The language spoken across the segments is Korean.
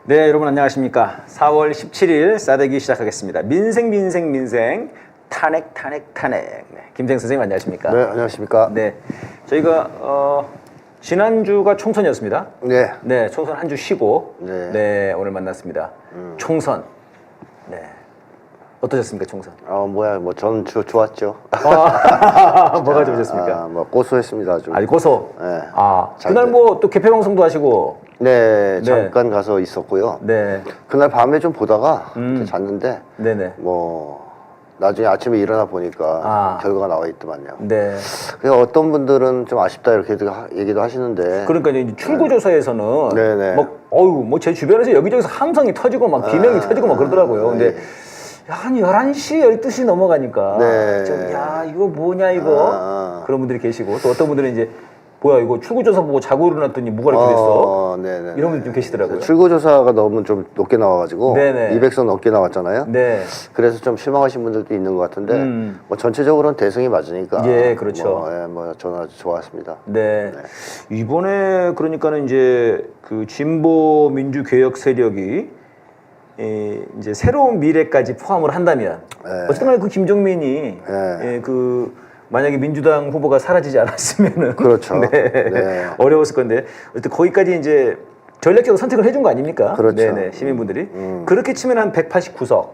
네, 여러분 안녕하십니까. 4월 17일 싸대기 시작하겠습니다. 민생 탄핵. 네, 김생 선생님 안녕하십니까. 네, 안녕하십니까. 네, 저희가 지난주가 총선이었습니다. 네. 네, 총선 한 주 쉬고 네. 오늘 만났습니다. 총선. 네. 어떠셨습니까, 총선? 저는 좋았죠. 뭐가 좋으셨습니까? 고소했습니다, 아주. 아니, 고소. 네. 그날 뭐 또 개표 방송도 하시고. 네, 잠깐 가서 있었고요. 네. 그날 밤에 좀 보다가 잤는데, 네네. 나중에 아침에 일어나 보니까 결과가 나와 있더만요. 네. 그래서 어떤 분들은 좀 아쉽다 이렇게 얘기도 하시는데. 그러니까 이제 출구조사에서는 네네. 제 주변에서 여기저기서 함성이 터지고 막 비명이 터지고 막 그러더라고요. 근데 한 11시, 12시 넘어가니까 네. 이거 뭐냐 이거 그런 분들이 계시고 또 어떤 분들은 이제 뭐야 이거 출구조사 보고 자고 일어났더니 뭐가 이렇게 됐어? 네네. 이런 분들 좀 계시더라고요. 출구조사가 너무 좀 높게 나와가지고 네네. 200선 넘게 나왔잖아요. 네. 그래서 좀 실망하신 분들도 있는 것 같은데 전체적으로는 대승이 맞으니까 예, 그렇죠. 저는 아주 좋았습니다. 네. 이번에 그러니까는 이제 그 진보 민주 개혁 세력이 이제 새로운 미래까지 포함을 한다면 어쨌든 간에 그 김종민이 만약에 민주당 후보가 사라지지 않았으면은 그렇죠. 네. 어려웠을 건데 어쨌든 거기까지 이제 전략적으로 선택을 해준 거 아닙니까? 그렇죠. 네네 시민분들이 그렇게 치면 한 189석.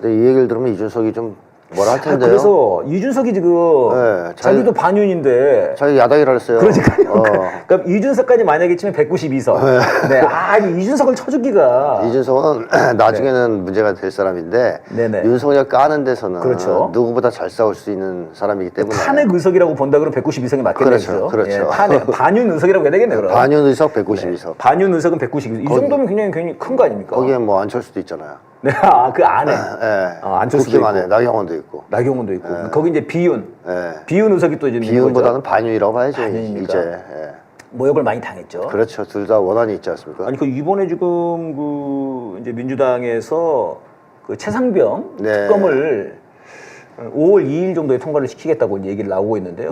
근데 이 얘기를 들으면 이준석이 좀 뭐라 할 텐데요. 그래서 이준석이 지금 자기도 반윤인데 자기 야당이라 했어요. 그러니까요. 그럼 이준석까지 만약에 치면 192석. 네. 이준석을 쳐주기가. 이준석은 나중에는 문제가 될 사람인데 윤석열 까는 데서는 그렇죠. 누구보다 잘 싸울 수 있는 사람이기 때문에 탄핵 의석이라고 본다 그러면 192석이 맞겠네요. 그렇죠. 반윤 의석이라고 해야 되겠네요. 그럼. 반윤 의석 192석. 반윤 의석은 192석. 이 정도면 굉장히 큰 거 아닙니까? 거기에 안철수도 있잖아요. 네, 그 안에. 안철수도 있고. 안에 나경원도 있고. 나경원도 있고. 거기 이제 비윤. 비윤 의석이 또 이제 비윤보다는 반윤이라고 봐야죠. 반윤이니까. 이제. 모욕을 많이 당했죠. 그렇죠. 둘 다 원한이 있지 않습니까? 아니 이번에 지금 이제 민주당에서 그 최상병 특검을 5월 2일 정도에 통과를 시키겠다고 이제 얘기를 나오고 있는데요.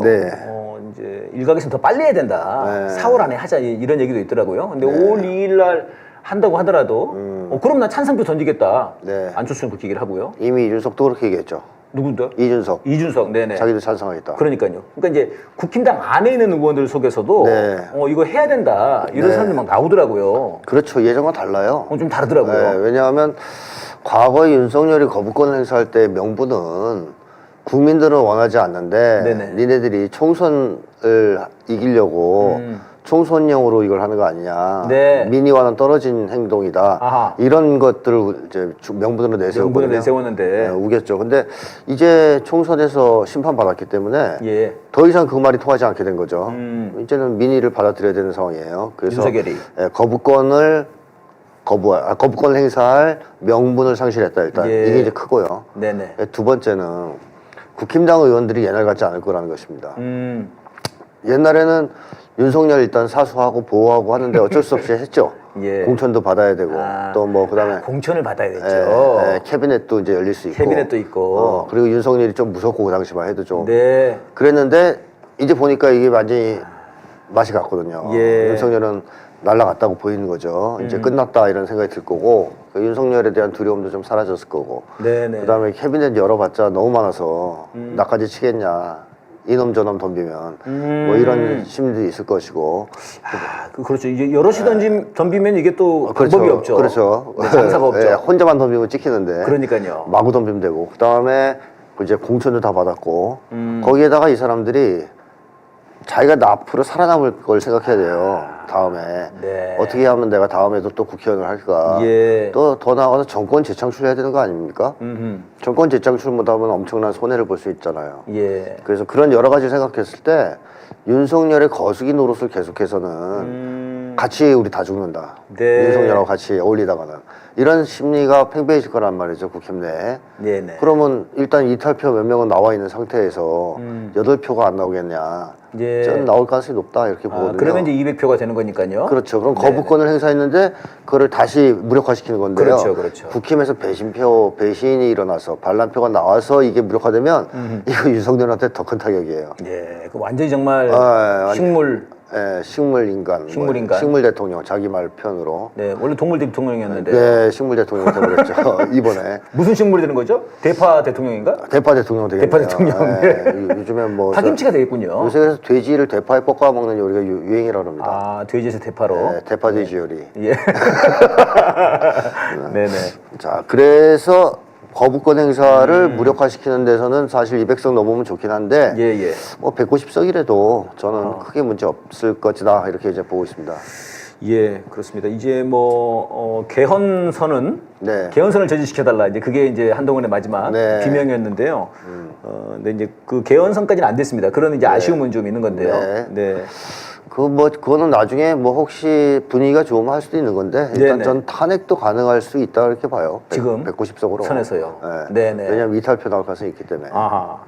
이제 일각에서는 더 빨리 해야 된다. 4월 안에 하자 이런 얘기도 있더라고요. 근데 5월 2일 날 한다고 하더라도 그럼 나 찬성표 던지겠다. 안철수는 그렇게 얘기를 하고요. 이미 이준석도 그렇게 얘기했죠. 누군데요? 이준석. 네네. 자기도 찬성하겠다. 그러니까요. 그러니까 이제 국힘당 안에 있는 의원들 속에서도 이거 해야 된다. 이런 사람들이 막 나오더라고요. 그렇죠. 예전과 달라요. 좀 다르더라고요. 왜냐하면 과거에 윤석열이 거부권을 행사할 때 명분은 국민들은 원하지 않는데 니네들이 총선을 이기려고 총선용으로 이걸 하는 거 아니냐. 민의와는 떨어진 행동이다. 이런 것들을 이제 명분으로 내세웠는데 우겼죠. 근데 이제 총선에서 심판받았기 때문에 더 이상 그 말이 통하지 않게 된 거죠. 이제는 민의를 받아들여야 되는 상황이에요. 그래서 윤석열이 거부권을 행사할 명분을 상실했다. 일단 이게 이제 크고요. 두 번째는 국힘당 의원들이 옛날 같지 않을 거라는 것입니다. 옛날에는 윤석열 일단 사수하고 보호하고 하는데 어쩔 수 없이 했죠. 공천도 받아야 되고 또 그다음에 공천을 받아야 됐죠. 캐비넷도 이제 열릴 수 있고. 캐비넷도 있고. 그리고 윤석열이 좀 무섭고 그 당시만 해도 좀 그랬는데 이제 보니까 이게 완전히 맛이 갔거든요. 윤석열은 날라갔다고 보이는 거죠. 이제 끝났다 이런 생각이 들 거고 윤석열에 대한 두려움도 좀 사라졌을 거고 그다음에 캐비넷 열어봤자 너무 많아서 나까지 치겠냐. 이놈 저놈 덤비면 이런 심리도 있을 것이고 그렇죠. 이제 여럿이 덤비면 이게 또 방법이 없죠. 그렇죠. 장사가 없죠. 혼자만 덤비면 찍히는데 그러니까요. 마구 덤비면 되고 그다음에 이제 공천도 다 받았고 거기에다가 이 사람들이 자기가 앞으로 살아남을 걸 생각해야 돼요. 다음에 어떻게 하면 내가 다음에도 또 국회의원을 할까. 또 더 나아가서 정권 재창출해야 되는 거 아닙니까? 정권 재창출 못하면 엄청난 손해를 볼 수 있잖아요. 그래서 그런 여러 가지 생각했을 때 윤석열의 거수기 노릇을 계속해서는 같이 우리 다 죽는다. 윤석열하고 같이 어울리다가는 이런 심리가 팽배해질 거란 말이죠. 국힘 내에. 그러면 일단 이탈표 몇 명은 나와 있는 상태에서 8표가 안 나오겠냐. 저는 나올 가능성이 높다 이렇게 보거든요. 그러면 이제 200표가 되는 거니까요. 그렇죠. 그럼 거부권을 행사했는데 그거를 다시 무력화시키는 건데요. 그렇죠. 국힘에서 배신이 일어나서 반란표가 나와서 이게 무력화되면 이거 윤석열한테 더 큰 타격이에요. 그 완전히 정말 식물 식물 인간, 식물 인간. 식물 대통령 자기 말 편으로. 네, 원래 동물 대통령이었는데. 네, 식물 대통령 되버렸죠. 이번에. 무슨 식물이 되는 거죠? 대파 대통령인가? 대파 대통령 되겠네요. 대파 대통령. 네. 요즘에 뭐 파김치가 되겠군요. 요새 그래서 돼지를 대파에 볶아 먹는 요리가 유행이라고 합니다. 아, 돼지에서 대파로. 네, 대파 돼지 요리. 예. 네네. 자, 그래서 거부권 행사를 무력화시키는 데서는 사실 200석 넘으면 좋긴 한데 예. 뭐 190석이라도 저는 크게 문제 없을 것이다 이렇게 이제 보고 있습니다. 예, 그렇습니다. 이제 뭐 개헌선은 네. 개헌선을 저지시켜달라. 이제 그게 이제 한동훈의 마지막 네. 비명이었는데요. 근데 이제 그 개헌선까지는 안 됐습니다. 그런 이제 아쉬움은 좀 있는 건데요. 네. 그거는 나중에 뭐 혹시 분위기가 좋으면 할 수도 있는 건데 일단 네네. 전 탄핵도 가능할 수 있다 이렇게 봐요. 지금 190석으로 선에서요. 네. 네네. 왜냐하면 이탈표 나올 가능성이 있기 때문에. 아하.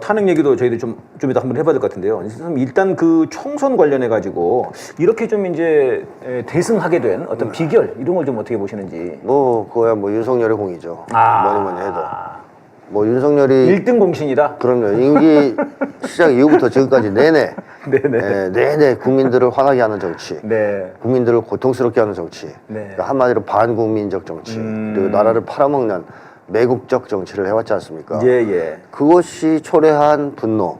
탄핵 얘기도 저희들 좀 이따 한번 해봐야 될 것 같은데요. 일단 그 총선 관련해 가지고 이렇게 좀 이제 대승하게 된 어떤 비결 이런 걸 좀 어떻게 보시는지. 뭐 그거야 뭐 윤석열의 공이죠. 뭐니 해도. 뭐 윤석열이 1등 공신이다. 그럼요. 임기 시작 이후부터 지금까지 내내 국민들을 화나게 하는 정치, 네. 국민들을 고통스럽게 하는 정치, 네. 그러니까 한마디로 반국민적 정치, 그리고 나라를 팔아먹는 매국적 정치를 해왔지 않습니까? 예. 그것이 초래한 분노,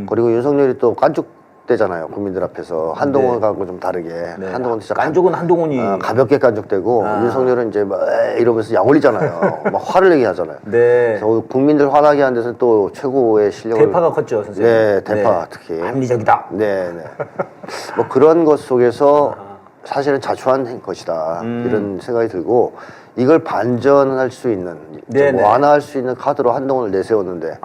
그리고 윤석열이 또 깐족대잖아요. 국민들 앞에서 한동훈하고 좀 다르게. 한동훈 진짜 깐족은 한동훈이 가볍게 깐족되고 윤석열은 이제 막 이러면서 약 올리잖아요. 막 화를 내게 하잖아요. 네. 그래서 국민들 화나게 하는 데서는 또 최고의 실력을. 대파가 컸죠, 선생님. 네, 대파 특히. 합리적이다. 네. 뭐 그런 것 속에서 사실은 자초한 것이다. 이런 생각이 들고 이걸 반전할 수 있는, 좀 완화할 수 있는 카드로 한동훈을 내세웠는데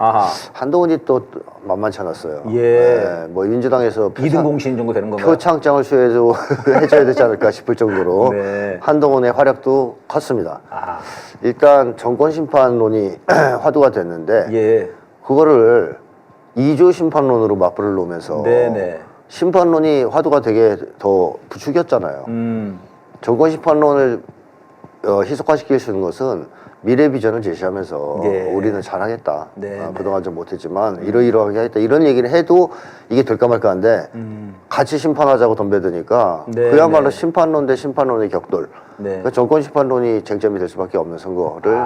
한동훈이 또 만만치 않았어요. 예. 뭐 민주당에서 2등 공신 정도 되는 건가요? 표창장을 수여해도 해줘야 되지 않을까 싶을 정도로 네. 한동훈의 활약도 컸습니다. 일단 정권 심판론이 화두가 됐는데 그거를 2조 심판론으로 맞불을 놓으면서 심판론이 화두가 되게 더 부추겼잖아요. 정권 심판론을 희석화시킬 수 있는 것은 미래 비전을 제시하면서 우리는 잘하겠다. 그동안 좀 못했지만 이러이러하게 하겠다. 이런 얘기를 해도 이게 될까 말까 한데 같이 심판하자고 덤벼드니까 그야말로 심판론 대 심판론의 격돌. 그러니까 정권 심판론이 쟁점이 될 수밖에 없는 선거를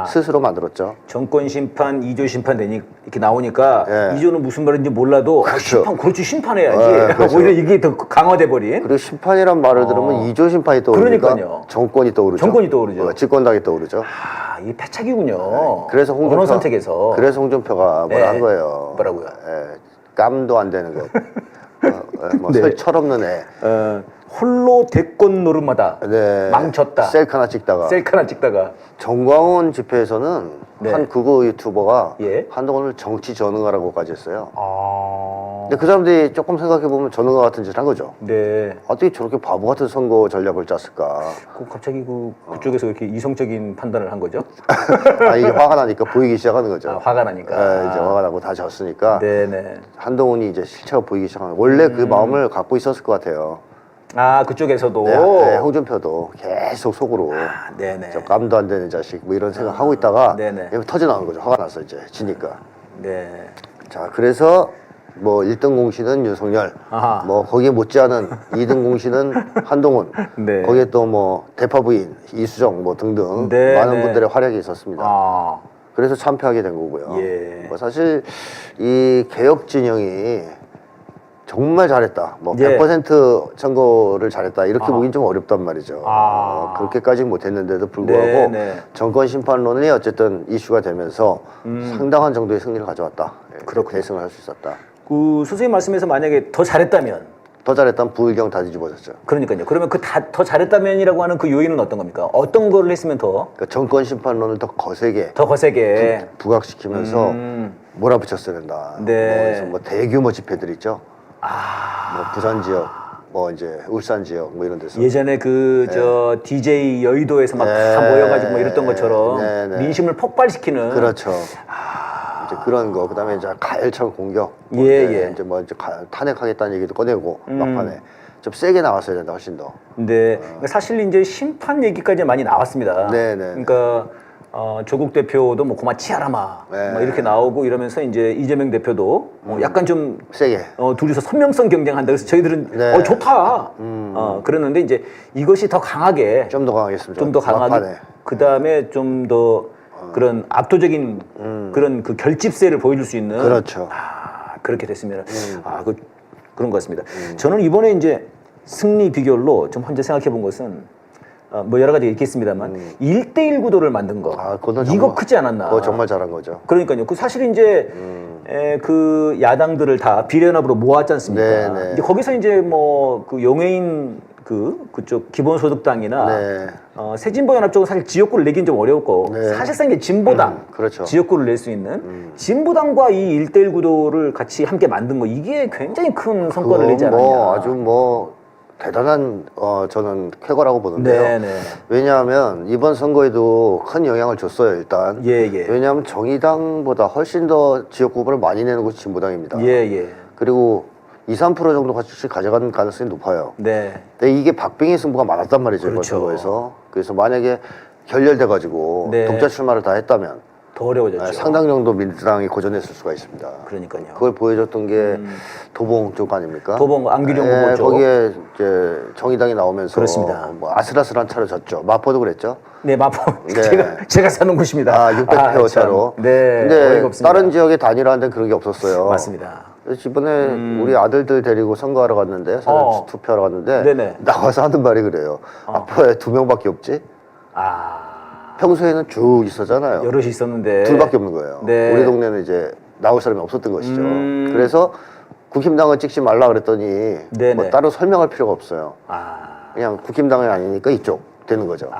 스스로 만들었죠. 정권 심판, 2조 심판 이렇게 나오니까 2조는 무슨 말인지 몰라도 심판, 그렇지 심판해야지. 오히려 이게 더 강화돼 버린. 그리고 심판이란 말을 들으면 2조 심판이 떠오르니까 그러니까요. 정권이 떠오르죠. 정권이 떠오르죠. 집권당이 떠오르죠. 이게 패착이군요. 그래서 홍준표, 언어 선택에서. 그래서 홍준표가 뭐라 한 거예요. 뭐라고요? 깜도 안 되는 것. 철없는 애. 홀로 대권 노름마다 망쳤다. 셀카 하나 찍다가. 정광훈 집회에서는 한 극우 유튜버가 한동훈을 정치 전응하라고까지 했어요. 근데 그 사람들이 조금 생각해보면 전응과 같은 짓을 한 거죠. 어떻게 저렇게 바보 같은 선거 전략을 짰을까. 갑자기 그쪽에서 이렇게 이성적인 판단을 한 거죠? 이게 화가 나니까 보이기 시작하는 거죠. 화가 나니까. 이제 화가 나고 다 졌으니까. 한동훈이 이제 실체가 보이기 시작하는 거예요. 원래 그 마음을 갖고 있었을 것 같아요. 그쪽에서도. 홍준표도 계속 속으로 저 깜도 안 되는 자식 뭐 이런 생각 하고 있다가 터져 나오는 거죠. 화가 나서 이제 지니까. 자, 그래서 뭐 1등 공신은 윤석열, 뭐 거기에 못지않은 2등 공신은 한동훈, 거기에 또 뭐 대파 부인 이수정 뭐 등등 많은 분들의 활약이 있었습니다. 그래서 참패하게 된 거고요. 뭐 사실 이 개혁 진영이 정말 잘했다. 뭐 100% 선거를 잘했다. 이렇게 보긴 좀 어렵단 말이죠. 그렇게까지는 못했는데도 불구하고 정권 심판론이 어쨌든 이슈가 되면서 상당한 정도의 승리를 가져왔다. 그렇게 대승을 할 수 있었다. 선생님 말씀에서 만약에 더 잘했다면 부의경 다 뒤집어졌죠. 그러니까요. 그러면 더 잘했다면이라고 하는 그 요인은 어떤 겁니까? 어떤 거를 했으면 더? 그러니까 정권 심판론을 더 거세게 부각시키면서 몰아붙였어야 된다. 그래서 뭐 대규모 집회들 있죠. 뭐 부산 지역, 뭐 이제 울산 지역 뭐 이런 데서 예전에 DJ 여의도에서 막 다 모여가지고 뭐 이랬던 것처럼 민심을 폭발시키는. 그렇죠. 이제 그런 거, 그다음에 이제 가열찬 공격, 이제 뭐 이제 탄핵하겠다는 얘기도 꺼내고 막판에 좀 세게 나왔어야 된다 훨씬 더. 근데 사실 이제 심판 얘기까지 많이 나왔습니다. 그러니까 조국 대표도 뭐 고마 치아라마 네. 뭐 이렇게 나오고 이러면서 이제 이재명 대표도 약간 좀 세게. 둘이서 선명성 경쟁한다. 그래서 저희들은 네. 좋다. 그랬는데 이제 이것이 더 강하게 좀 더 강하겠습니다. 좀 더 강하게 막판에. 그 다음에 좀 더 그런 압도적인 그런 그 결집세를 보여줄 수 있는 그렇죠. 그렇게 됐으면 그런 것 같습니다. 저는 이번에 이제 승리 비결로 좀 혼자 생각해 본 것은 뭐 여러 가지 있겠습니다만 1대1 구도를 만든 거 그거는 이거 정말, 크지 않았나? 그거 정말 잘한 거죠. 그러니까요. 그 사실 이제 그 야당들을 다 비례연합으로 모았지 않습니까? 네, 네. 이제 거기서 이제 뭐 그 용해인 그쪽 기본소득당이나 네. 새진보연합 쪽은 사실 지역구를 내긴 좀 어려웠고 네. 사실상 이게 진보당 그렇죠. 지역구를 낼 수 있는 진보당과 이 1대1 구도를 같이 함께 만든 거 이게 굉장히 큰 성과를 내지 않았냐. 아주 뭐 대단한 저는 쾌거라고 보는데요. 네네. 왜냐하면 이번 선거에도 큰 영향을 줬어요. 일단. 예. 왜냐하면 정의당보다 훨씬 더 지역구 후보를 많이 내는 곳이 진보당입니다. 예. 그리고 2~3% 정도 같이 가져가는 가능성이 높아요. 네. 근데 이게 박빙의 승부가 많았단 말이죠. 이번 그렇죠. 선거에서. 그래서 만약에 결렬돼가지고 네. 독자 출마를 다 했다면 더 어려워졌죠. 상당 정도 민주당이 고전했을 수가 있습니다. 그러니까요. 그걸 보여줬던 게 도봉 쪽 아닙니까? 도봉 안규령 후보 쪽. 거기에 이제 정의당이 나오면서 그렇습니다. 뭐 아슬아슬한 차로 졌죠. 마포도 그랬죠. 네, 마포. 네. 제가 사는 곳입니다. 600표 차로. 참. 네. 근데 어이가 없습니다. 다른 지역의 단일화한 데는 그런 게 없었어요. 맞습니다. 그래서 이번에 우리 아들들 데리고 선거하러 갔는데, 투표하러 갔는데, 네네. 나와서 하는 말이 그래요. 아빠에 2명밖에 없지? 평소에는 쭉 있었잖아요. 여럿이 있었는데. 둘밖에 없는 거예요. 네. 우리 동네는 이제 나올 사람이 없었던 것이죠. 그래서 국힘당을 찍지 말라 그랬더니 네네. 뭐 따로 설명할 필요가 없어요. 그냥 국힘당이 아니니까 이쪽 되는 거죠.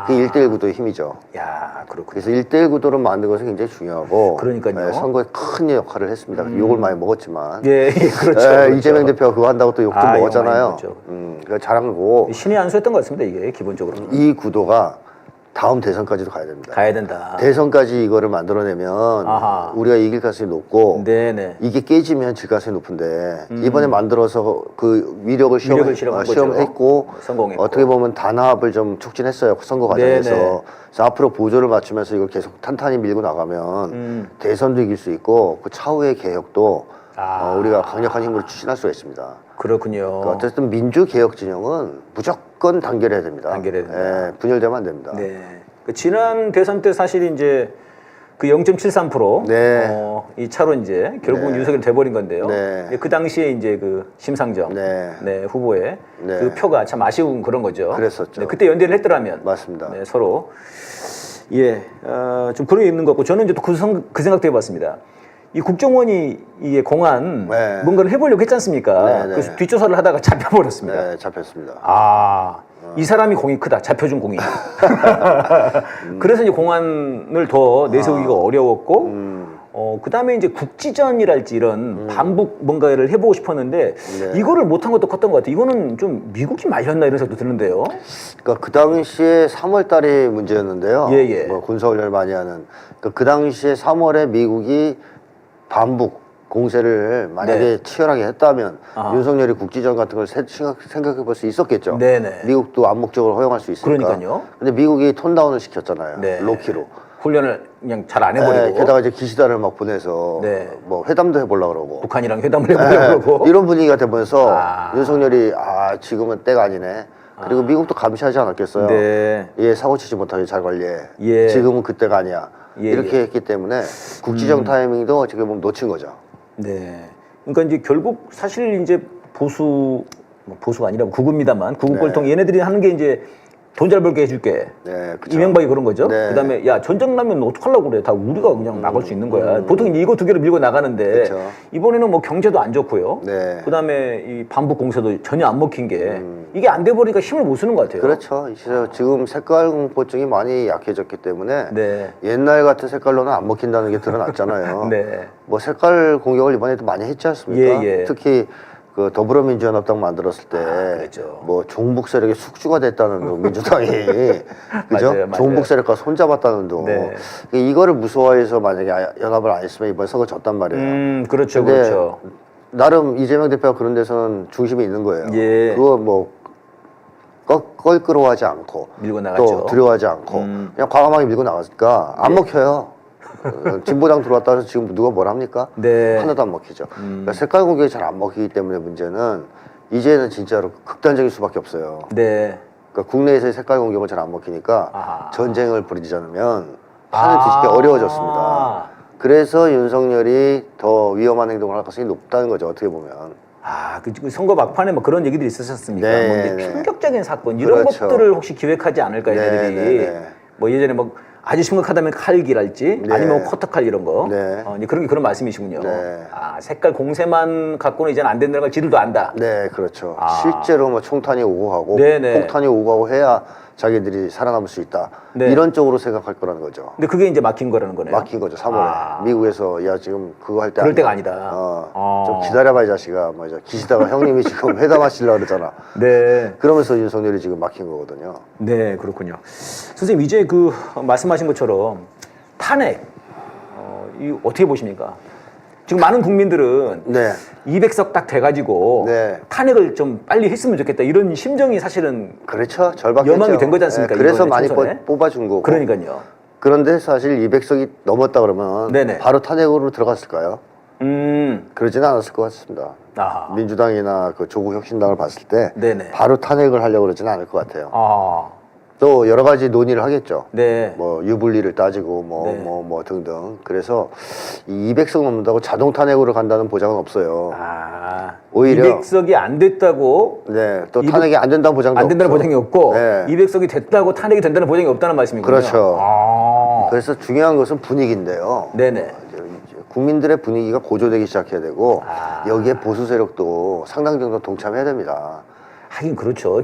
그게 1대1 구도의 힘이죠. 야, 그렇군요. 그래서 1대1 구도를 만든 것은 굉장히 중요하고 그러니까요. 선거에 큰 역할을 했습니다. 욕을 많이 먹었지만 예, 그렇죠. 그렇죠. 이재명 대표가 그거 한다고 또 욕도 먹었잖아요. 욕 그거 잘한 거고 신의 한 수였던 것 같습니다. 이게 기본적으로. 이 구도가 다음 대선까지도 가야 됩니다. 가야 된다. 대선까지 이거를 만들어내면 우리가 이길 가능성이 높고 네네. 이게 깨지면 질 가능성이 높은데 이번에 만들어서 그 위력을 시험했고 성공했고. 어떻게 보면 단합을 좀 촉진했어요. 선거 과정에서. 그래서 앞으로 보조를 맞추면서 이걸 계속 탄탄히 밀고 나가면 대선도 이길 수 있고 그 차후의 개혁도 우리가 강력한 힘으로 추진할 수가 있습니다. 그렇군요. 그러니까 어쨌든 민주개혁 진영은 무조건 단결해야 됩니다. 단결해야 된다. 예, 분열되면 안 됩니다. 네. 그 지난 대선 때 사실 이제 그 0.73% 네. 이 차로 이제 결국은 윤석열이 돼버린 건데요. 네. 그 당시에 이제 그 심상정 네. 후보의 네. 그 표가 참 아쉬운 그런 거죠. 그랬었죠. 네, 그때 연대를 했더라면 맞습니다. 네, 서로 좀 그런 게 있는 것 같고 저는 이제 또 그 생각도 해봤습니다. 이 국정원이 이 공안 네. 뭔가를 해보려고 했지 않습니까? 네, 네. 그래서 뒷조사를 하다가 잡혀버렸습니다. 네, 잡혔습니다. 이 사람이 공이 크다. 잡혀준 공이. 그래서 이제 공안을 더 내세우기가 어려웠고, 그 다음에 이제 국지전이랄지 이런 반북 뭔가를 해보고 싶었는데, 이거를 못한 것도 컸던 것 같아요. 이거는 좀 미국이 말렸나 이런 생각도 드는데요. 그러니까 그 당시에 3월 달이 문제였는데요. 예. 뭐 군사훈련을 많이 하는. 그 당시에 3월에 미국이 반북 공세를 만약에 치열하게 했다면 윤석열이 국지전 같은 걸 생각해 볼 수 있었겠죠. 네네. 미국도 암묵적으로 허용할 수 있으니까. 그러니까요. 근데 미국이 톤다운을 시켰잖아요. 네. 로키로. 훈련을 그냥 잘 안 해버리고. 네, 게다가 이제 기시다를 막 보내서 뭐 회담도 해보려고 그러고. 북한이랑 회담을 해보려고 그러고. 이런 분위기가 되면서 윤석열이 지금은 때가 아니네. 그리고 미국도 감시하지 않았겠어요. 네. 얘 사고 치지 못하게 잘 관리해. 예. 지금은 그때가 아니야. 이렇게 했기 때문에 국지정 타이밍도 지금 보면 놓친 거죠. 네. 그러니까 이제 결국 사실 이제 보수가 아니라 구구입니다만 구구 꼴통 얘네들이 하는 게 이제 돈 잘 벌게 해줄게. 네, 그쵸. 이명박이 그런 거죠. 네. 그다음에 야 전쟁 나면 어떡하려고 그래. 다 우리가 그냥 나갈 수 있는 거야. 보통 이제 이거 두 개를 밀고 나가는데 그쵸. 이번에는 뭐 경제도 안 좋고요. 네. 그다음에 이 반북 공세도 전혀 안 먹힌 게 이게 안 돼 버리니까 힘을 못 쓰는 것 같아요. 그렇죠. 지금 색깔 공포증이 많이 약해졌기 때문에 네. 옛날 같은 색깔로는 안 먹힌다는 게 드러났잖아요. 네. 뭐 색깔 공격을 이번에도 많이 했지 않습니까? 예. 특히 그 더불어민주연합당 만들었을 때 그랬죠. 뭐 종북 세력이 숙주가 됐다는 둥 민주당이 그죠? 맞아요. 종북 세력과 손잡았다는 둥 네. 이거를 무서워해서 만약에 연합을 안 했으면 이번 선거 졌단 말이에요. 그렇죠. 근데 그렇죠. 나름 이재명 대표가 그런 데서는 중심이 있는 거예요. 예. 그거 뭐 껄끄러워하지 않고 밀고 나갔죠. 또 두려워하지 않고 그냥 과감하게 밀고 나갔으니까 안 먹혀요. 진보당 들어왔다 해서 지금 누가 뭘 합니까? 네. 하나도 안 먹히죠. 그러니까 색깔 공격이 잘 안 먹히기 때문에 문제는 이제는 진짜로 극단적일 수밖에 없어요. 네. 그러니까 국내에서의 색깔 공격은 잘 안 먹히니까 아하. 전쟁을 벌이지 않으면 판을 뒤집기 어려워졌습니다. 그래서 윤석열이 더 위험한 행동을 할 가능성이 높다는 거죠. 어떻게 보면. 그 선거 막판에 뭐 그런 얘기들이 있으셨습니까? 네, 뭐 이제 네. 충격적인 사건 이런 그렇죠. 것들을 혹시 기획하지 않을까 얘네들이 네, 네, 네. 뭐 예전에 뭐 아주 심각하다면 칼기랄지 네. 아니면 쿼터칼 이런 거 네. 이제 그런 말씀이시군요. 네. 색깔 공세만 갖고는 이제는 안 된다는 걸 지들도 안다. 네, 그렇죠. 실제로 뭐 총탄이 오고 하고 네네. 폭탄이 오고 하고 해야 자기들이 살아남을 수 있다. 네. 이런 쪽으로 생각할 거라는 거죠. 근데 그게 이제 막힌 거라는 거네요. 막힌 거죠. 3월에 미국에서 야 지금 그거 할 때 그럴 때가 아니다. 좀 기다려봐 이 자식아. 뭐 기시다가 형님이 지금 회담하시려고 그러잖아. 네. 그러면서 윤석열이 지금 막힌 거거든요. 네, 그렇군요. 선생님 이제 그 말씀하신 것처럼 탄핵 이 어떻게 보십니까? 지금 많은 국민들은 네. 200석 딱 돼가지고 네. 탄핵을 좀 빨리 했으면 좋겠다 이런 심정이 사실은 그렇죠. 절박했죠. 여망이 된 거지 않습니까? 그래서 이번에 많이 총선에? 뽑아준 거고. 그러니까요. 그런데 사실 200석이 넘었다 그러면 네네. 바로 탄핵으로 들어갔을까요? 그러지는 않았을 것 같습니다. 아하. 민주당이나 그 조국 혁신당을 봤을 때 네네. 바로 탄핵을 하려고 그러지는 않을 것 같아요. 아, 또 여러 가지 논의를 하겠죠. 네. 뭐 유불리를 따지고 네. 뭐 등등. 그래서 이 200석 넘는다고 자동 탄핵으로 간다는 보장은 없어요. 오히려 200석이 안 됐다고 네, 또 탄핵이 안 된다는 보장도 안 된다는 없죠. 보장이 없고 네. 200석이 됐다고 탄핵이 된다는 보장이 없다는 말씀이군요. 그렇죠. 아. 그래서 중요한 것은 분위기인데요. 네네. 이제 국민들의 분위기가 고조되기 시작해야 되고 여기에 보수 세력도 상당 정도 동참해야 됩니다. 하긴 그렇죠.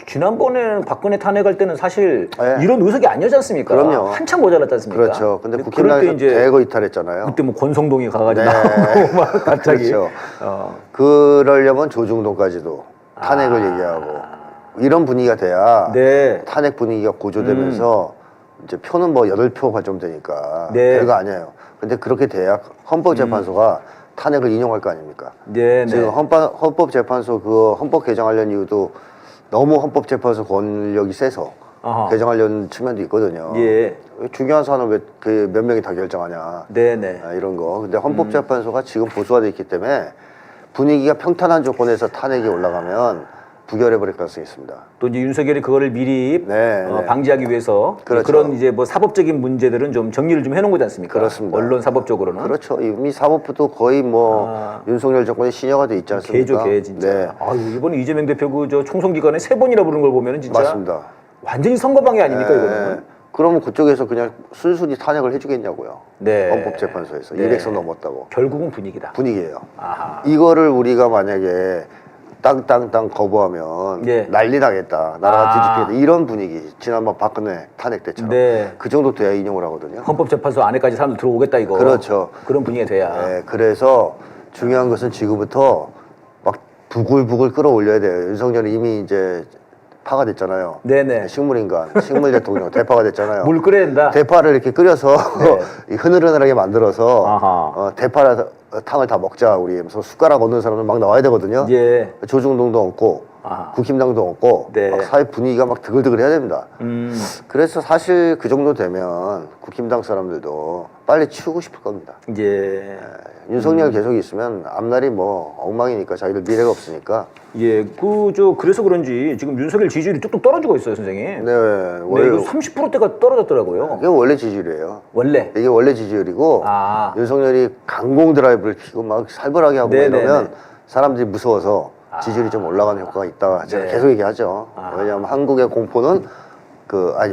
지난번에 박근혜 탄핵할 때는 사실 네. 이런 의석이 아니었지 않습니까? 그럼요. 한참 모자랐지 않습니까? 그렇죠. 근데 그럴 때 국힘당에서 이제 대거 이탈했잖아요. 그때 뭐 권성동이 가가지고 네. 나오고 막 갑자기. 그렇죠. 어. 그러려면 조중동까지도 탄핵을 얘기하고 이런 분위기가 돼야 네. 탄핵 분위기가 고조되면서 이제 표는 뭐 8표가 좀 되니까 네. 별거 아니에요. 근데 그렇게 돼야 헌법재판소가 탄핵을 인용할 거 아닙니까? 네, 지금 네. 헌법재판소 그 헌법 개정하려는 이유도 너무 헌법재판소 권력이 세서 아하. 개정하려는 측면도 있거든요. 예. 중요한 사안을 왜 그 몇 명이 다 결정하냐. 네네. 이런 거. 근데 헌법재판소가 지금 보수화되어 있기 때문에 분위기가 평탄한 조건에서 탄핵이 올라가면 부결해버릴 가능성이 있습니다. 또 이제 윤석열이 그거를 미리 네, 네. 방지하기 위해서 그렇죠. 그런 이제 뭐 사법적인 문제들은 좀 정리를 좀 해놓은 거지 않습니까? 그렇습니다. 언론 사법적으로는. 그렇죠. 이미 사법부도 거의 뭐 윤석열 정권의 신여가 돼 있지 않습니까? 개죠, 개 진짜. 네. 아유 이번에 이재명 대표 그 저 총선 기간에 3번이나 부른 걸 보면은 진짜 맞습니다. 완전히 선거방해 아닙니까 이거는? 네. 그러면 그쪽에서 그냥 순순히 탄핵을 해주겠냐고요. 네. 헌법재판소에서 네. 200석 넘었다고. 결국은 분위기다. 분위기예요. 아하. 이거를 우리가 만약에 땅 거부하면 예. 난리 나겠다. 나라가 뒤집히겠다. 이런 분위기. 지난번 박근혜 탄핵 때처럼. 네. 그 정도 돼야 인용을 하거든요. 헌법재판소 안에까지 사람들 들어오겠다 이거. 그렇죠. 그런 분위기가 돼야. 네, 그래서 중요한 것은 지금부터 막 부글부글 끌어올려야 돼요. 윤석열이 이미 이제 파가 됐잖아요. 네네. 식물인간, 식물 대통령, 대파가 됐잖아요. 물 끓여야 된다. 대파를 이렇게 끓여서 네. 흐느흐느하게 만들어서 아하. 대파 탕을 다 먹자 우리. 그래서 숟가락 얻는 사람은 막 나와야 되거든요. 예. 조중동도 얹고 아하. 국힘당도 얹고 네. 막 사회 분위기가 막 드글드글 해야 됩니다. 그래서 사실 그 정도 되면 국힘당 사람들도 빨리 치우고 싶을 겁니다. 예. 윤석열 계속 있으면 앞날이 뭐 엉망이니까 자기들 미래가 없으니까. 예. 그래서 그런지 지금 윤석열 지지율이 뚝뚝 떨어지고 있어요, 선생님. 네, 네, 원래 이거 30%대가 떨어졌더라고요. 이게 원래 지지율이에요. 원래. 이게 원래 지지율이고 아. 윤석열이 강공 드라이브를 피고 막 살벌하게 하고 네네네. 이러면 사람들이 무서워서 지지율이 좀 올라가는 효과가 있다. 제가 네. 계속 얘기하죠. 왜냐하면 한국의 공포는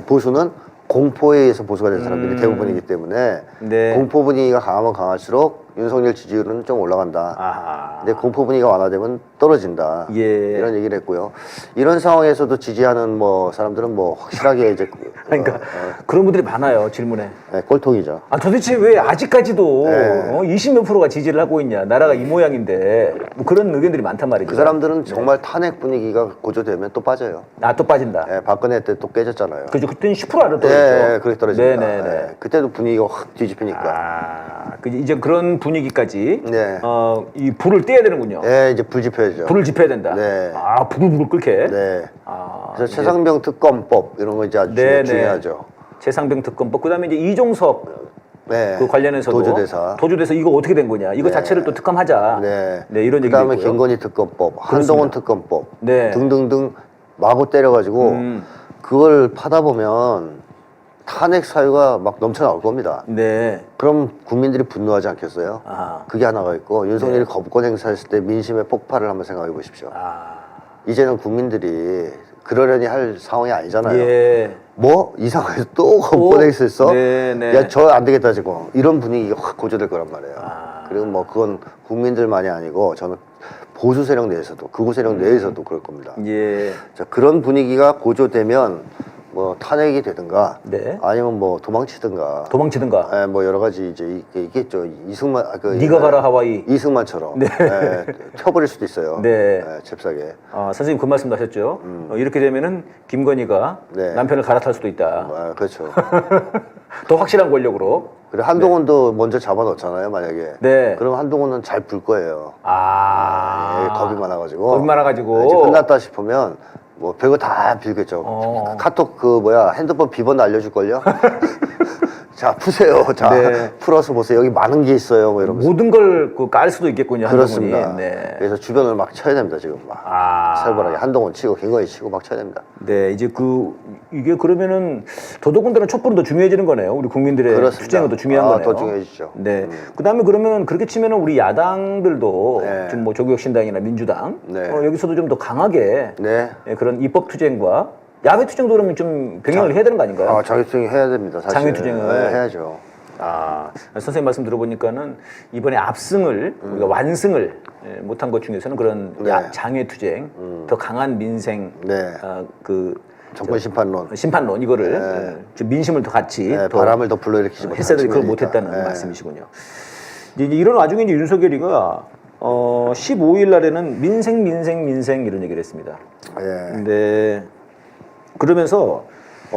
보수는 공포에 의해서 보수가 된 사람들이 대부분이기 때문에 네. 공포 분위기가 강하면 강할수록 윤석열 지지율은 좀 올라간다. 아하. 근데 공포 분위기가 완화되면 떨어진다. 예. 이런 얘기를 했고요. 이런 상황에서도 지지하는 뭐 사람들은 뭐 확실하게 이제 그러니까 그런 분들이 많아요, 질문에. 네, 꼴통이죠. 도대체 왜 아직까지도 네. 20몇 프로가 지지를 하고 있냐. 나라가 이 모양인데. 뭐 그런 의견들이 많단 말이죠. 그 사람들은 정말 탄핵 분위기가 고조되면 또 빠져요. 또 빠진다. 네, 박근혜 때 또 깨졌잖아요. 그죠. 그때는 10% 아래 떨어졌죠. 네, 그렇게 떨어집니다. 네네네. 네, 그때도 분위기가 확 뒤집히니까. 이제 그런 분위기까지 네. 이 불을 떼야 되는군요. 네, 이제 불 지펴야죠. 불을 지펴야 된다. 네. 아, 부글부글 끓게. 네. 아, 그래서 최상병 특검법 이런 거 이제 아주 네, 중요하죠. 최상병 특검법. 그다음에 이제 이종섭 네. 그 관련해서도 도주대사 이거 어떻게 된 거냐. 이거 자체를 또 특검하자. 네, 이런 얘기도 그다음에 있고요. 김건희 특검법, 한동훈 특검법 네. 등등등 마구 때려가지고 그걸 파다 보면 탄핵 사유가 막 넘쳐 나올 겁니다. 네. 그럼 국민들이 분노하지 않겠어요? 아. 그게 하나가 있고 윤석열이 거부권 행사했을 때 민심의 폭발을 한번 생각해 보십시오. 이제는 국민들이 그러려니 할 상황이 아니잖아요. 예. 뭐? 이 상황에서 또 거부권 행사했어? 네. 야, 저 안 되겠다 지금. 이런 분위기가 확 고조될 거란 말이에요. 그리고 뭐 그건 국민들만이 아니고 저는 보수 세력 내에서도 극우 세력 내에서도 그럴 겁니다. 예. 자, 그런 분위기가 고조되면 뭐 탄핵이 되든가 네. 아니면 뭐 도망치든가 예, 뭐 여러 가지 이제 있겠죠. 이승만 네가 가라 하와이. 이승만처럼 네. 예, 펴버릴 수도 있어요. 네. 예, 잽싸게. 선생님 그 말씀도 하셨죠. 이렇게 되면은 김건희가 네. 남편을 갈아탈 수도 있다. 아, 그렇죠. 더 확실한 권력으로. 그래 한동훈도 먼저 잡아놓잖아요, 만약에. 네. 그럼 한동훈은 잘 불 거예요. 예, 겁이 많아가지고. 겁이 많아가지고. 이제 끝났다 싶으면 뭐 별거 다 빌겠죠. 카톡 핸드폰 비번 알려줄걸요? 자, 푸세요. 자, 네. 풀어서 보세요. 여기 많은 게 있어요. 뭐 이러면서. 모든 걸 깔 수도 있겠군요. 그렇습니다. 한동훈이. 네. 그래서 주변을 막 쳐야 됩니다, 지금 막. 살벌하게. 한동훈 치고, 김건희 치고 막 쳐야 됩니다. 네, 이제 이게 그러면은 더더군다나 촛불은 더 중요해지는 거네요. 우리 국민들의 그렇습니다. 투쟁은 더 중요한 거네요. 더 중요해지죠. 네. 그다음에 그러면 그렇게 치면은 우리 야당들도 네. 좀 뭐 조국혁신당이나 민주당 네. 여기서도 좀 더 강하게 네. 그런 입법 투쟁과 야외 투쟁도 그러면 좀 병행을 해야 되는 거 아닌가요? 자격투쟁 해야 됩니다, 사실. 장외 투쟁을. 네, 해야죠. 선생님 말씀 들어보니까는 이번에 압승을 우리가 완승을 못한 것 중에서는 그런 네. 장외 투쟁, 더 강한 민생, 네. 정권 심판론. 이거를 좀 민심을 더 같이 네, 더 바람을 더 불러일으키지 못한 했어야 그걸 측면이니까. 못했다는 네. 말씀이시군요. 이제 이런 와중에 이제 윤석열이가 15일 날에는 민생 이런 얘기를 했습니다. 예. 근데 그러면서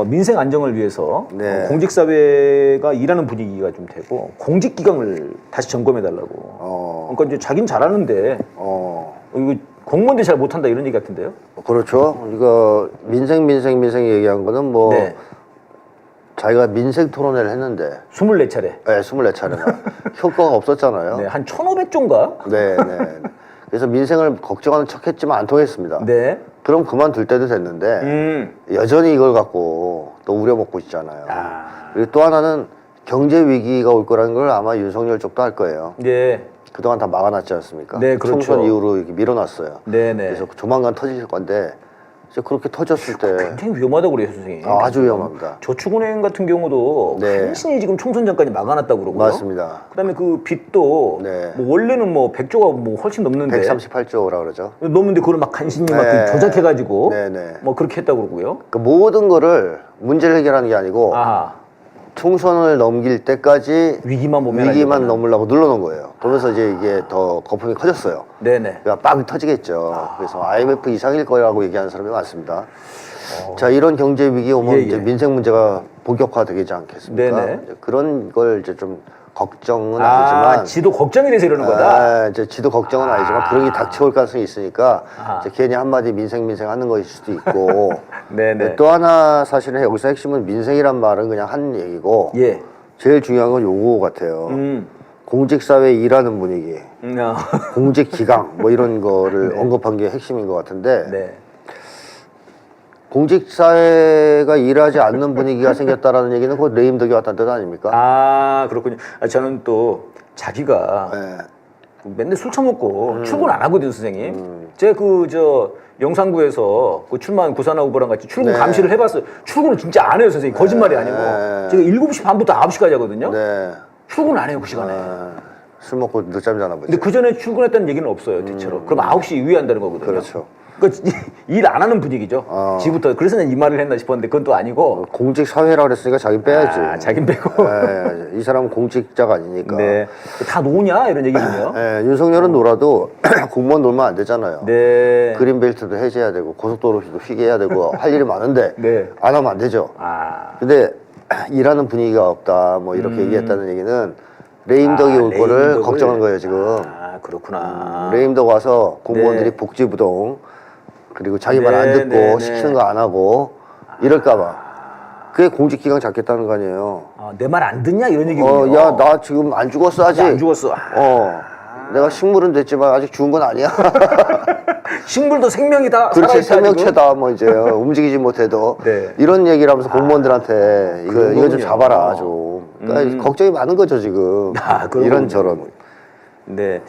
민생 안정을 위해서 네. 공직사회가 일하는 분위기가 좀 되고 공직기강을 다시 점검해달라고. 그러니까 이제 자기는 잘하는데 이거 공무원들이 잘 못한다 이런 얘기 같은데요? 그렇죠. 이거 민생 얘기한 거는 뭐 네. 자기가 민생 토론회를 했는데 24차례. 네, 24차례나 효과가 없었잖아요. 네, 한 1,500조인가? 네. 그래서 민생을 걱정하는 척했지만 안 통했습니다. 네. 그럼 그만둘 때도 됐는데 여전히 이걸 갖고 또 우려먹고 있잖아요. 그리고 또 하나는 경제 위기가 올 거라는 걸 아마 윤석열 쪽도 할 거예요. 네. 그동안 다 막아놨지 않습니까? 네, 그렇죠. 총선 이후로 이렇게 밀어놨어요. 네네. 그래서 조만간 터질 건데 이제 그렇게 터졌을 때 굉장히 위험하다고 그래요, 선생님. 아주 위험합니다. 저축은행 같은 경우도 네. 간신히 지금 총선 전까지 막아놨다고 그러고요. 맞습니다. 그다음에 그 빚도 네. 뭐 원래는 뭐 100조가 뭐 훨씬 넘는데 138조라 그러죠. 넘는데 그걸 막 간신히 막 네. 조작해가지고 네네. 뭐 그렇게 했다고 그러고요. 그 모든 거를 문제를 해결하는 게 아니고 총선을 넘길 때까지 위기만 넘으려고 눌러놓은 거예요. 그러면서 이제 이게 더 거품이 커졌어요. 네네. 그러니까 빵 터지겠죠. 그래서 IMF 이상일 거라고 얘기하는 사람이 많습니다. 자, 이런 경제 위기 오면 이제 민생 문제가 본격화되지 않겠습니까? 네네. 이제 그런 걸 이제 좀 걱정은 아니지만 지도 걱정이 돼서 이러는 거다. 이제 지도 걱정은 아니지만 그런 게 닥쳐올 가능성이 있으니까 이제 괜히 한마디 민생 하는 것일 수도 있고. 네네. 또 하나 사실은 여기서 핵심은 민생이란 말은 그냥 한 얘기고 예. 제일 중요한 건 요거 같아요. 공직사회 일하는 분위기, 공직기강 뭐 이런 거를 언급한 게 핵심인 것 같은데 네. 공직사회가 일하지 않는 분위기가 생겼다라는 얘기는 그 레임덕이 왔다는 뜻 아닙니까? 그렇군요. 저는 또 자기가 맨날 술 처먹고 출근 안 하거든요, 선생님. 제가 영산구에서 그 출마한 구산화 후보랑 같이 출근 감시를 해봤어요. 출근을 진짜 안 해요, 선생님. 거짓말이 아니고. 제가 7시 반부터 9시까지 하거든요. 출근 안 해요, 그 시간에. 술 먹고 늦잠 자나 보죠. 근데 그 전에 출근했다는 얘기는 없어요, 대체로. 그럼 9시 이후에 한다는 거거든요. 그렇죠. 그러니까 일 안 하는 분위기죠. 지금부터. 그래서 난 이 말을 했나 싶었는데 그건 또 아니고. 공직사회라 그랬으니까 자긴 빼야지. 자긴 빼고. 이 사람은 공직자가 아니니까. 네. 다 노냐? 이런 얘기군요. 윤석열은 놀아도 공무원 놀면 안 되잖아요. 네. 그린벨트도 해제해야 되고 고속도로도 휘게해야 되고 할 일이 많은데 네. 안 하면 안 되죠. 근데 일하는 분위기가 없다 뭐 이렇게 얘기했다는 얘기는 레임덕이 올 거를 레임덕을- 걱정한 거예요 지금. 아, 그렇구나. 레임덕 와서 공무원들이 네. 복지부동 그리고 자기 말 안 듣고 네, 네. 시키는 거 안 하고 이럴까봐. 그게 공직기강 잡겠다는 거 아니에요. 내 말 안 듣냐 이런 얘기군요. 야, 나 지금 안 죽었어 아직. 안 죽었어. 내가 식물은 됐지만 아직 죽은 건 아니야. 식물도 생명이다. 그렇지, 살아있다, 생명체다 뭐 이제 움직이지 못해도 네. 이런 얘기를 하면서 공무원들한테 이거 좀 거군요. 잡아라 좀. 그러니까 걱정이 많은 거죠 지금. 그런 이런 거군요. 저런. 네.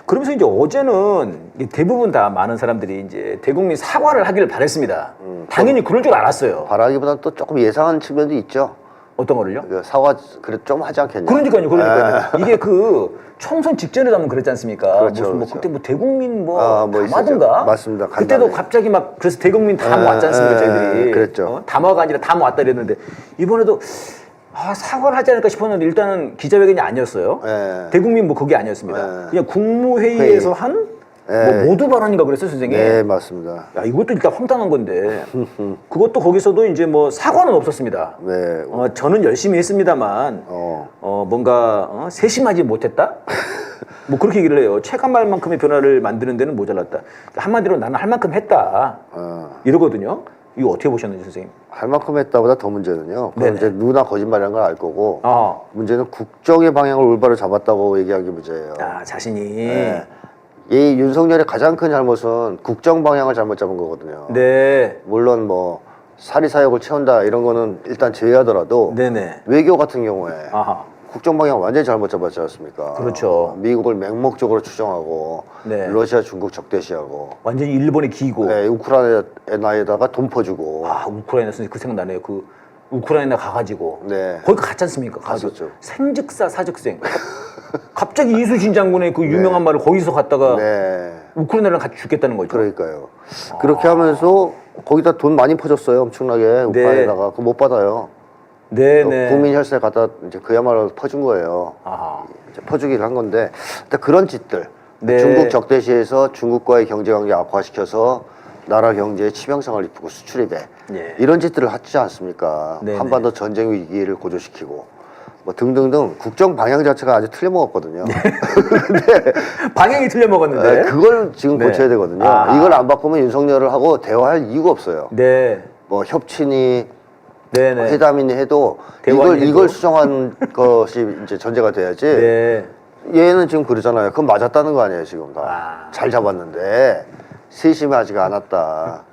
그러면서 이제 어제는 대부분 다 많은 사람들이 이제 대국민 사과를 하기를 바랬습니다. 당연히 그럴 줄 알았어요. 바라기보다는 또 조금 예상한 측면도 있죠. 어떤 거를요? 그 사과 그래도 좀 하지 않겠냐. 그러니까요. 이게 그 총선 직전에도 한번 그랬지 않습니까? 그렇죠, 무슨 그렇죠. 그때 뭐 대국민 뭐 담화든가. 있었죠. 맞습니다. 간단히. 그때도 갑자기 막 그래서 대국민 다 모았지 않습니까? 저희들이. 그랬죠. 담화가 아니라 다 모았다 이랬는데 이번에도 사과를 하지 않을까 싶었는데 일단은 기자회견이 아니었어요. 네. 대국민 뭐 그게 아니었습니다. 네. 그냥 국무회의에서 회의. 한 네. 뭐 모두 발언인가 그랬어요, 선생님. 네, 맞습니다. 야, 이것도 일단 황당한 건데 그것도 거기서도 이제 뭐 사과는 없었습니다. 네. 저는 열심히 했습니다만 뭔가 세심하지 못했다? 뭐 그렇게 얘기를 해요. 체감할만큼의 변화를 만드는 데는 모자랐다. 한마디로 나는 할 만큼 했다. 이러거든요. 이거 어떻게 보셨는지 선생님? 할 만큼 했다보다 더 문제는요. 그건 네네. 이제 누나 거짓말이라는 걸 알 거고 아, 문제는 국정의 방향을 올바로 잡았다고 얘기한 게 문제예요. 자신이. 네. 이 윤석열의 가장 큰 잘못은 국정 방향을 잘못 잡은 거거든요. 네. 물론 뭐 사리사욕을 채운다 이런 거는 일단 제외하더라도 네네. 외교 같은 경우에 아하. 국정 방향 완전히 잘못 잡았지 않습니까? 그렇죠. 미국을 맹목적으로 추정하고 네. 러시아, 중국 적대시하고 완전히 일본에 기고. 네, 우크라이나에다가 돈 퍼주고 우크라이나 선생님 그 생각나네요. 그 우크라이나 가가지고. 네. 거기 갔지 않습니까? 가서 갔었죠. 생즉사 사즉생. 갑자기 이수신 장군의 그 유명한 말을 거기서 갔다가 네. 우크라이나랑 같이 죽겠다는 거죠. 그러니까요. 그렇게 하면서 거기다 돈 많이 퍼줬어요. 엄청나게 우크라이나다가 그거 못 받아요. 네네. 국민 혈세 갖다 이제 그야말로 퍼준 거예요. 아하. 이제 퍼주기를 한 건데 일단 그런 짓들 네. 중국 적대시에서 중국과의 경제관계 악화시켜서 나라 경제에 치명상을 입히고 수출입에 예. 이런 짓들을 하지 않습니까? 네네. 한반도 전쟁 위기를 고조시키고 뭐 등등등 국정 방향 자체가 아주 틀려먹었거든요. 방향이 틀려 먹었는데. 그걸 지금 네. 고쳐야 되거든요. 아하. 이걸 안 바꾸면 윤석열을 하고 대화할 이유가 없어요. 네. 뭐 협친이 네네. 회담이니 해도 대화니 해도. 이걸 수정한 것이 이제 전제가 돼야지. 네. 얘는 지금 그러잖아요. 그건 맞았다는 거 아니에요 지금 다. 아. 잘 잡았는데 세심하지가 않았다.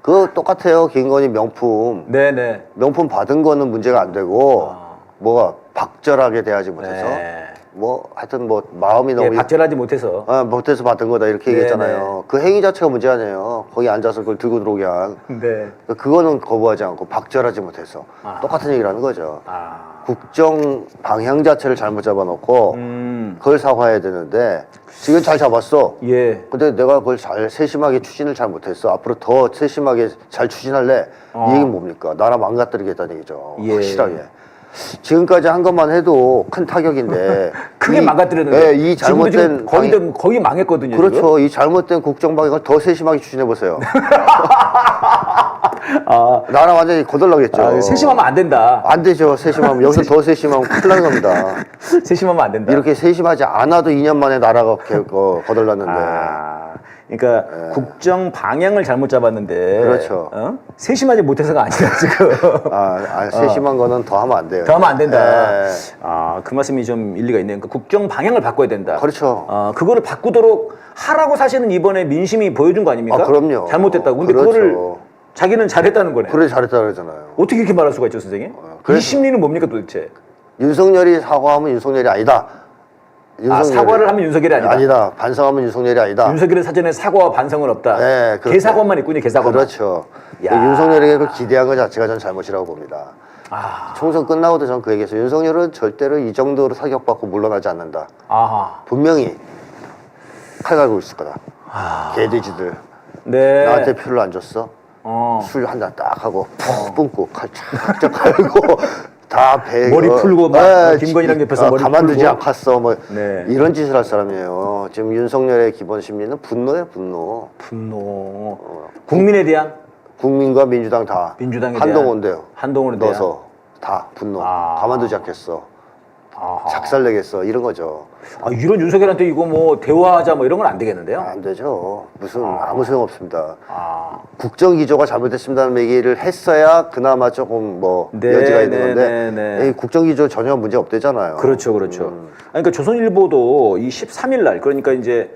그거 똑같아요. 김건희 명품. 네네. 명품 받은 거는 문제가 안 되고 뭐가 박절하게 대하지 못해서 네. 뭐 하여튼 뭐 마음이 예, 너무 박절하지 못해서. 못해서 받은 거다 이렇게 얘기했잖아요. 네네. 그 행위 자체가 문제 아니에요. 거기 앉아서 그걸 들고 들어오게 한. 네. 그거는 거부하지 않고 박절하지 못해서 똑같은 얘기를 하는 거죠. 국정 방향 자체를 잘못 잡아놓고 그걸 사과해야 되는데 지금 잘 잡았어. 예. 근데 내가 그걸 잘 세심하게 추진을 잘 못했어. 앞으로 더 세심하게 잘 추진할래. 이 얘기는 뭡니까? 나라 망가뜨리겠다는 얘기죠. 예. 확실하게. 지금까지 한 것만 해도 큰 타격인데 크게 망가뜨렸는데. 네, 이 지금도 잘못된 지금 거의 망했거든요. 그렇죠. 지금. 이 잘못된 국정 방향을 더 세심하게 추진해 보세요. 나라 완전히 거덜나겠죠. 세심하면 안 된다. 안 되죠. 세심하면 여기서 더 세심하면 큰일 나는 겁니다. 세심하면 안 된다. 이렇게 세심하지 않아도 2년 만에 나라가 거덜났는데. 그러니까 국정 방향을 잘못 잡았는데. 그렇죠. 세심하지 못해서가 아니라 지금. 세심한 거는 더 하면 안 돼요. 더 하면 안 된다. 네. 그 말씀이 좀 일리가 있네요. 그러니까 국정 방향을 바꿔야 된다. 그렇죠. 그거를 바꾸도록 하라고 사실은 이번에 민심이 보여준 거 아닙니까? 그럼요. 잘못됐다고. 근데 그렇죠. 그거를 자기는 잘했다는 거네. 그래 잘했다 그러잖아요. 어떻게 이렇게 말할 수가 있죠, 선생님? 이 심리는 뭡니까 도대체? 윤석열이 사과하면 윤석열이 아니다. 사과를 하면 윤석열이 아니다. 아니다. 반성하면 윤석열이 아니다. 윤석열의 사전에 사과와 반성은 없다. 네, 그렇죠. 개사과만 있군요, 개사과만. 그렇죠. 야. 윤석열에게 그걸 기대한 것 자체가 전 잘못이라고 봅니다. 총선 끝나고도 전 그 얘기했어요. 윤석열은 절대로 이 정도로 사격받고 물러나지 않는다. 분명히 칼 갈고 있을 거다. 개돼지들. 네. 나한테 표를 안 줬어? 술 한 잔 딱 하고 뿜고 칼 착착 갈고 다 머리 풀고 막 김건희랑 옆에서 머리 가만두지 풀고. 않겠어 뭐 네. 이런 짓을 할 사람이에요. 지금 윤석열의 기본 심리는 분노예요. 분노. 국민에 대한 국민과 민주당 다 민주당에 한동훈인데요. 한동훈에 대한 넣어서 다 분노. 가만두지 않겠어. 아하. 작살내겠어 이런 거죠. 아, 이런 윤석열한테 이거 뭐 대화하자 뭐 이런 건 안 되겠는데요? 안 되죠. 무슨 아무 소용 없습니다. 아, 국정 기조가 잘못됐습니다는 얘기를 했어야 그나마 조금 뭐 네, 여지가 있는 네, 건데 네, 네. 이 국정 기조 전혀 문제 없대잖아요. 그렇죠, 그렇죠. 아니, 그러니까 조선일보도 이 13일 날, 그러니까 이제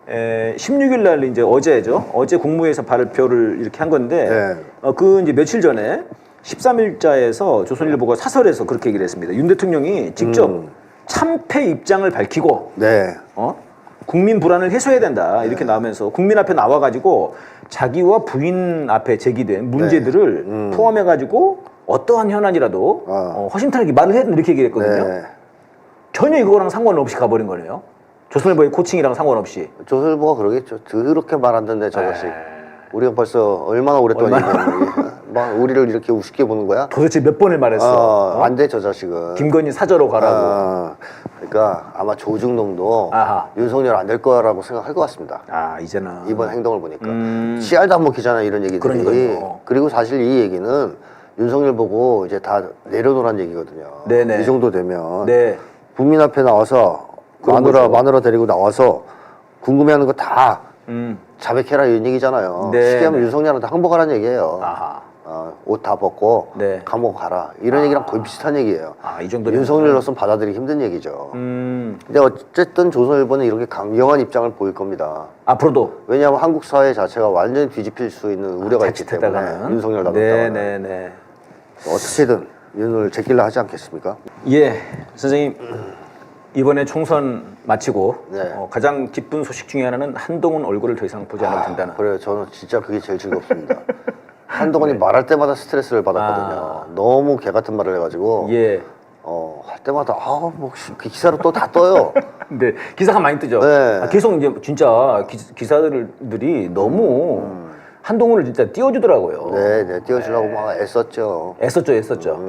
16일 날 이제 어제죠. 어제 국무회에서 발표를 이렇게 한 건데, 네. 그 이제 며칠 전에 13일자에서 조선일보가 사설에서 그렇게 얘기를 했습니다. 윤 대통령이 직접 참패 입장을 밝히고, 네. 국민 불안을 해소해야 된다 이렇게 나오면서 국민 앞에 나와가지고 자기와 부인 앞에 제기된 문제들을 포함해가지고 어떠한 현안이라도 허심탄회하게 말을 해야 된다 이렇게 얘기를 했거든요. 네. 전혀 이거랑 상관없이 가버린 거네요. 조선일보의 코칭이랑 상관없이. 조선일보가 그러겠죠. 더럽게 말 안 듣네 저 자식. 우리가 벌써 얼마나 오랫동안 얘기했는데 막 우리를 이렇게 우습게 보는 거야? 도대체 몇 번을 말했어. 안 돼 저 자식은. 김건희 사저로 가라고. 그러니까 아마 조중동도 아하. 윤석열 안 될 거라고 생각할 것 같습니다. 아, 이제는. 이번 행동을 보니까 씨알도 안 먹히잖아 이런 얘기들이. 그러니까요. 그리고 사실 이 얘기는 윤석열 보고 이제 다 내려놓으란 얘기거든요. 네네. 이 정도 되면 네. 국민 앞에 나와서 그런 거죠. 마누라 데리고 나와서 궁금해하는 거 다 자백해라 이런 얘기잖아요. 네, 쉽게 하면 네. 윤석열한테 항복하라는 얘기예요. 아하. 옷 다 벗고 네. 감옥 가라 이런 얘기랑 거의 비슷한 얘기예요. 아, 이 정도면. 윤석열로서는 받아들이기 힘든 얘기죠. 근데 어쨌든 조선일보는 이렇게 강경한 입장을 보일 겁니다. 앞으로도. 왜냐하면 한국 사회 자체가 완전히 뒤집힐 수 있는 우려가 있기 때문에 자칫하다가는. 윤석열 나뒀다가는 네네네. 어떻게든 윤을 제끼려 하지 않겠습니까? 예, 선생님. 이번에 총선 마치고 네. 가장 기쁜 소식 중에 하나는 한동훈 얼굴을 더 이상 보지 않아도 된다는. 그래요. 저는 진짜 그게 제일 즐겁습니다. 한동훈이 말할 때마다 스트레스를 받았거든요. 너무 개 같은 말을 해가지고 예. 할 때마다 그 기사로 또 다 떠요. 근데 기사가 많이 뜨죠. 네. 계속 이제 진짜 기사들이 너무 한동훈을 진짜 띄워주더라고요. 네, 띄워주려고 막 애썼죠. 애썼죠.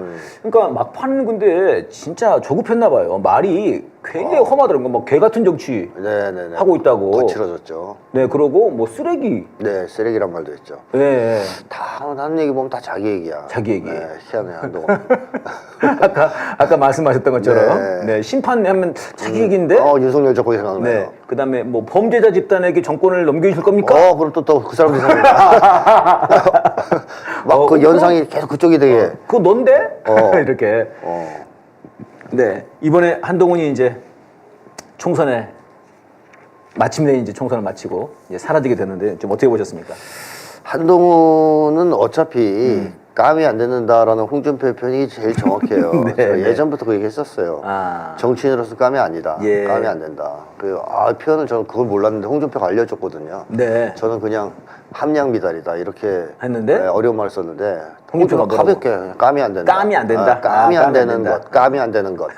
그러니까 막판은 근데 진짜 조급했나 봐요. 말이 굉장히 험하더라고요. 막 개 같은 정치 네네네. 하고 있다고. 거칠어졌죠. 네, 그러고 뭐 쓰레기. 네, 쓰레기란 말도 했죠. 네. 다 하는 얘기 보면 다 자기 얘기야. 자기 얘기. 네, 희한해 한동훈. 아까 말씀하셨던 것처럼 네. 네, 심판하면 자기 얘기인데. 윤석열 저거 생각나요. 네. 그다음에 뭐 범죄자 집단에게 정권을 넘겨줄 겁니까? 그럼 또 그 사람들 생각나. 막 그 연상이 계속 그쪽이 되게. 그거 넌데? 이렇게. 네. 이번에 한동훈이 이제 총선에 마침내 이제 총선을 마치고 이제 사라지게 됐는데 좀 어떻게 보셨습니까? 한동훈은 어차피 감이 안 듣는다라는 홍준표의 표현이 제일 정확해요. 네, 제가 네. 예전부터 그 얘기 했었어요. 정치인으로서 감이 아니다. 예. 감이 안 된다. 표현은 저는 그걸 몰랐는데 홍준표가 알려줬거든요. 네. 저는 그냥 함량 미달이다 이렇게 했는데? 네, 어려운 말을 썼는데 홍준표가 홍준표가 가볍게 감이 안 된다. 감이 안 된다? 감이 안 감이 안 되는 된다. 것. 감이 안 되는 것.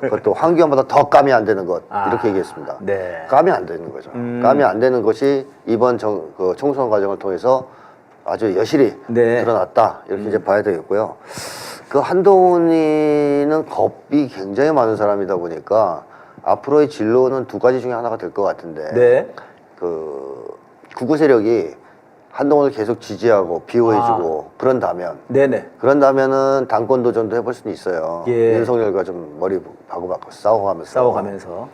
그것도 황교안보다 더 감이 안 되는 것. 이렇게 얘기했습니다. 네. 감이 안 되는 거죠. 감이 안 되는 것이 이번 그 총선 과정을 통해서 아주 여실히 네. 드러났다. 이렇게 이제 봐야 되겠고요. 그 한동훈이는 겁이 굉장히 많은 사람이다 보니까 앞으로의 진로는 두 가지 중에 하나가 될 것 같은데 네. 그 구구 세력이 한동훈을 계속 지지하고 비호해주고 그런다면은 당권 도전도 해볼 수는 있어요. 예. 윤석열과 좀 머리 바고바고 싸워가면서.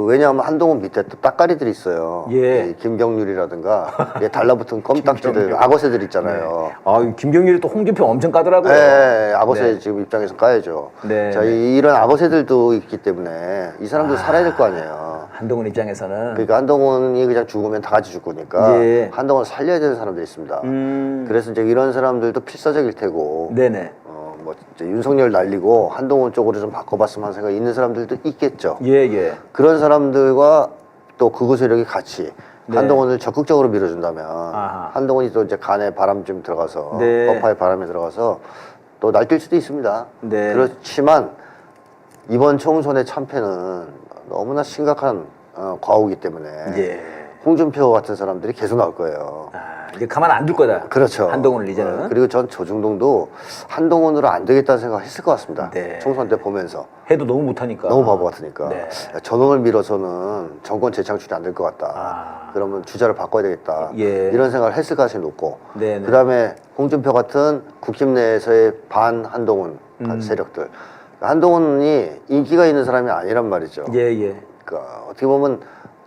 왜냐하면 한동훈 밑에 또 따까리들이 있어요. 예. 김경률이라든가 달라붙은 껌딱지들, 악어새들 있잖아요. 네. 김경률이 또 홍준표 엄청 까더라고요. 네, 악어새 네. 지금 입장에서 까야죠. 네, 자, 이런 악어새들도 있기 때문에 이 사람도 살아야 될 거 아니에요. 한동훈 입장에서는. 그러니까 한동훈이 그냥 죽으면 다 같이 죽을 거니까 예. 한동훈을 살려야 되는 사람들이 있습니다. 그래서 이제 이런 사람들도 필사적일 테고 네네. 이제 윤석열 날리고 한동훈 쪽으로 좀 바꿔봤으면 하는 생각이 있는 사람들도 있겠죠. 예. 그런 사람들과 또 극우 세력이 같이 네. 한동훈을 적극적으로 밀어준다면 아하. 한동훈이 또 이제 간에 바람 좀 들어가서 네. 법파에 바람이 들어가서 또 날뛸 수도 있습니다. 네. 그렇지만 이번 총선의 참패는 너무나 심각한 과오이기 때문에 예. 홍준표 같은 사람들이 계속 나올 거예요. 이제 가만 안 둘 거다. 그렇죠. 한동훈을 이제는. 그리고 전 조중동도 한동훈으로 안 되겠다는 생각을 했을 것 같습니다. 네. 총선 때 보면서. 해도 너무 못하니까. 너무 바보 같으니까. 네. 저놈을 밀어서는 정권 재창출이 안 될 것 같다. 그러면 주자를 바꿔야 되겠다. 예. 이런 생각을 했을 가능성이 높고. 네네. 그 다음에 홍준표 같은 국힘 내에서의 반 한동훈 세력들. 한동훈이 인기가 있는 사람이 아니란 말이죠. 예, 예. 그러니까 어떻게 보면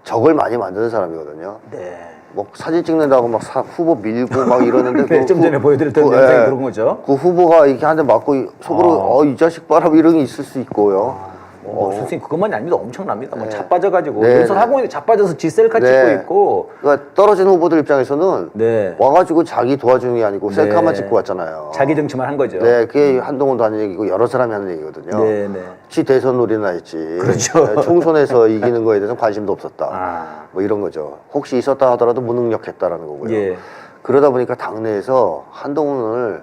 적을 많이 만드는 사람이거든요. 네. 뭐 사진 찍는다고 막 후보 밀고 막 이러는데 네, 좀 전에 보여드렸던 영상이 그런 거죠. 그 후보가 이렇게 한 대 맞고 속으로 이 자식 봐라 이런 게 있을 수 있고요. 선생님 그것만이 아닙니다. 엄청납니다. 뭐 네. 자빠져가지고 네, 윤석 학원에 자빠져서 지 셀카 찍고 있고. 그러니까 떨어진 후보들 입장에서는 네. 와가지고 자기 도와주는 게 아니고 셀카만 찍고 왔잖아요. 자기 정치만 한 거죠. 네, 그게 한동훈도 하는 얘기고 여러 사람이 하는 얘기거든요. 네, 네. 지 대선 놀이나 했지. 그렇죠. 네, 총선에서 이기는 거에 대해서 관심도 없었다. 아. 뭐 이런 거죠. 혹시 있었다 하더라도 무능력했다라는 거고요. 예. 그러다 보니까 당내에서 한동훈을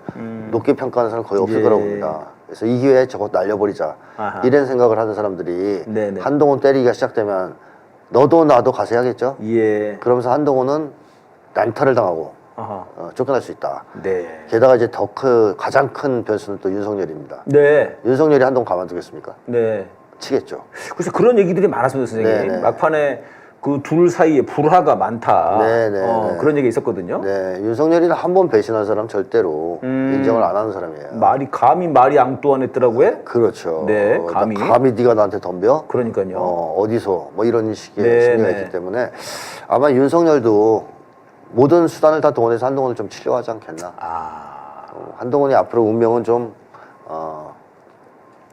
높게 평가하는 사람 거의 없을 예. 거라고 봅니다. 그래서 이 기회에 저거 날려버리자. 아하. 이런 생각을 하는 사람들이 네네. 한동훈 때리기가 시작되면 너도 나도 가서 해야겠죠. 예. 그러면서 한동훈은 난타를 당하고 아하. 쫓겨날 수 있다. 네. 게다가 이제 가장 큰 변수는 또 윤석열입니다. 네. 윤석열이 한동훈 가만두겠습니까? 네. 치겠죠. 그래서 그런 얘기들이 많았습니다, 선생님. 네네. 막판에 그 둘 사이에 불화가 많다. 네네. 그런 얘기 있었거든요. 네, 윤석열이는 한 번 배신한 사람 절대로 인정을 안 하는 사람이에요. 말이 앙뚜안했더라고요. 그렇죠. 네, 감히. 네가 나한테 덤벼? 그러니까요. 어디서? 뭐 이런 식의 네, 심리가 네. 있기 때문에 아마 윤석열도 모든 수단을 다 동원해서 한동훈을 좀 치려고 하지 않겠나. 한동훈이 앞으로 운명은 좀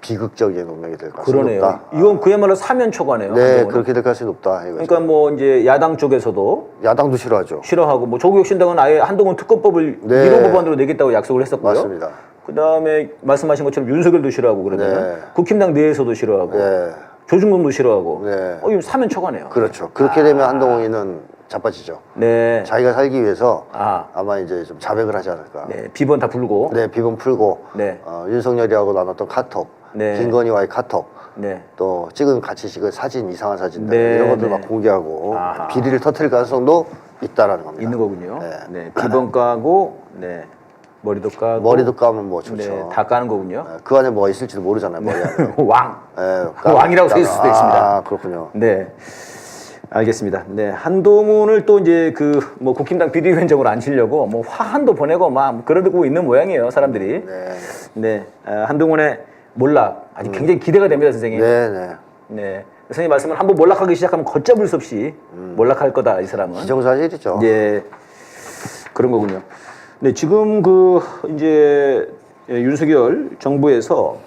비극적인 운명이 될 가능성이 높다. 이건 그야말로 사면초가네요. 네, 한동훈은. 그렇게 될 가능성이 높다. 이거죠. 그러니까 뭐 이제 야당 쪽에서도 야당도 싫어하죠. 싫어하고 뭐 조국혁신당은 아예 한동훈 특검법을 네. 1호 법안으로 내겠다고 약속을 했었고요. 맞습니다. 그다음에 말씀하신 것처럼 윤석열도 싫어하고 그러면 네. 국힘당 내에서도 싫어하고 네. 조중동도 싫어하고 네. 이거 사면초가네요. 그렇죠. 그렇게 되면 한동훈이는 자빠지죠. 네. 자기가 살기 위해서 아. 아마 이제 좀 자백을 하지 않을까. 네. 비번 다 부르고. 네, 비번 풀고 네. 윤석열이하고 나눴던 카톡, 네. 김건희와의 카톡, 네. 또 같이 찍은 사진, 이상한 사진들 네, 이런 것들 네. 막 공개하고 아하. 비리를 터뜨릴 가능성도 있다라는 겁니다. 있는 거군요. 네. 네. 비번 까고 네. 머리도 까고 머리도 까면 뭐 좋죠. 네. 다 까는 거군요. 네, 그 안에 뭐가 있을지도 모르잖아요. 머리 안에. 왕. 네, 왕이라고 써 있을 수도 있습니다. 아, 그렇군요. 네. 알겠습니다. 네. 한동훈을 또 이제 뭐 국힘당 비대위원장으로 앉히려고 뭐 화한도 보내고 막 그러고 있는 모양이에요, 사람들이. 네. 네. 한동훈의 몰락 아직 굉장히 기대가 됩니다, 선생님. 네, 네. 네. 선생님 말씀은 한번 몰락하기 시작하면 걷잡을 수 없이 몰락할 거다, 이 사람은. 기정사실이죠. 예. 그런 거군요. 네, 지금 이제 윤석열 정부에서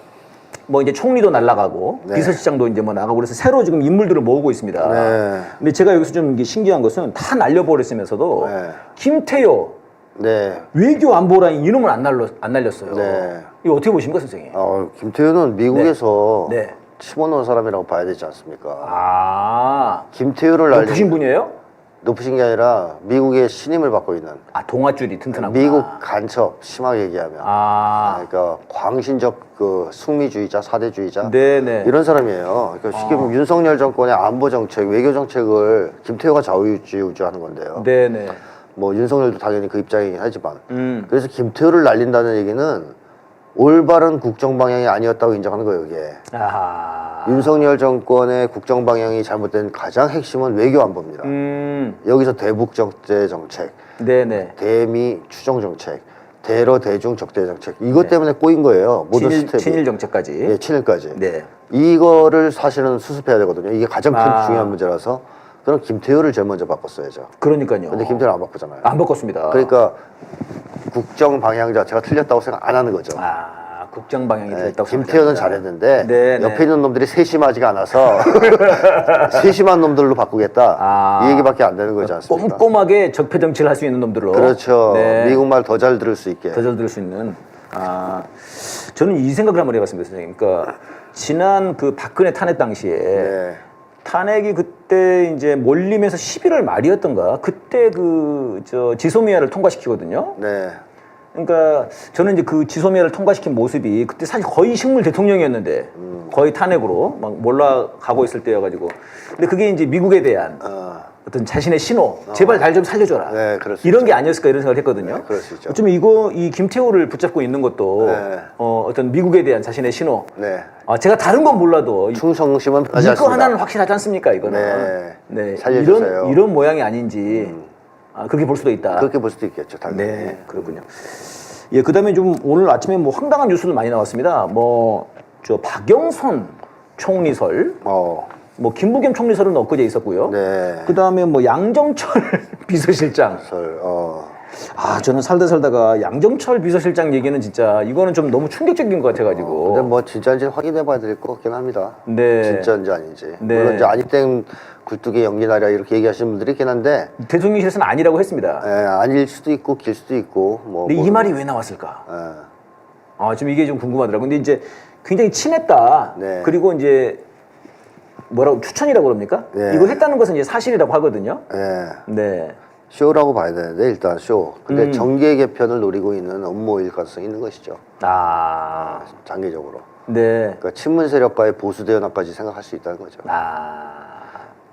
뭐 이제 총리도 날아가고 네. 비서실장도 이제 뭐 나가고 그래서 새로 지금 인물들을 모으고 있습니다. 네. 근데 제가 여기서 좀 이게 신기한 것은 다 날려버렸으면서도 네. 김태효 네. 외교안보라인 이름을 안 날렸어요. 네. 이거 어떻게 보십니까, 선생님? 김태효는 미국에서 네. 심어놓은 사람이라고 봐야 되지 않습니까? 아, 김태효를 날린 높으신 분이에요? 높으신 게 아니라 미국의 신임을 받고 있는 동아줄이 튼튼하구나. 미국 간첩 심하게 얘기하면 그러니까 광신적 숙미주의자, 사대주의자 네네. 이런 사람이에요. 그러니까 쉽게 보면 윤석열 정권의 안보 정책, 외교 정책을 김태효가 좌우지우지하는 건데요. 네네. 뭐 윤석열도 당연히 그 입장이긴 하지만 그래서 김태효를 날린다는 얘기는 올바른 국정 방향이 아니었다고 인정하는 거예요, 이게. 아하. 윤석열 정권의 국정 방향이 잘못된 가장 핵심은 외교 안보입니다. 여기서 대북 적대 정책, 네네. 대미 추정 정책, 대러 대중 적대 정책 이것 때문에 꼬인 거예요. 모든 스텝이. 친일 정책까지. 네, 친일까지. 네. 이거를 사실은 수습해야 되거든요. 이게 가장 큰 중요한 문제라서 그럼 김태효를 제일 먼저 바꿨어야죠. 그러니까요. 근데 김태효를 안 바꾸잖아요. 안 바꿨습니다. 그러니까 국정 방향 자체가 틀렸다고 생각 안 하는 거죠. 국정 방향이 네, 됐다고 김태효는 생각합니다. 잘했는데 네, 옆에 네. 있는 놈들이 세심하지가 않아서 세심한 놈들로 바꾸겠다 이 얘기밖에 안 되는 거지 않습니까? 꼼꼼하게 적폐 정치를 할 수 있는 놈들로. 그렇죠. 네. 미국 말 더 잘 들을 수 있게. 더 잘 들을 수 있는. 저는 이 생각을 한번 해봤습니다, 선생님. 그러니까 지난 박근혜 탄핵 당시에 네. 탄핵이 그때 이제 몰리면서 11월 말이었던가 그때 지소미아를 통과시키거든요. 네. 그러니까 저는 이제 그 지소미아를 통과시킨 모습이 그때 사실 거의 식물 대통령이었는데 거의 탄핵으로 막 몰락가고 있을 때여가지고 근데 그게 이제 미국에 대한 어떤 자신의 신호 제발 날 좀 살려줘라 네, 그럴 수 이런 있죠. 게 아니었을까 이런 생각을 했거든요. 네, 그럴 수 있죠. 어쩌면 이 김태호를 붙잡고 있는 것도 네. 어떤 미국에 대한 자신의 신호. 네. 제가 다른 건 몰라도 충성심은 변하지 이거 않습니다. 하나는 확실하지 않습니까 이거는. 네. 살려주세요. 이런 모양이 아닌지 그렇게 볼 수도 있다. 그렇게 볼 수도 있겠죠, 당연히. 네, 그렇군요. 예, 그다음에 좀 오늘 아침에 뭐 황당한 뉴스도 많이 나왔습니다. 뭐 저 박영선 총리설, 뭐 김부겸 총리설은 엊그제 있었고요. 네. 그 다음에 뭐 양정철 비서실장. 저는 살다가 양정철 비서실장 얘기는 진짜 이거는 좀 너무 충격적인 것 같아가지고. 근데 뭐 진짜인지 확인해봐야 될 것 같긴 합니다. 네. 진짜인지 아닌지. 네. 물론 이제 아니땡 굴뚝에 연기나랴 이렇게 얘기하시는 분들이 있긴 한데. 대통령실에서는 아니라고 했습니다. 아닐 수도 있고 길 수도 있고. 근데 이 말이 왜 나왔을까? 지금 이게 좀 궁금하더라고요. 근데 이제 굉장히 친했다. 네. 그리고 이제 뭐라고 추천이라고 그럽니까? 네. 이거 했다는 것은 이제 사실이라고 하거든요. 네. 네. 쇼라고 봐야 되는데 일단 쇼. 근데 정계 개편을 노리고 있는 업무일 가능성이 있는 것이죠. 장기적으로. 네. 그러니까 친문 세력과의 보수 대연합까지 생각할 수 있다는 거죠.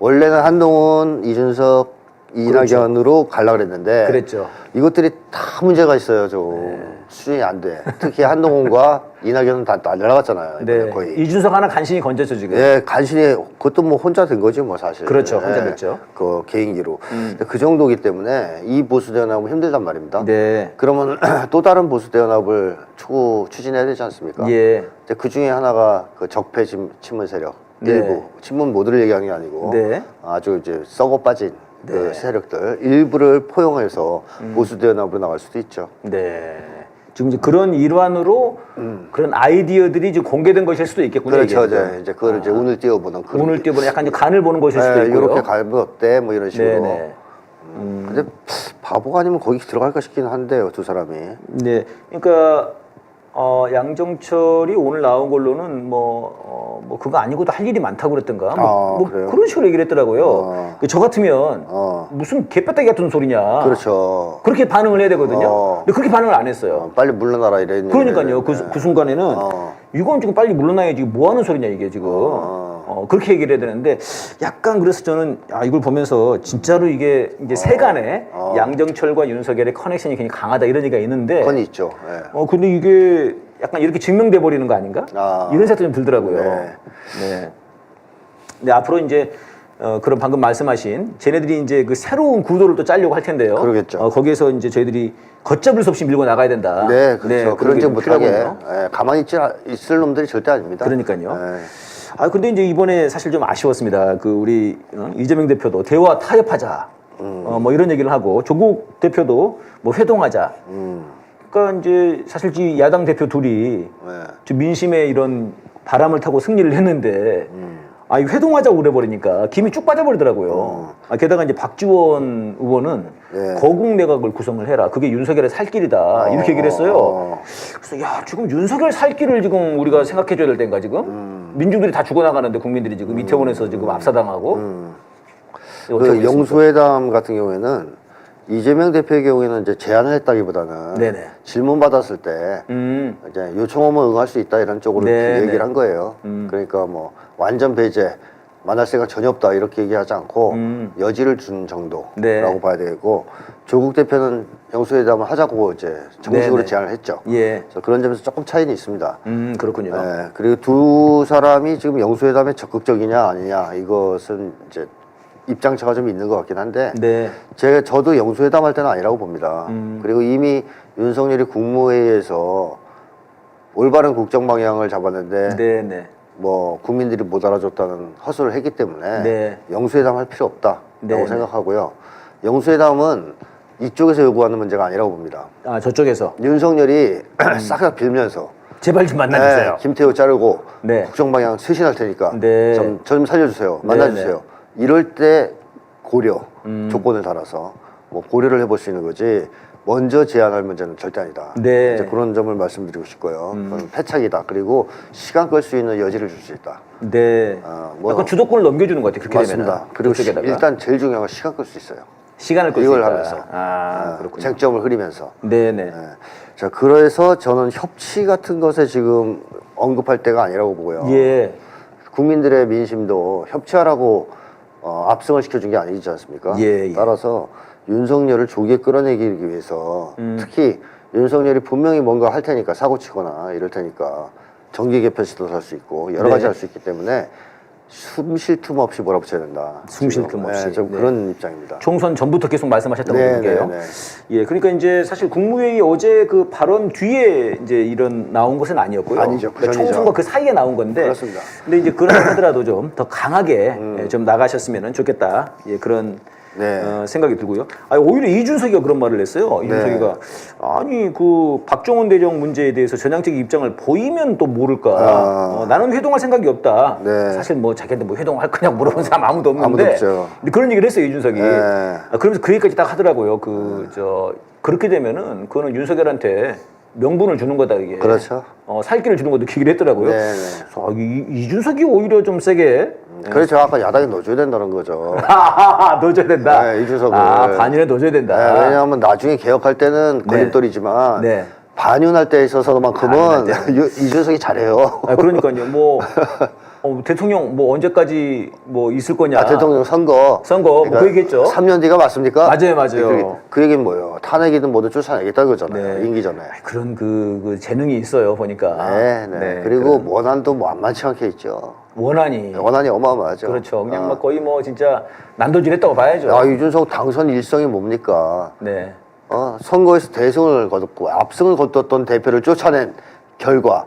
원래는 원래는 한동훈, 이준석, 이낙연으로 가려고 그랬는데 그랬죠. 이것들이 다 문제가 있어요. 좀 수준이 안 돼. 특히 한동훈과 이낙연은 다 날아갔잖아요. 네. 거의. 이준석 하나 간신히 건졌죠 지금. 예, 간신히 그것도 뭐 혼자 된 거지 뭐 사실. 그렇죠. 혼자 됐죠. 그 개인기로. 근데 그 정도기 때문에 이 보수 대연합은 힘들단 말입니다. 네. 그러면 또 다른 보수 대연합을 추진해야 되지 않습니까? 예. 그 중에 하나가 그 적폐 친문 세력 일부. 친문 모두를 얘기하는 게 아니고 네. 아주 이제 썩어 빠진 그 세력들 일부를 포용해서 보수 대연합으로 나갈 수도 있죠. 네. 지금 이제 그런 일환으로 그런 아이디어들이 이제 공개된 것일 수도 있겠군요. 그렇죠. 이게. 이제 그걸 이제 운을 띄워보는 그런 운을 띄워보는 약간 이제 간을 보는 것일 수도 있고요. 이렇게 갈면 어때? 뭐 이런 식으로. 네네. 근데 바보가 아니면 거기 들어갈까 싶긴 한데요, 두 사람이. 네. 그러니까 양정철이 오늘 나온 걸로는 뭐 그거 아니고도 할 일이 많다고 그랬던가 뭐 그래요? 그런 식으로 얘기를 했더라고요. 저 같으면 무슨 개뼈다귀 같은 소리냐. 그렇죠. 그렇게 반응을 해야 되거든요. 근데 그렇게 반응을 안 했어요. 빨리 물러나라 이런. 그러니까요. 그 순간에는 이건 지금 빨리 물러나야지 뭐 하는 소리냐 이게 지금. 그렇게 얘기를 해야 되는데 약간 그래서 저는 이걸 보면서 진짜로 이게 이제 세간에 양정철과 윤석열의 커넥션이 굉장히 강하다 이런 얘기가 있는데 그건 있죠. 네. 근데 이게 약간 이렇게 증명돼 버리는 거 아닌가? 이런 생각도 좀 들더라고요. 네. 근데 앞으로 이제 그런 방금 말씀하신 쟤네들이 이제 그 새로운 구도를 또 짜려고 할 텐데요. 그러겠죠. 거기에서 이제 저희들이 걷잡을 수 없이 밀고 나가야 된다. 네, 그렇죠. 그런 게 못하게. 필요하군요. 가만히 있을 놈들이 절대 아닙니다. 그러니까요. 근데 이제 이번에 사실 좀 아쉬웠습니다. 그 우리 이재명 대표도 대화 타협하자. 뭐 이런 얘기를 하고 조국 대표도 뭐 회동하자. 그러니까 이제 사실 이 야당 대표 둘이 좀 민심의 이런 바람을 타고 승리를 했는데 이 회동하자고 그래버리니까 김이 쭉 빠져버리더라고요. 게다가 이제 박지원 의원은 거국 내각을 구성을 해라. 그게 윤석열의 살 길이다. 이렇게 얘기를 했어요. 그래서 지금 윤석열 살 길을 지금 우리가 생각해줘야 될 때인가 지금? 민중들이 다 죽어나가는데 국민들이 지금 이태원에서 지금 압사당하고. 그 영수회담 같은 경우에는 이재명 대표의 경우에는 이제 제안을 했다기보다는 질문 받았을 때 이제 요청하면 응할 수 있다 이런 쪽으로 얘기를 한 거예요. 그러니까 뭐 완전 배제 만날 생각 전혀 없다 이렇게 얘기하지 않고 여지를 준 정도라고 봐야 되겠고 조국 대표는 영수회담을 하자고 이제 정식으로 제안을 했죠. 그래서 그런 점에서 조금 차이는 있습니다. 그렇군요. 그리고 두 사람이 지금 영수회담에 적극적이냐 아니냐 이것은 이제 입장차가 좀 있는 것 같긴 한데 저도 영수회담 할 때는 아니라고 봅니다. 그리고 이미 윤석열이 국무회의에서 올바른 국정 방향을 잡았는데 뭐 국민들이 못 알아줬다는 허술을 했기 때문에 영수회담 할 필요 없다라고 생각하고요. 영수회담은 이쪽에서 요구하는 문제가 아니라고 봅니다. 저쪽에서 윤석열이 싹 다 빌면서 제발 좀 만나주세요. 김태호 자르고 국정 방향 쇄신할 테니까 좀 살려주세요. 만나주세요. 이럴 때 고려 조건을 달아서 뭐 고려를 해볼 수 있는 거지 먼저 제안할 문제는 절대 아니다. 이제 그런 점을 말씀드리고 싶고요. 그건 패착이다. 그리고 시간 끌 수 있는 여지를 줄 수 있다. 약간 주도권을 넘겨주는 것 같아요. 그렇게 맞습니다. 그리고 일단 제일 중요한 건 시간 끌 수 있어요. 시간을 끌 수 있다. 이걸 하면서 그렇군요. 쟁점을 흐리면서. 자, 그래서 저는 협치 같은 것에 지금 언급할 때가 아니라고 보고요. 국민들의 민심도 협치하라고 압승을 시켜준 게 아니지 않습니까? 따라서 윤석열을 조기에 끌어내기 위해서 특히 윤석열이 분명히 뭔가 할 테니까 사고 치거나 이럴 테니까 정기 개편 시도도 할 수 있고 여러 가지 할 수 있기 때문에 숨 쉴 틈 없이 몰아붙여야 된다. 숨 쉴 틈 없이. 네, 좀 네. 그런 입장입니다. 총선 전부터 계속 말씀하셨던 네, 게요. 네, 네. 예, 그러니까 이제 사실 국무회의 어제 그 발언 뒤에 이제 이런 나온 것은 아니었고요. 아니죠. 그 그러니까 전이죠. 총선과 그 사이에 나온 건데. 그렇습니다. 근데 이제 그런 하더라도 좀 더 강하게 예, 좀 나가셨으면 좋겠다. 예, 그런 네. 생각이 들고요. 아, 오히려 이준석이가 그런 말을 했어요. 이준석이가 아니 그 박정원 대령 문제에 대해서 전향적 입장을 보이면 또 모를까. 나는 회동할 생각이 없다. 네. 사실 뭐 자기한테 뭐 회동할 거냐 물어본 사람 아무도 없는데. 아무도 없죠. 근데 그런 얘기를 했어요 이준석이. 네. 그러면서 그 얘기까지 딱 하더라고요. 그렇게 되면은 그거는 윤석열한테 명분을 주는 거다 이게. 그렇죠. 살기를 주는 것도 기기를 했더라고요. 네, 네. 그래서 이준석이 오히려 좀 세게. 그렇죠. 아까 야당에 넣어줘야 된다는 거죠. 넣어줘야 된다. 네, 이준석을. 반윤에 넣어줘야 된다. 네, 왜냐하면 나중에 개혁할 때는 걸림돌이지만 네. 반윤할 때 있어서만큼은 이준석이 잘해요. 그러니까요. 뭐 대통령 뭐 언제까지 뭐 있을 거냐. 대통령 선거. 뭐 그 얘기했죠. 3년 뒤가 맞습니까? 맞아요. 그 얘기는 뭐예요? 탄핵이든 뭐든 쫓아내겠다 그거잖아요. 네. 임기 전에. 그런 그 재능이 있어요 보니까. 네. 그리고 원한도 뭐 만만치 않게 있죠. 원한이 어마어마하죠. 그렇죠. 그냥 막 거의 뭐 진짜 난도질했다고 봐야죠. 이준석 당선 일성이 뭡니까? 네. 선거에서 대승을 거뒀고 압승을 거뒀던 대표를 쫓아낸 결과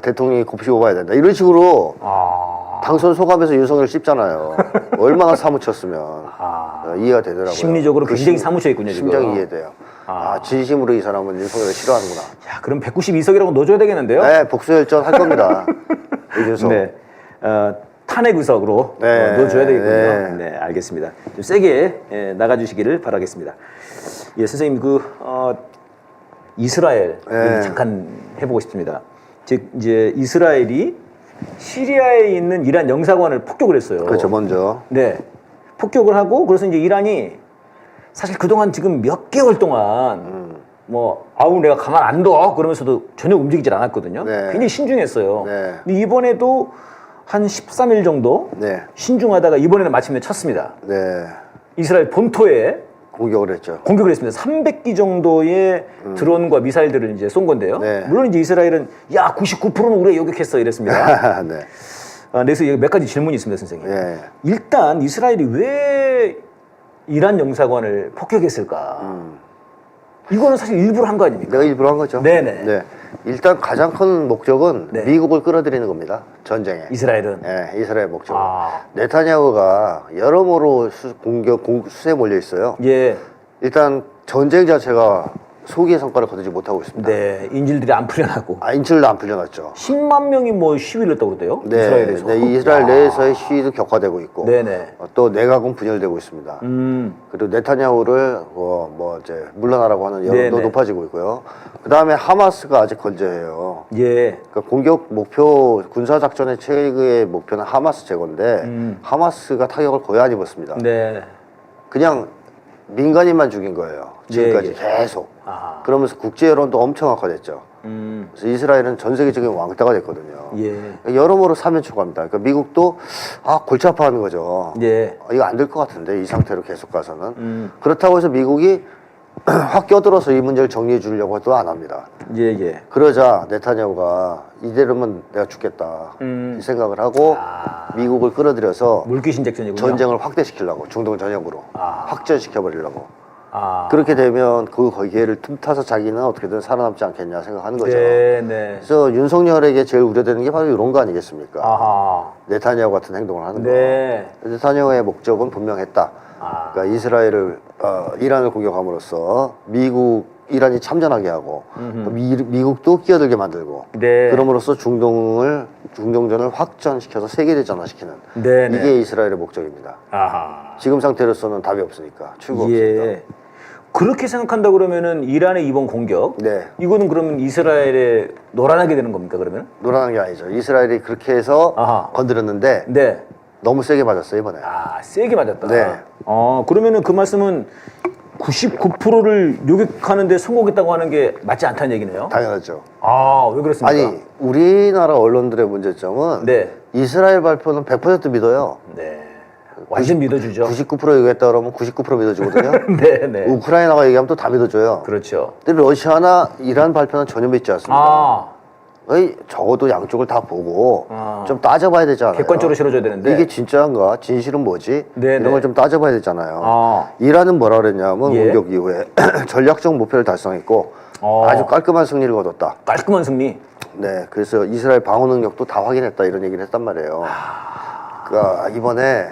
대통령이 곱씹어 봐야 된다. 이런 식으로 당선 소감에서 윤석열 씹잖아요. 얼마나 사무쳤으면 이해가 되더라고요. 심리적으로 굉장히 사무쳐 있군요. 지금. 심정이 이해돼요. 진심으로 이 사람은 윤석열을 싫어하는구나. 야, 그럼 192석이라고 넣어줘야 되겠는데요? 네, 복수열전 할 겁니다. 이준석. 네. 탄핵 의석으로 넣어줘야 되겠군요. 네, 알겠습니다. 좀 세게 나가주시기를 바라겠습니다. 예, 선생님 이스라엘 얘기 잠깐 해보고 싶습니다. 즉 이제 이스라엘이 시리아에 있는 이란 영사관을 폭격을 했어요. 그렇죠, 먼저. 네, 폭격을 하고 그래서 이제 이란이 사실 그동안 지금 몇 개월 동안 내가 가만 안 둬 그러면서도 전혀 움직이질 않았거든요. 네. 굉장히 신중했어요. 네. 근데 이번에도 한 13일 정도 신중하다가 이번에는 마침내 쳤습니다. 네. 이스라엘 본토에 공격을 했죠. 공격을 했습니다. 300기 정도의 드론과 미사일들을 이제 쏜 건데요. 네. 물론 이제 이스라엘은 99%는 우리가 요격했어 이랬습니다. 네. 그래서 몇 가지 질문이 있습니다, 선생님. 네. 일단 이스라엘이 왜 이란 영사관을 폭격했을까? 이거는 사실 일부러 한 거 아닙니까? 내가 일부러 한 거죠. 네네. 네. 일단 가장 큰 목적은 미국을 끌어들이는 겁니다. 전쟁에. 이스라엘은. 네, 이스라엘 목적. 네타냐후가 여러모로 수세에 몰려 있어요. 예. 일단 전쟁 자체가 소기의 성과를 거두지 못하고 있습니다. 네. 인질들이 안 풀려나고. 인질도 안 풀려났죠. 10만 명이 뭐 시위를 했다고 그러대요. 네, 이스라엘에서. 네, 이스라엘 내에서의 시위도 격화되고 있고, 네네. 또 내각은 분열되고 있습니다. 그리고 네타냐후를 이제 물러나라고 하는 여론도 높아지고 있고요. 그 다음에 하마스가 아직 건재해요. 예. 그러니까 공격 목표, 군사 작전의 최고의 목표는 하마스 제거인데 하마스가 타격을 거의 안 입었습니다. 네. 그냥 민간인만 죽인 거예요. 지금까지 계속. 그러면서 국제 여론도 엄청 악화됐죠. 그래서 이스라엘은 전 세계적인 왕따가 됐거든요. 예. 여러모로 사면초가입니다. 그러니까 미국도 골치 아파하는 거죠. 예. 이거 안 될 것 같은데 이 상태로 계속 가서는. 그렇다고 해서 미국이 확 껴들어서 이 문제를 정리해 주려고 해도 안 합니다. 예. 그러자 네타냐후가 이대로면 내가 죽겠다 이 생각을 하고 미국을 끌어들여서 물귀신 작전이군요. 전쟁을 확대시키려고 중동 전역으로 확전시켜버리려고. 그렇게 되면 그 기회를 틈타서 자기는 어떻게든 살아남지 않겠냐 생각하는 거죠. 네. 그래서 윤석열에게 제일 우려되는 게 바로 이런 거 아니겠습니까? 네타냐후 같은 행동을 하는 거. 네타냐후의 목적은 분명했다. 그러니까 이스라엘을 이란을 공격함으로써 이란이 참전하게 하고 미국도 끼어들게 만들고 그럼으로써 중동전을 확전시켜서 세계대전화시키는 이게 이스라엘의 목적입니다. 지금 상태로서는 답이 없으니까 출구 없으니까. 그렇게 생각한다 그러면은 이란의 이번 공격 이거는 그러면 이스라엘에 노란하게 되는 겁니까 그러면? 노란한 게 아니죠. 이스라엘이 그렇게 해서 건드렸는데 너무 세게 맞았어요 이번에. 세게 맞았다. 그러면은 그 말씀은 99%를 요격하는데 성공했다고 하는 게 맞지 않다는 얘기네요. 당연하죠. 왜 그렇습니까? 아니 우리나라 언론들의 문제점은 이스라엘 발표는 100% 믿어요. 완전 믿어주죠. 99% 얘기했다 그러면 99% 믿어주거든요. 우크라이나가 얘기하면 또 다 믿어줘요. 그렇죠. 근데 러시아나 이란 발표는 전혀 믿지 않습니다. 적어도 양쪽을 다 보고 좀 따져봐야 되잖아요. 객관적으로 실어줘야 되는데 이게 진짜인가? 진실은 뭐지? 네네. 이런 걸 좀 따져봐야 되잖아요. 이란은 뭐라 그랬냐면 예. 공격 이후에 전략적 목표를 달성했고 아주 깔끔한 승리를 거뒀다. 깔끔한 승리. 네, 그래서 이스라엘 방어 능력도 다 확인했다 이런 얘기를 했단 말이에요. 그러니까 이번에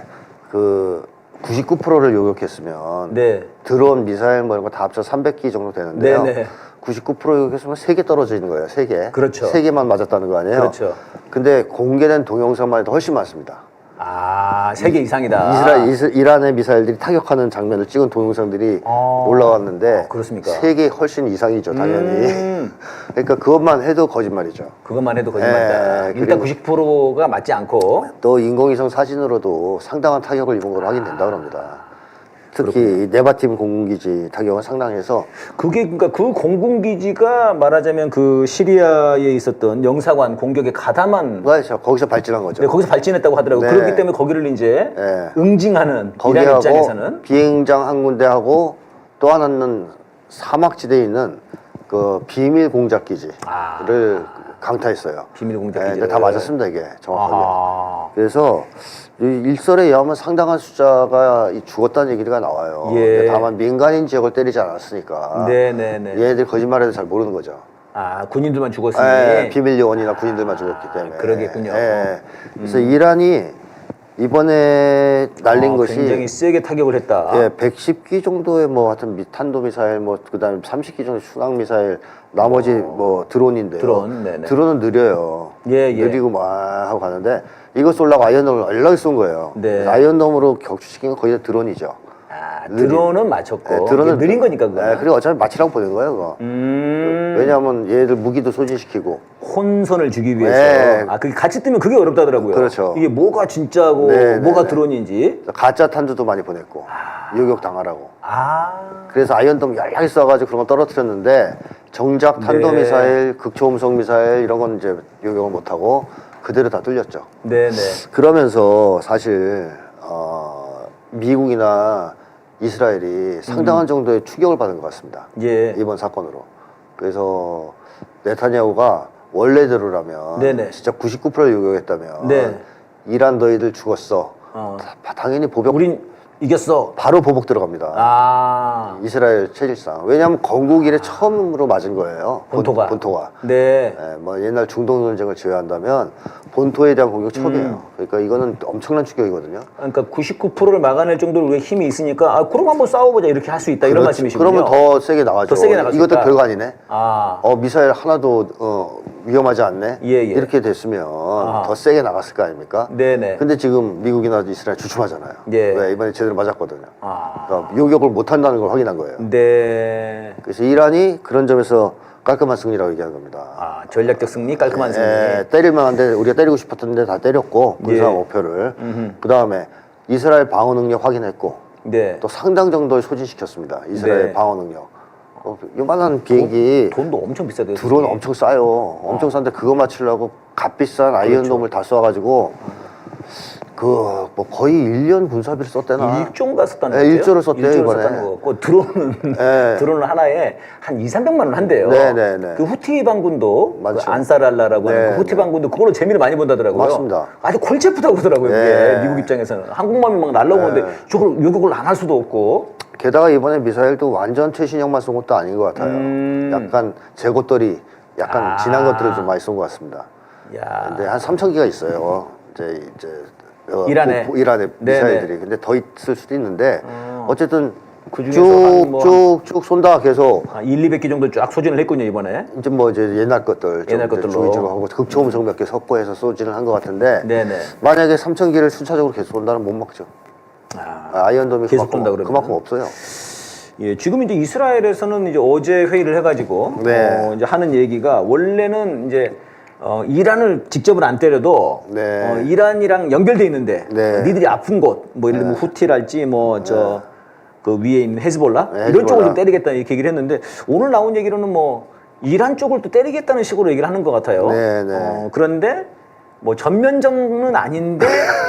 그 99%를 요격했으면 네. 드론, 미사일 뭐 이런 거 다 합쳐 300기 정도 되는데요. 네네. 99% 요격했으면 3개 떨어지는 거예요. 3개. 그렇죠. 3개만 맞았다는 거 아니에요? 그렇죠. 근데 공개된 동영상만 해도 훨씬 많습니다. 아, 3개 이상이다. 이란의 미사일들이 타격하는 장면을 찍은 동영상들이 올라왔는데 그렇습니까? 3개 훨씬 이상이죠, 당연히. 그러니까 그것만 해도 거짓말이죠. 그것만 해도 거짓말이다. 예, 일단 그리고 90%가 맞지 않고. 또 인공위성 사진으로도 상당한 타격을 입은 걸로 확인된다 그럽니다. 특히 네바팀 공군기지 타격은 상당해서 그게 그러니까 그 공군기지가 말하자면 그 시리아에 있었던 영사관 공격에 가담한 그렇죠. 거기서 발진한 거죠. 네, 거기서 발진했다고 하더라고요. 네. 그렇기 때문에 거기를 이제 네. 응징하는 이란 거기하고 입장에서는 비행장 한 군데하고 또 하나는 사막지대에 있는 그 비밀 공작기지를 강타했어요. 비밀 네, 공작기지. 근데 다 맞았습니다 이게 정확하게. 아하. 그래서 이 일설에 의하면 상당한 숫자가 죽었다는 얘기가 나와요. 예. 근데 다만 민간인 지역을 때리지 않았으니까 네네네. 얘네들 거짓말해도 잘 모르는 거죠. 아, 군인들만 죽었으니. 비밀 요원이나 군인들만 죽었기 때문에. 그러겠군요. 그래서 이란이 이번에 날린 것이 굉장히 세게 타격을 했다. 110기 정도의 뭐 하여튼 탄도 미사일 뭐 그다음에 30기 정도 순항 미사일 나머지 뭐 드론인데요. 드론, 네네. 드론은 느려요. 예. 느리고 막 하고 가는데 이거 쏠라고 아이언돔을 얼렁 쏜 거예요. 네. 그래서 아이언돔으로 격추시킨 건 거의 다 드론이죠. 아, 드론은 맞췄고. 드론은 느린 거니까 그거. 그리고 어차피 맞추라고 보낸 거예요, 그거. 왜냐하면 얘들 무기도 소진시키고. 혼선을 주기 위해서. 네. 아, 그게 같이 뜨면 그게 어렵다더라고요. 그렇죠. 이게 뭐가 진짜고 네, 뭐가 네, 네. 드론인지. 가짜 탄두도 많이 보냈고 요격 당하라고. 아. 그래서 아이언돔 열량히 쏴가지고 그런 거 떨어뜨렸는데 정작 탄도미사일, 극초음속 미사일 이런 건 이제 요격을 못하고 그대로 다 뚫렸죠. 네네. 그러면서 사실 미국이나 이스라엘이 상당한 정도의 추격을 받은 것 같습니다. 예. 이번 사건으로. 그래서 네타냐후가 원래대로라면 네네. 진짜 99%를 요격했다면 네. 이란 너희들 죽었어. 당연히 보복 우린 이겼어. 바로 보복 들어갑니다. 아. 이스라엘 체질상. 왜냐하면 건국 이래 처음으로 맞은 거예요. 본토가. 본토가. 네. 뭐 옛날 중동 전쟁을 제외한다면 본토에 대한 공격 처음이에요. 그러니까 이거는 엄청난 추격이거든요. 그러니까 99%를 막아낼 정도로 우리가 힘이 있으니까 아, 그럼 한번 싸워보자 이렇게 할 수 있다 이런 말씀이시군요. 그러면 더 세게 나가죠. 더 세게 나갈 수 이것도 있다. 별거 아니네. 아. 미사일 하나도 위험하지 않네. 예, 예. 이렇게 됐으면 더 세게 나갔을 거 아닙니까? 네네. 근데 지금 미국이나 이스라엘 주춤하잖아요. 예. 왜 이번에 제대로 맞았거든요. 아. 그러니까 요격을 못 한다는 걸 확인한 거예요. 네. 그래서 이란이 그런 점에서 깔끔한 승리라고 얘기하는 겁니다. 아, 전략적 승리, 깔끔한 승리. 때릴만 한데 우리가 때리고 싶었는데 다 때렸고 군사 예. 목표를. 그 다음에 이스라엘 방어 능력 확인했고 네. 또 상당 정도의 소진시켰습니다. 이스라엘 네. 방어 능력. 요만한 비행기 돈도 엄청 비싸대요. 드론 엄청 싸요. 엄청 싼데 그거 맞추려고 값비싼 아이언돔을 다 쏴가지고 그 뭐 거의 1년 군사비를 썼대나. 1조인가 썼다는 네, 거죠? 1조를 썼대요, 이번에. 썼다는 거 같고 드론은 네. 드론은 하나에 한 2, 300만 원 한대요. 네, 네, 네. 그 후티 반군도 그 맞죠. 안사랄라라고 하는 네, 그 후티 네. 반군도 그걸로 재미를 많이 본다더라고요. 맞습니다. 아주 골치 아프다고 그러더라고요. 네. 그게 미국 입장에서는 한국맘이 막 날라오는데 저걸 요격을 안 할 수도 없고. 게다가 이번에 미사일도 완전 최신형만 쏜 것도 아닌 것 같아요. 약간 재고떨이 약간 지난 것들을 좀 많이 쏜 것 같습니다. 야. 근데 한 3,000기가 있어요. 이제 이란에? 이란의 네네. 미사일들이. 근데 더 있을 수도 있는데 어쨌든 그중에서 한 뭐 쭉쭉쭉 쏜다 계속. 1, 200개 정도 쫙 소진을 했군요, 이번에. 이제 뭐 이제 옛날 것들 옛날 좀 이제 것들로. 위주로 하고 극초음속 몇 개 섞어해서 쏘지는 한 것 같은데 네네. 만약에 3,000기를 순차적으로 계속 쏜다면 못 막죠. 아이언돔이 계속 쏜다 그러면. 그만큼 없어요. 예, 지금 이제 이스라엘에서는 이제 어제 회의를 해가지고 네. 이제 하는 얘기가 원래는 이제 이란을 직접은 안 때려도 네. 이란이랑 연결돼 있는데 네. 니들이 아픈 곳, 뭐 예를 들면 후티랄지 뭐 저 그 위에 있는 헤즈볼라 네, 이런 헤즈볼라. 쪽을 좀 때리겠다 이렇게 얘기를 했는데 오늘 나온 얘기로는 뭐 이란 쪽을 또 때리겠다는 식으로 얘기를 하는 것 같아요. 네, 네. 그런데 뭐 전면전은 아닌데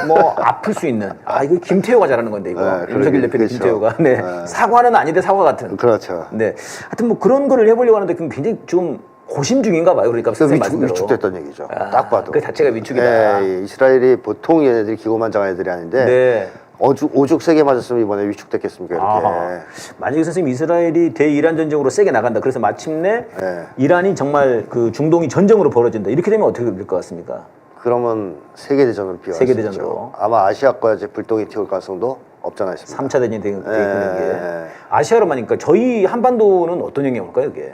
뭐 아플 수 있는 이거 김태호가 잘하는 건데 이거 네, 윤석열 대표님 그렇죠. 김태호가 사과는 아닌데 사과 같은 그렇죠. 네 하여튼 뭐 그런 거를 해보려고 하는데 그럼 굉장히 좀 고심 중인가 봐요. 그러니까 선생님 말씀대로. 위축됐던 얘기죠. 딱 봐도. 그 자체가 위축이다. 네, 이스라엘이 보통 얘네들이 기고만장한 애들이 아닌데 네. 오죽 세게 맞았으면 이번에 위축됐겠습니까 이렇게. 만약에 선생님 이스라엘이 대이란 전쟁으로 세게 나간다. 그래서 마침내 네. 이란이 정말 그 중동이 전쟁으로 벌어진다. 이렇게 되면 어떻게 될 것 같습니까? 그러면 세계대전으로 비화할 세계대전으로. 수 있죠. 아마 아시아과 이제 불똥이 튀올 가능성도 없잖아 있습니다. 3차 대전이 되는 게 아시아로 말이니까 저희 한반도는 어떤 영향이 올까요, 이게?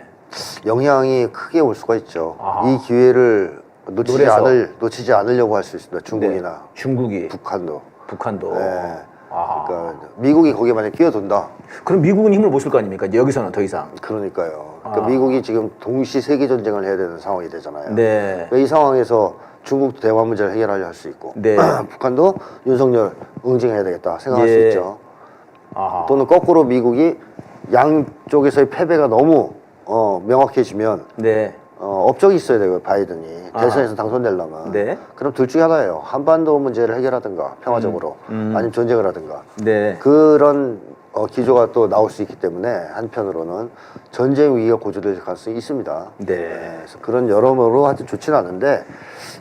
영향이 크게 올 수가 있죠. 아하. 이 기회를 노려서. 놓치지 않으려고 할 수 있습니다. 중국이나 네. 중국이, 북한도. 북한도. 네. 아하. 그러니까 미국이 거기에 만약 끼어든다. 그럼 미국은 힘을 못 쓸 거 아닙니까? 이제 여기서는 더 이상. 그러니까요. 그러니까 미국이 지금 동시 세계 전쟁을 해야 되는 상황이 되잖아요. 네. 이 상황에서 중국도 대화 문제를 해결하려 할 수 있고, 네. 북한도 윤석열 응징해야 되겠다 생각할 수 예. 있죠. 아하. 또는 거꾸로 미국이 양쪽에서의 패배가 너무 명확해지면 네. 업적이 있어야 되고요. 바이든이 대선에서 당선되려면. 네. 그럼 둘 중에 하나예요. 한반도 문제를 해결하든가 평화적으로 아니면 전쟁을 하든가. 네. 그런 기조가 또 나올 수 있기 때문에 한편으로는 전쟁 위기가 고조될 가능성이 있습니다. 네. 그래서 그런 여러모로 하여튼 좋지는 않은데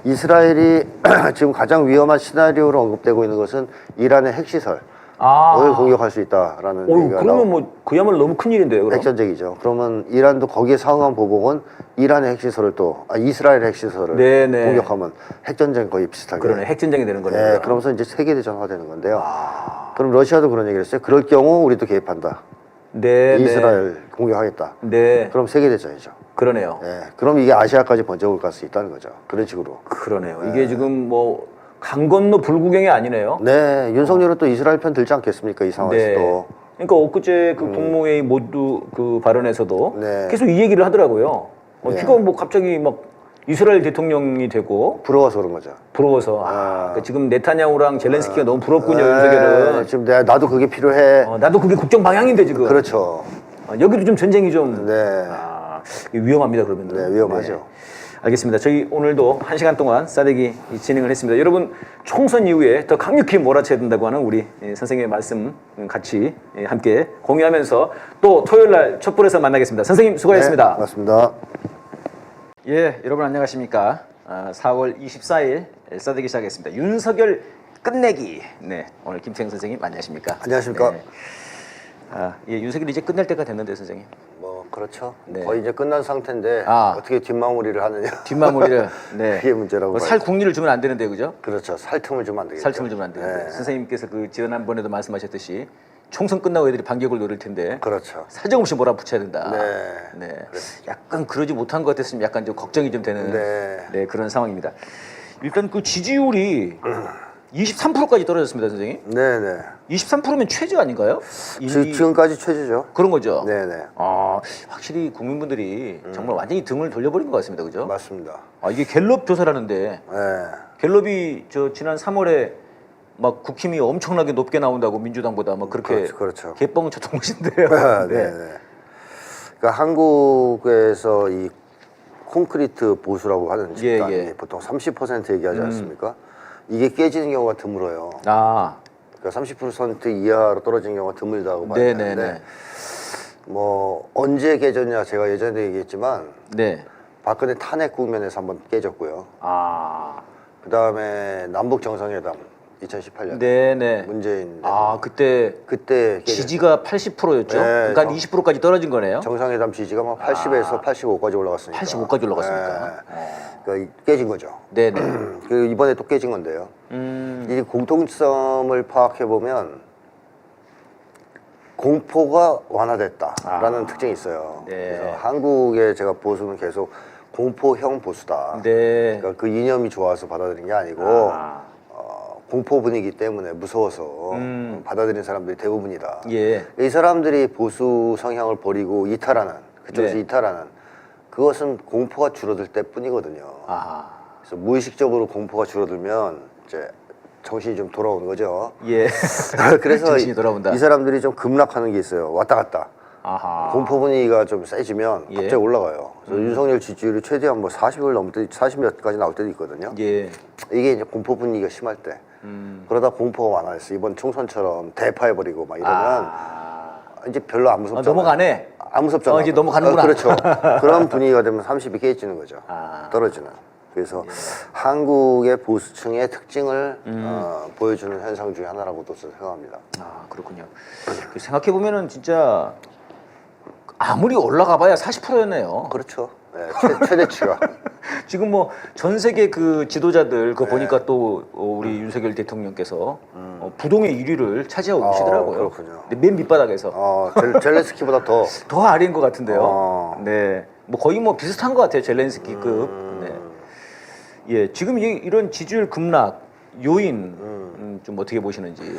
이스라엘이 지금 가장 위험한 시나리오로 언급되고 있는 것은 이란의 핵시설 을 공격할 수 있다라는 얘기가 그러면 뭐 그야말로 너무 큰 일인데요. 그럼? 핵전쟁이죠. 그러면 이란도 거기에 상응한 보복은 이란의 핵시설을 이스라엘의 핵시설을 네네. 공격하면 핵전쟁 거의 비슷하게. 그러네. 핵전쟁이 되는 거네요. 네, 그러면서 이제 세계대전화 되는 건데요. 그럼 러시아도 그런 얘기를 했어요. 그럴 경우 우리도 개입한다. 네. 이스라엘 공격하겠다. 네. 그럼 세계대전이죠. 그러네요. 네, 그럼 이게 아시아까지 번져올 수 있다는 거죠. 그런 식으로. 그러네요. 이게 지금 뭐 강 건너 불구경이 아니네요. 네, 윤석열은 또 이스라엘 편 들지 않겠습니까? 이 상황에서도. 그러니까 엊그제 그 국무회의 모두 그 발언에서도 네. 계속 이 얘기를 하더라고요. 네. 쥐가 뭐 갑자기 막 이스라엘 대통령이 되고 부러워서 그런 거죠. 부러워서 그러니까 지금 네타냐후랑 젤렌스키가 너무 부럽군요. 윤석열은. 지금 나도 그게 필요해. 나도 그게 국정 방향인데 지금. 그렇죠. 여기도 좀 전쟁이 좀 네. 위험합니다. 그러면. 네, 위험하죠. 알겠습니다. 저희 오늘도 1시간 동안 싸대기 진행을 했습니다. 여러분 총선 이후에 더 강력히 몰아쳐야 된다고 하는 우리 선생님의 말씀 같이 함께 공유하면서 또 토요일 날 촛불에서 만나겠습니다. 선생님 수고하셨습니다. 네, 맞습니다. 예, 여러분 안녕하십니까? 4월 24일 싸대기 시작했습니다. 윤석열 끝내기. 네, 오늘 김태형 선생님 안녕하십니까? 안녕하십니까? 네. 예, 윤석열이 이제 끝낼 때가 됐는데 선생님. 뭐 그렇죠. 네. 거의 이제 끝난 상태인데 어떻게 뒷마무리를 하느냐. 뒷마무리를. 네. 그게 문제라고. 살 궁리를 주면 안 되는데 그죠? 그렇죠. 살 틈을 주면 안 되겠죠. 살 틈을 주면 안 되는데. 네. 선생님께서 그 지난번에도 말씀하셨듯이 총선 끝나고 애들이 반격을 노릴 텐데. 그렇죠. 사정없이 몰아붙여야 된다. 네. 네. 약간 그러지 못한 것 같았으면 약간 좀 걱정이 좀 되는 네. 그런 상황입니다. 일단 그 지지율이 23%까지 떨어졌습니다, 선생님. 네네. 23%면 최저 아닌가요? 지금까지 최저죠. 그런 거죠. 네네. 확실히 국민분들이 정말 완전히 등을 돌려버린 것 같습니다, 그죠? 맞습니다. 이게 갤럽 조사라는데 네. 갤럽이 지난 3월에 막 국힘이 엄청나게 높게 나온다고 민주당보다 막 그렇게 그렇죠. 개뻥 쳤던 것인데요. 네. 그러니까 한국에서 이 콘크리트 보수라고 하는 집단이 보통 30% 얘기하지 않습니까? 이게 깨지는 경우가 드물어요. 그러니까 30% 이하로 떨어지는 경우가 드물다고 봐야 되는데 뭐 언제 깨졌냐 제가 예전에 얘기했지만 박근혜 탄핵 국면에서 한번 깨졌고요. 그 다음에 남북 정상회담 2018년 문재인 그때 지지가 80%였죠. 그러니까 20%까지 떨어진 거네요. 정상회담 지지가 막 80에서 85까지 올라갔으니까. 85까지 올라갔으니까. 그러니까 깨진 거죠. 그 이번에 또 깨진 건데요. 이 공통점을 파악해 보면 공포가 완화됐다라는 특징이 있어요. 그래서 한국의 제가 보수는 계속 공포형 보수다. 그러니까 그 이념이 좋아서 받아들인 게 아니고 공포 분위기 때문에 무서워서 받아들인 사람들이 대부분이다. 이 사람들이 보수 성향을 버리고 이탈하는 그쪽에서 이탈하는 그것은 공포가 줄어들 때뿐이거든요. 그래서 무의식적으로 공포가 줄어들면 이제 정신이 좀 돌아오는 거죠. 그래서 정신이 돌아온다. 이 사람들이 좀 급락하는 게 있어요. 왔다 갔다. 공포 분위기가 좀 세지면 갑자기 올라가요. 그래서 윤석열 지지율이 최대한 뭐 40을 넘을 때 40몇까지 나올 때도 있거든요. 이게 이제 공포 분위기가 심할 때. 그러다 공포가 완화했어. 이번 총선처럼 대파해버리고 막 이러면 이제 별로 안 무섭잖아요. 넘어가네. 안 무섭잖아. 이제 넘어가는구나. 그렇죠. 그런 분위기가 되면 30이 깨지는 거죠. 떨어지는. 그래서 한국의 보수층의 특징을 보여주는 현상 중에 하나라고도 생각합니다. 그렇군요. 생각해 보면은 진짜 아무리 올라가봐야 40%였네요. 그렇죠. 네, 최대치가. 지금 뭐 전 세계 그 지도자들 그거 보니까 또 우리 윤석열 대통령께서 부동의 1위를 차지하고 계시더라고요. 그렇군요. 근데 맨 밑바닥에서 젤렌스키보다 더 아래인 것 같은데요. 네, 뭐 거의 뭐 비슷한 것 같아요. 젤렌스키급. 네. 예, 지금 이런 지지율 급락 요인 좀 어떻게 보시는지.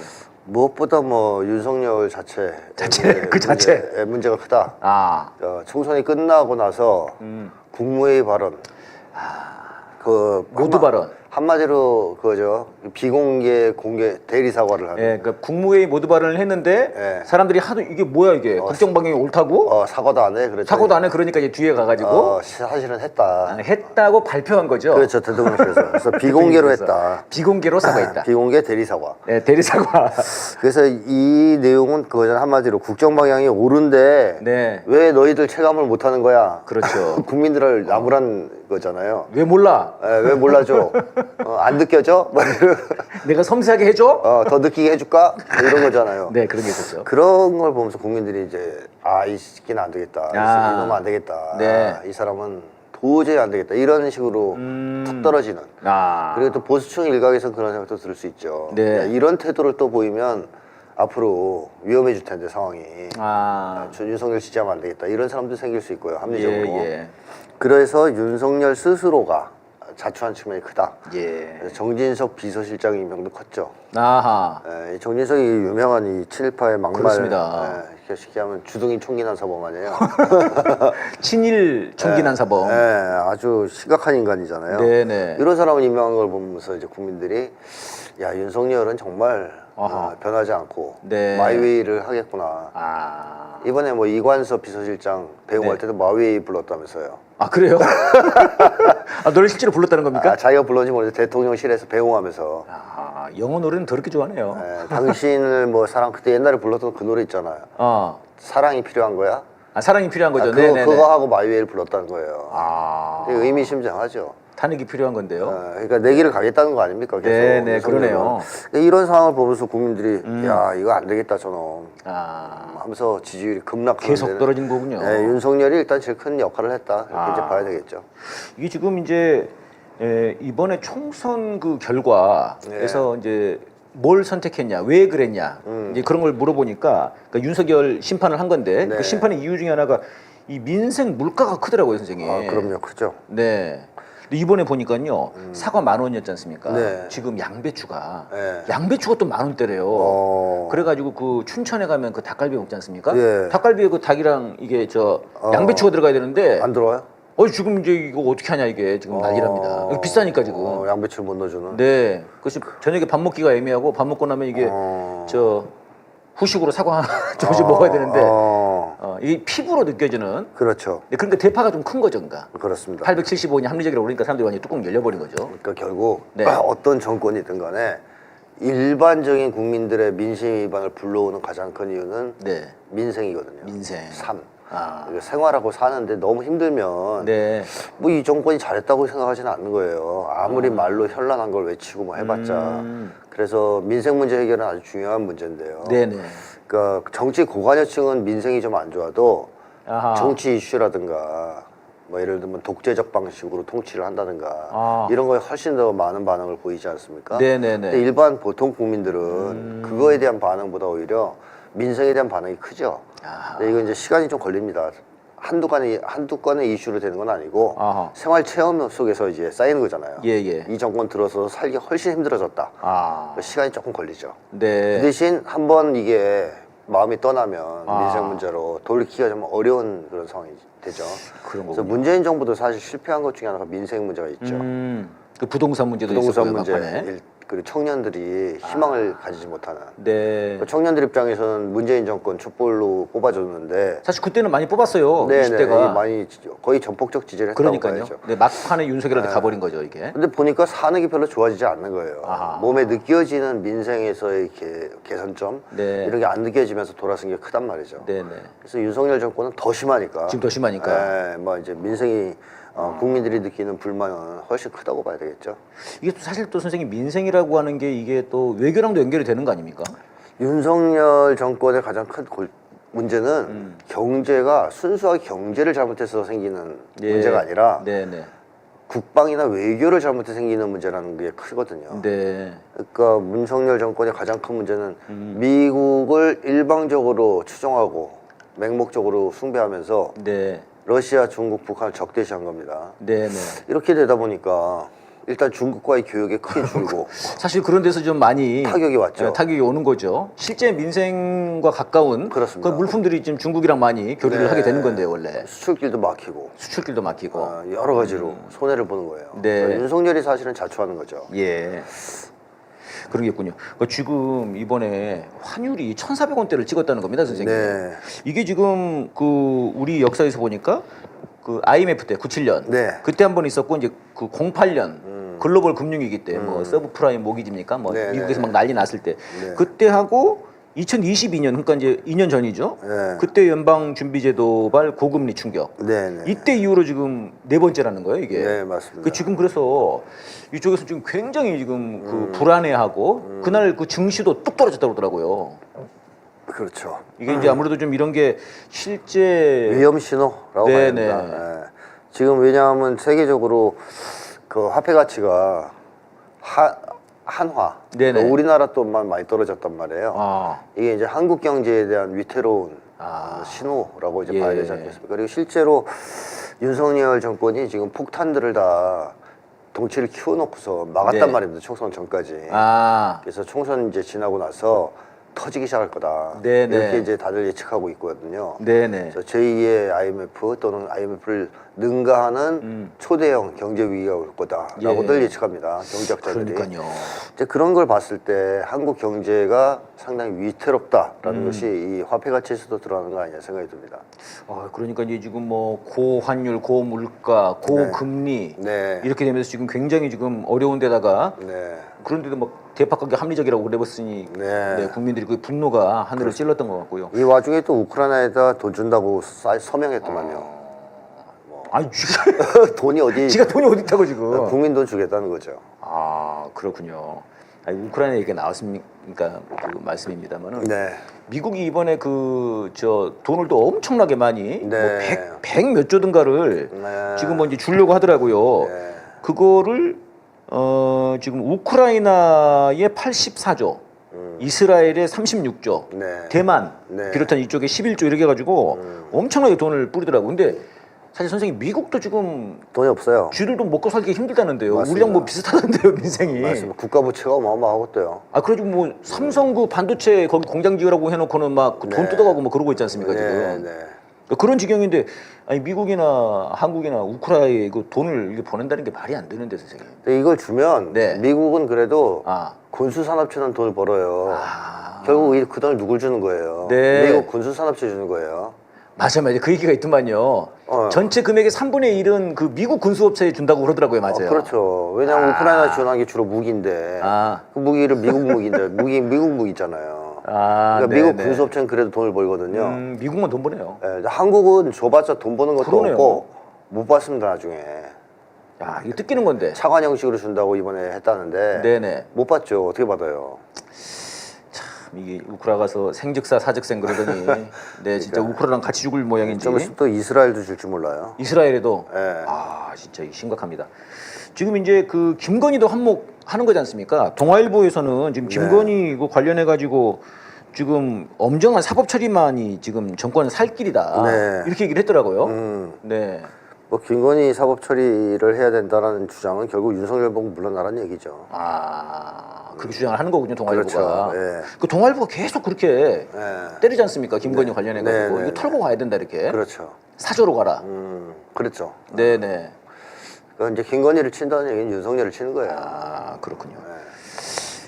무엇보다 뭐 윤석열 자체 그 자체 문제가 크다. 총선이 끝나고 나서 국무회의 발언, 모두 발언. 한마디로 그거죠. 비공개 공개 대리 사과를 하는. 예, 그러니까 국무회의 모두 발언을 했는데 사람들이 하도 이게 뭐야 이게 국정 방향이 옳다고? 사과도 안 해. 그랬더니, 사과도 안 해. 그러니까 이제 뒤에 가가지고 사실은 했다. 했다고 발표한 거죠. 그렇죠. 대통령실에서. 그래서 비공개로 했다. 비공개로 사과했다. 비공개 대리 사과. 네, 대리 사과. 그래서 이 내용은 그거잖아. 한마디로 국정 방향이 옳은데 네. 왜 너희들 체감을 못하는 거야? 그렇죠. 국민들을 나무란 거잖아요. 왜 몰라? 왜 몰라줘? 안 느껴져? 내가 섬세하게 해줘? 더 느끼게 해줄까? 이런 거잖아요. 네, 그런 게 있었죠. 그런 걸 보면서 국민들이 이제 이 새끼는 안 되겠다. 이놈은 안 되겠다. 네. 이 사람은 도저히 안 되겠다. 이런 식으로 툭 떨어지는. 그리고 또 보수층 일각에서 그런 생각도 들을 수 있죠. 네. 이런 태도를 또 보이면 앞으로 위험해질 텐데 상황이. 윤석열 지지하면 안 되겠다. 이런 사람도 생길 수 있고요. 합리적으로. 예. 그래서 윤석열 스스로가 자초한 측면이 크다. 예. 정진석 비서실장 임명도 컸죠. 아하. 이 정진석이 유명한 이 친일파의 막말. 그렇습니다. 쉽게 하면 주둥이 총기난 사범 아니에요. 친일 총기난 사범. 아주 심각한 인간이잖아요. 네네. 이런 사람을 임명한 걸 보면서 이제 국민들이 야 윤석열은 정말 변하지 않고 네. 마이웨이를 하겠구나. 이번에 뭐 이관섭 비서실장 배웅할 때도 마이웨이 불렀다면서요. 그래요? 너를 실제로 불렀다는 겁니까? 자기가 불렀는지 모르는데 대통령실에서 배웅하면서. 영어 노래는 더럽게 좋아하네요. 당신을 뭐 사랑 그때 옛날에 불렀던 그 노래 있잖아요. 사랑이 필요한 거야? 사랑이 필요한 거죠. 그거 하고 마이웨이를 불렀다는 거예요. 되게 의미심장하죠. 탄핵이 필요한 건데요. 그러니까 내 길을 가겠다는 거 아닙니까? 계속. 네네, 그러네요. 이런 상황을 보면서 국민들이 야 이거 안 되겠다 저놈 하면서 지지율이 급락하는 계속 떨어진 거군요. 윤석열이 일단 제일 큰 역할을 했다 이렇게 이제 봐야 되겠죠. 이게 지금 이제 이번에 총선 그 결과에서 이제 뭘 선택했냐, 왜 그랬냐, 이제 그런 걸 물어보니까 그러니까 윤석열 심판을 한 건데 그 심판의 이유 중에 하나가 이 민생 물가가 크더라고요, 선생님. 그럼요, 크죠. 네. 근데 이번에 보니까요 사과 10,000원이었지 않습니까? 네. 지금 양배추가 또 10,000원대래요. 그래가지고 그 춘천에 가면 그 닭갈비 먹지 않습니까? 닭갈비에 그 닭이랑 이게 양배추가 들어가야 되는데 안 들어와요? 지금 이제 이거 어떻게 하냐 이게 지금 난리랍니다. 이거 비싸니까 지금. 양배추를 못 넣어주는. 네. 그래서 저녁에 밥 먹기가 애매하고 밥 먹고 나면 이게 후식으로 사과 하나 조금씩 먹어야 되는데 이게 피부로 느껴지는. 그렇죠. 그러니까 대파가 좀 큰 거죠, 그러니까. 그렇습니다. 875원이 합리적이라고 그러니까 사람들이 완전 뚜껑 열려버린 거죠. 그러니까 결국 어떤 정권이든 간에 일반적인 국민들의 민심 위반을 불러오는 가장 큰 이유는 민생이거든요. 민생. 삶. 생활하고 사는데 너무 힘들면 뭐 이 정권이 잘했다고 생각하지는 않는 거예요. 아무리 말로 현란한 걸 외치고 뭐 해봤자. 그래서 민생 문제 해결은 아주 중요한 문제인데요. 그러니까 정치 고관여층은 민생이 좀 안 좋아도 정치 이슈라든가 뭐 예를 들면 독재적 방식으로 통치를 한다든가 이런 거에 훨씬 더 많은 반응을 보이지 않습니까? 근데 일반 보통 국민들은 그거에 대한 반응보다 오히려 민생에 대한 반응이 크죠. 근데 이건 이제 시간이 좀 걸립니다. 한두 건의 이슈로 되는 건 아니고 생활 체험 속에서 이제 쌓이는 거잖아요. 이 정권 들어서 살기 훨씬 힘들어졌다. 시간이 조금 걸리죠. 그 대신 한번 이게 마음이 떠나면 민생 문제로 돌이키기가 좀 어려운 그런 상황이 되죠. 그래서 문재인 정부도 사실 실패한 것 중에 하나가 민생 문제가 있죠. 그 부동산 문제도 부동산 있었고요, 문제 그리고 청년들이 희망을 가지지 못하는. 네. 청년들 입장에서는 문재인 정권 촛불로 뽑아줬는데 사실 그때는 많이 뽑았어요. 네, 20대가. 많이 거의 전폭적 지지를 했다고 그러니까요. 봐야죠. 네, 막판에 윤석열한테 가버린 거죠, 이게. 근데 보니까 사는 게 별로 좋아지지 않는 거예요. 아하. 몸에 느껴지는 민생에서의 개선점 네. 이런 게 안 느껴지면서 돌아선 게 크단 말이죠. 네네. 그래서 윤석열 정권은 더 심하니까. 지금 더 심하니까. 예, 뭐 이제 민생이 국민들이 느끼는 불만은 훨씬 크다고 봐야 되겠죠. 이게 또 사실 또 선생님 민생이라고 하는 게 이게 또 외교랑도 연결이 되는 거 아닙니까? 윤석열 정권의 가장 큰 문제는 경제가 순수하게 경제를 잘못해서 생기는 예. 문제가 아니라 네네. 국방이나 외교를 잘못해서 생기는 문제라는 게 크거든요. 네. 그러니까 문석열 정권의 가장 큰 문제는 미국을 일방적으로 추종하고 맹목적으로 숭배하면서 네. 러시아, 중국, 북한을 적대시한 겁니다. 네네. 이렇게 되다 보니까 일단 중국과의 교역이 크게 줄고 사실 그런 데서 좀 많이 타격이 왔죠. 네, 타격이 오는 거죠. 실제 민생과 가까운 그렇습니다. 그 물품들이 지금 중국이랑 많이 교류를 네. 하게 되는 건데요, 원래. 수출길도 막히고 수출길도 막히고. 여러 가지로 손해를 보는 거예요. 네. 그러니까 윤석열이 사실은 자초하는 거죠. 예. 그러겠군요. 지금 이번에 환율이 1,400원대를 찍었다는 겁니다, 선생님. 네. 이게 지금 그 우리 역사에서 보니까 그 IMF 때 97년 네. 그때 한 번 있었고 이제 그 08년 글로벌 금융위기 때 뭐 서브프라임 모기지입니까? 뭐 네, 미국에서 네. 막 난리 났을 때 네. 그때 하고 2022년 그러니까 이제 2년 전이죠. 네. 그때 연방준비제도발 고금리 충격. 네. 이때 이후로 지금 네 번째라는 거예요, 이게. 네, 맞습니다. 그 지금 그래서 이쪽에서 지금 굉장히 지금 그 불안해하고 그날 그 증시도 뚝 떨어졌다고 그러더라고요. 그렇죠. 이게 이제 아무래도 좀 이런 게 실제 위험 신호라고 봐야 네네. 됩니다. 예. 지금 왜냐하면 세계적으로 그 화폐 가치가 한화, 네네. 그러니까 우리나라 돈만 많이 떨어졌단 말이에요. 아, 이게 이제 한국 경제에 대한 위태로운 아. 신호라고 이제 예. 봐야 되지 않겠습니까? 그리고 실제로 윤석열 정권이 지금 폭탄들을 다 덩치를 키워놓고서 막았단 네. 말입니다. 총선 전까지. 아, 그래서 총선 이제 지나고 나서 터지기 시작할 거다. 네네. 이렇게 이제 다들 예측하고 있거든요. 네네. 그래서 제2의 IMF 또는 IMF를 능가하는 초대형 경제 위기가 올 거다라고들 예. 예측합니다. 경제학자들이. 그러니까요. 이제 그런 걸 봤을 때 한국 경제가 상당히 위태롭다라는 것이 이 화폐 가치에서도 드러나는 거 아니냐 생각이 듭니다. 그러니까 이제 지금 뭐 고환율, 고물가, 고금리 네. 이렇게 되면서 지금 굉장히 지금 어려운 데다가 네. 그런데도 막 대박하게 합리적이라고 그래봤으니 네. 국민들이 그 분노가 하늘을 찔렀던 것 같고요. 이 와중에 또 우크라이나에다 돈 준다고 서명했더만요. 아니 돈이 어디? 지가 돈이 어디 있다고 지금? 국민 돈 주겠다는 거죠. 아 그렇군요. 아니, 우크라이나 얘기가 나왔으니까 그 말씀입니다만은 네. 미국이 이번에 그 저 돈을 또 엄청나게 많이 네. 뭐 100 몇 조든가를 네. 지금 뭐 이제 주려고 하더라고요. 네. 그거를 지금 우크라이나의 84조, 이스라엘의 36조, 네. 대만 네. 비롯한 이쪽에 11조 이렇게 해가지고 엄청나게 돈을 뿌리더라고. 근데 사실 선생님 미국도 지금 돈이 없어요. 쥐들도 먹고 살기 힘들다는데요. 맞습니다. 우리랑 뭐 비슷하던데요, 민생이. 맞습니다. 국가 부채가 어마어마하고요. 그래가지고 뭐 삼성 그 반도체 거기 공장 지으라고 해놓고는 막 돈 네. 뜯어가고 뭐 그러고 있지 않습니까 지금. 네. 그런 지경인데 아니 미국이나 한국이나 우크라이나에 그 돈을 이렇게 보낸다는 게 말이 안 되는데 선생님. 근데 이걸 주면 네. 미국은 그래도 아. 군수산업체는 돈을 벌어요. 결국 그 돈을 누굴 주는 거예요? 네. 미국 군수산업체 주는 거예요. 맞아. 그 얘기가 있더만요. 전체 금액의 3분의 1은 그 미국 군수업체에 준다고 그러더라고요. 맞아요. 그렇죠. 왜냐하면 우크라이나 지원한 게 주로 무기인데 그 무기를 미국 무기인데 미국 무기잖아요. 그러니까 미국 네네. 군수업체는 그래도 돈을 벌거든요. 미국만 돈 버네요. 네, 한국은 줘봤자 돈 버는 것도 그러네요. 없고 못 받습니다 나중에. 야, 이거 뜯기는 건데. 차관 형식으로 준다고 이번에 했다는데 네네. 못 받죠. 어떻게 받아요? 이게 우크라 가서 생즉사 사즉생 그러더니 네 진짜 우크라랑 같이 죽을 모양인지. 좀 있으면 또 이스라엘도 줄 줄 몰라요. 이스라엘에도 네. 진짜 이게 심각합니다. 지금 이제 그 김건희도 한몫하는 거지 않습니까? 동아일보에서는 지금 김건희 그 관련해 가지고 지금 엄정한 사법 처리만이 지금 정권을 살 길이다 네. 이렇게 얘기를 했더라고요. 네. 뭐 김건희 사법 처리를 해야 된다라는 주장은 결국 윤석열 보고 물러나라는 얘기죠. 그렇게 주장을 하는 거군요, 동아일보가. 그렇죠. 예. 그 동아일보가 계속 그렇게 때리지 않습니까? 김건희 관련해 가지고 네, 이거 털고 가야 된다 이렇게. 그렇죠. 사조로 가라. 그렇죠. 네네. 그러니까 이제 김건희를 친다는 얘기는 윤석열을 치는 거예요. 그렇군요.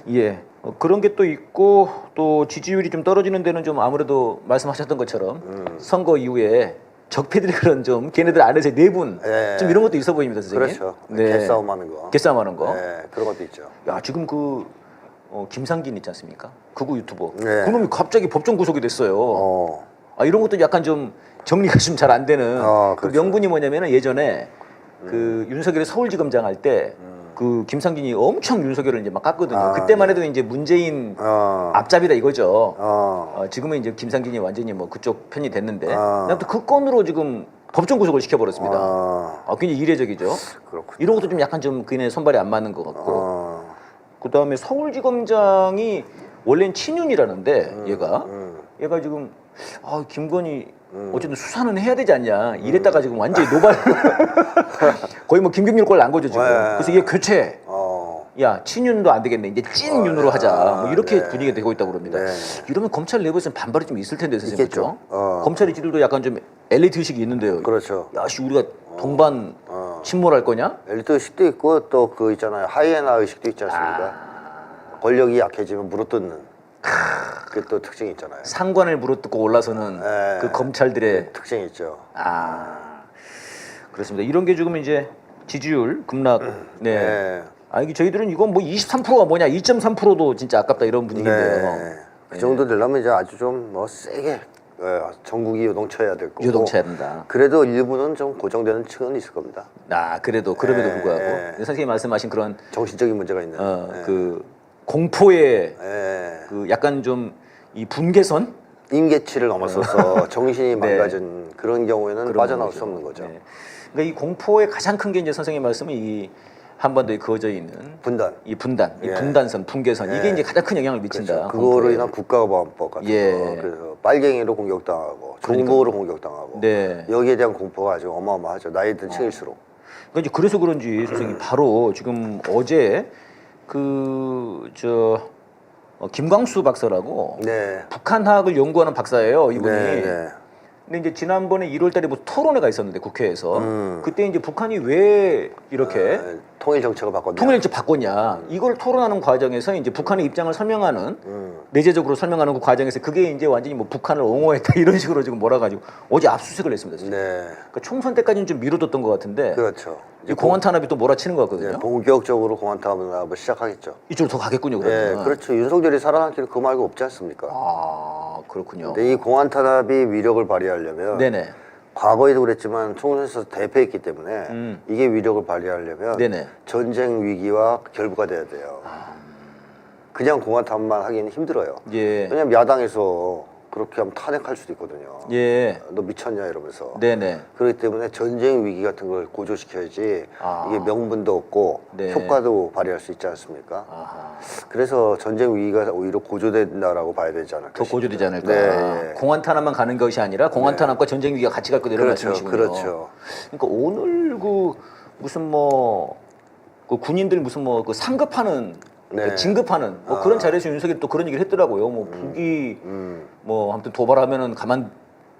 예. 그런 게 또 있고 또 지지율이 좀 떨어지는 데는 좀 아무래도 말씀하셨던 것처럼 선거 이후에 적폐들이 그런 좀 걔네들 안에서 내분 예. 좀 이런 것도 있어 보입니다, 선생님. 그렇죠. 네. 개싸움하는 거. 개싸움하는 거. 네, 그런 것도 있죠. 야 지금 김상진 있지 않습니까? 극우 유튜버. 네. 그놈이 갑자기 법정 구속이 됐어요. 이런 것도 약간 좀 정리가 좀 잘 안 되는. 그 그렇죠. 명분이 뭐냐면은 예전에 그 윤석열이 서울지검장 할 때 그 김상진이 엄청 윤석열을 이제 막 깠거든요. 그때만 해도 이제 문재인 앞잡이다 이거죠. 지금은 이제 김상진이 완전히 뭐 그쪽 편이 됐는데, 아무튼 그 건으로 지금 법정 구속을 시켜버렸습니다. 굉장히 이례적이죠. 그렇군요. 이런 것도 좀 약간 좀 그네 손발이 안 맞는 것 같고. 그 다음에 서울지검장이 원래는 친윤이라는데 얘가 지금 김건희 어쨌든 수사는 해야 되지 않냐 이랬다가 지금 완전히 노발 거의 뭐 김경률 꼴 난 거죠 지금. 그래서 얘 교체. 야 친윤도 안 되겠네 이제 찐윤으로 하자 뭐 이렇게 분위기가 되고 있다고 그럽니다. 이러면 검찰 내부에서는 반발이 좀 있을 텐데 선생님. 있겠죠. 그렇죠? 검찰 이들도 약간 좀 엘리트 의식이 있는데요. 그렇죠. 야씨 우리가 동반 침몰할 거냐? 엘리트 의식도 있고 또 그 있잖아요. 하이에나 의식도 있지 않습니까? 권력이 약해지면 물어뜯는 그게 또 특징이 있잖아요. 상관을 물어뜯고 올라서는 그 검찰들의 특징이 있죠. 그렇습니다. 이런 게 지금 이제 지지율 급락. 네. 이게 저희들은 이건 뭐 23%가 뭐냐 2.3%도 진짜 아깝다 이런 분위기인데요. 그 정도 되려면 이제 아주 좀 뭐 세게 전국이 요동쳐야 될 거고. 요동쳐야 된다. 그래도 일부는 좀 고정되는 층은 있을 겁니다. 그래도 그럼에도 불구하고 선생님 말씀하신 그런 정신적인 문제가 있는. 그 공포의 그 약간 좀 이 분계선 임계치를 넘어서서 정신이 망가진 그런 경우에는 빠져나올 수 없는 거죠. 그러니까 이 공포의 가장 큰 게 이제 선생님 말씀은 이 한반도에 그어져 있는 분단, 이 분단선, 분계선 이게 이제 가장 큰 영향을 미친다. 그렇죠. 그거로 인한 국가보안법 같은 거, 그래서 빨갱이로 공격당하고 정보로 공격당하고 여기에 대한 공포가 아주 어마어마하죠. 나이 든 층일수록. 그러니까 이제 그래서 그런지 선생님 바로 지금 어제 김광수 박사라고 북한학을 연구하는 박사예요, 이분이. 근데 이제 지난번에 1월달에 뭐 토론회가 있었는데 국회에서 그때 이제 북한이 왜 이렇게 통일 정책을 바꿨냐? 통일 정책 바꿨냐? 이걸 토론하는 과정에서 이제 북한의 입장을 설명하는 내재적으로 설명하는 그 과정에서 그게 이제 완전히 뭐 북한을 옹호했다 이런 식으로 지금 몰아가지고 어제 압수수색을 했습니다. 그러니까 총선 때까지는 좀 미뤄뒀던 것 같은데. 그렇죠. 이 공안 탄압이 또 몰아치는 것 같거든요. 본격적으로 공안 탄압을 시작하겠죠. 이쪽으로 더 가겠군요. 그러면. 그렇죠. 윤석열이 살아남기는 그 말고 없지 않습니까? 그렇군요. 근데 이 공안 탄압이 위력을 발휘하려면 과거에도 그랬지만 총선에서 대패했기 때문에 이게 위력을 발휘하려면 전쟁 위기와 결부가 돼야 돼요. 그냥 공안 탄압만 하기는 힘들어요. 왜냐면 야당에서 그렇게 하면 탄핵할 수도 있거든요. 너 미쳤냐 이러면서. 그렇기 때문에 전쟁 위기 같은 걸 고조시켜야지 이게 명분도 없고 효과도 발휘할 수 있지 않습니까? 그래서 전쟁 위기가 오히려 고조된다라고 봐야 되지 않을까. 더 고조되지 않을까. 공안 탄압만 가는 것이 아니라 공안 탄압과 전쟁 위기가 같이 갈 거다 이런 말씀이시군요. 그렇죠. 그러니까 오늘 무슨 그 군인들 무슨 그 상급하는 진급하는 뭐 그런 자리에서 윤석열이 또 그런 얘기를 했더라고요. 뭐 북이 뭐 아무튼 도발하면은 가만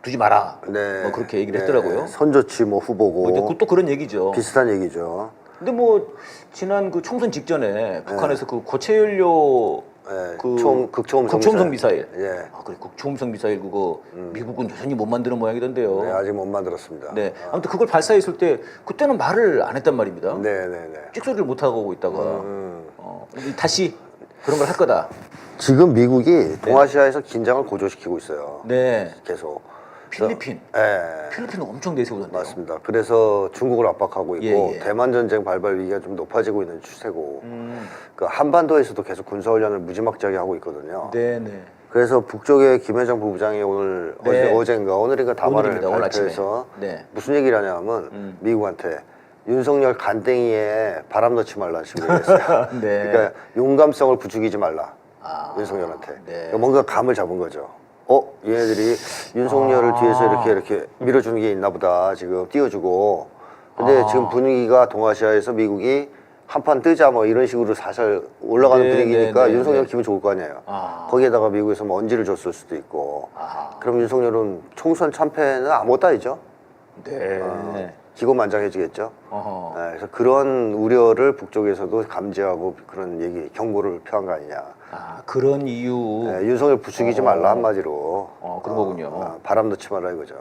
두지 마라. 뭐 그렇게 얘기를 했더라고요. 선조치 뭐 후보고. 또 그런 얘기죠. 비슷한 얘기죠. 근데 뭐 지난 그 총선 직전에 북한에서 그 고체연료 극초음속 미사일. 그래 극초음속 미사일 그거 미국은 여전히 못 만드는 모양이던데요. 아직 못 만들었습니다. 아무튼 그걸 발사했을 때 그때는 말을 안 했단 말입니다. 찍소리를 못 하고 있다가 다시 그런 걸 할 거다. 지금 미국이 동아시아에서 긴장을 고조시키고 있어요. 계속. 필리핀은 엄청 내세우던데요. 맞습니다. 그래서 중국을 압박하고 있고 대만 전쟁 발발 위기가 좀 높아지고 있는 추세고 그 한반도에서도 계속 군사훈련을 무지막지하게 하고 있거든요. 그래서 북쪽의 김여정 부부장이 오늘인가 담화를 발표해서 무슨 얘기를 하냐면 미국한테 윤석열 간땡이에 바람 넣지 말라는 식으로 얘기했어요. 그러니까 용감성을 부추기지 말라. 윤석열한테. 그러니까 뭔가 감을 잡은 거죠. 얘네들이 윤석열을 뒤에서 이렇게 밀어주는 게 있나 보다. 지금 띄워주고. 근데 지금 분위기가 동아시아에서 미국이 한판 뜨자 뭐 이런 식으로 살살 올라가는 분위기니까 윤석열 기분 좋을 거 아니에요. 거기에다가 미국에서 뭐 언지를 줬을 수도 있고. 그럼 윤석열은 총선 참패는 아무것도 아니죠. 기고만장해지겠죠. 그래서 그런 우려를 북쪽에서도 감지하고 그런 얘기, 경고를 표한 거 아니냐. 아, 그런 이유. 윤석열 부추기지 말라 한마디로. 그런 거군요. 바람 넣지 말라 이거죠.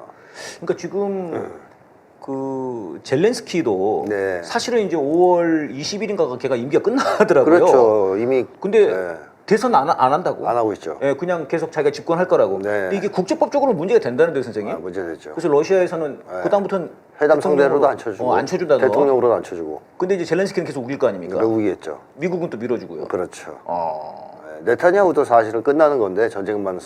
그러니까 지금 그 젤렌스키도 네. 사실은 이제 5월 20일인가 걔가 임기가 끝나더라고요. 그렇죠. 이미 근데 대선 안 한다고? 안 하고 있죠. 예, 그냥 계속 자기가 집권할 거라고. 네. 근데 이게 국제법적으로 문제가 된다는데 선생님. 문제됐죠. 그래서 러시아에서는 그다음부터는 회담 상대로도 안 쳐주고, 안 쳐준다고. 대통령으로도 안 쳐주고. 근데 이제 젤렌스키는 계속 우길 거 아닙니까? 외국이겠죠. 미국은 또 밀어주고요. 그렇죠. 네타냐후도 사실은 끝나는 건데 전쟁만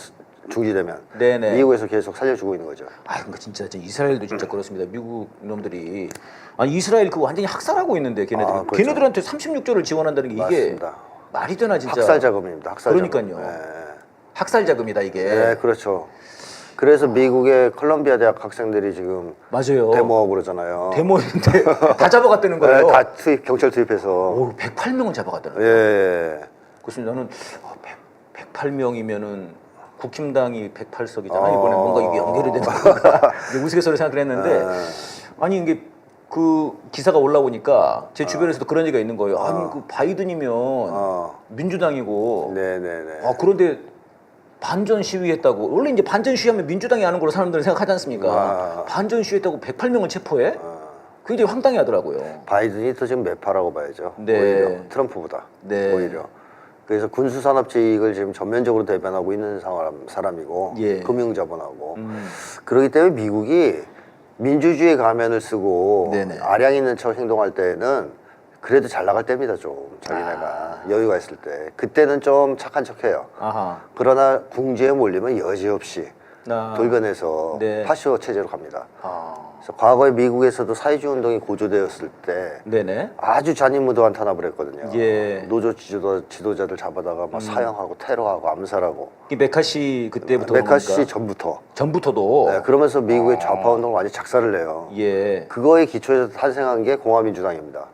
중지되면 네네. 미국에서 계속 살려주고 있는 거죠. 아, 그러니까 진짜 이스라엘도 진짜 그렇습니다. 미국 놈들이 아니 이스라엘 그거 완전히 학살하고 있는데 걔네들이 그렇죠. 걔네들한테 36조를 지원한다는 게 이게 맞습니다. 말이 되나 진짜. 학살 자금입니다. 학살 그러니까요. 자금. 학살 자금이다 이게. 네, 그렇죠. 그래서 미국의 콜롬비아 대학 학생들이 지금 맞아요. 데모하고 그러잖아요. 데모인데 다 잡아갔다는 거예요. 다 경찰 투입해서. 오, 108명을 잡아갔다는 거예요. 예. 그래서 나는 108명이면은 국힘당이 108석이잖아. 이번에 뭔가 이게 연결이 되는 건가 우스갯소리 생각을 했는데 아니 이게 그 기사가 올라오니까 제 주변에서도 그런 얘기가 있는 거예요. 아니 그 바이든이면 민주당이고 네네네. 그런데 반전 시위했다고. 원래 이제 반전 시위하면 민주당이 하는 걸로 사람들은 생각하지 않습니까? 반전 시위했다고 108명을 체포해? 굉장히 황당해하더라고요. 바이든이 더 지금 매파라고 봐야죠. 네. 오히려 트럼프보다. 네. 오히려. 그래서 군수산업체 이익을 지금 전면적으로 대변하고 있는 사람이고 예. 금융자본하고 그렇기 때문에 미국이 민주주의 가면을 쓰고 네네. 아량 있는 척 행동할 때는 그래도 잘 나갈 때입니다. 좀 자기네가 여유가 있을 때 그때는 좀 착한 척해요. 아하. 그러나 궁지에 몰리면 여지없이 돌변해서 네. 파시오 체제로 갑니다. 그래서 과거에 미국에서도 사회주의 운동이 고조되었을 때 네네. 아주 잔인무도한 탄압을 했거든요. 예. 노조 지도자들 잡아다가 막 사형하고 테러하고 암살하고. 이 메카시 그때부터 메카시 전부터. 전부터도. 네, 그러면서 미국의 좌파 운동을 많이 작살을 내요. 예. 그거에 기초해서 탄생한 게 공화민주당입니다.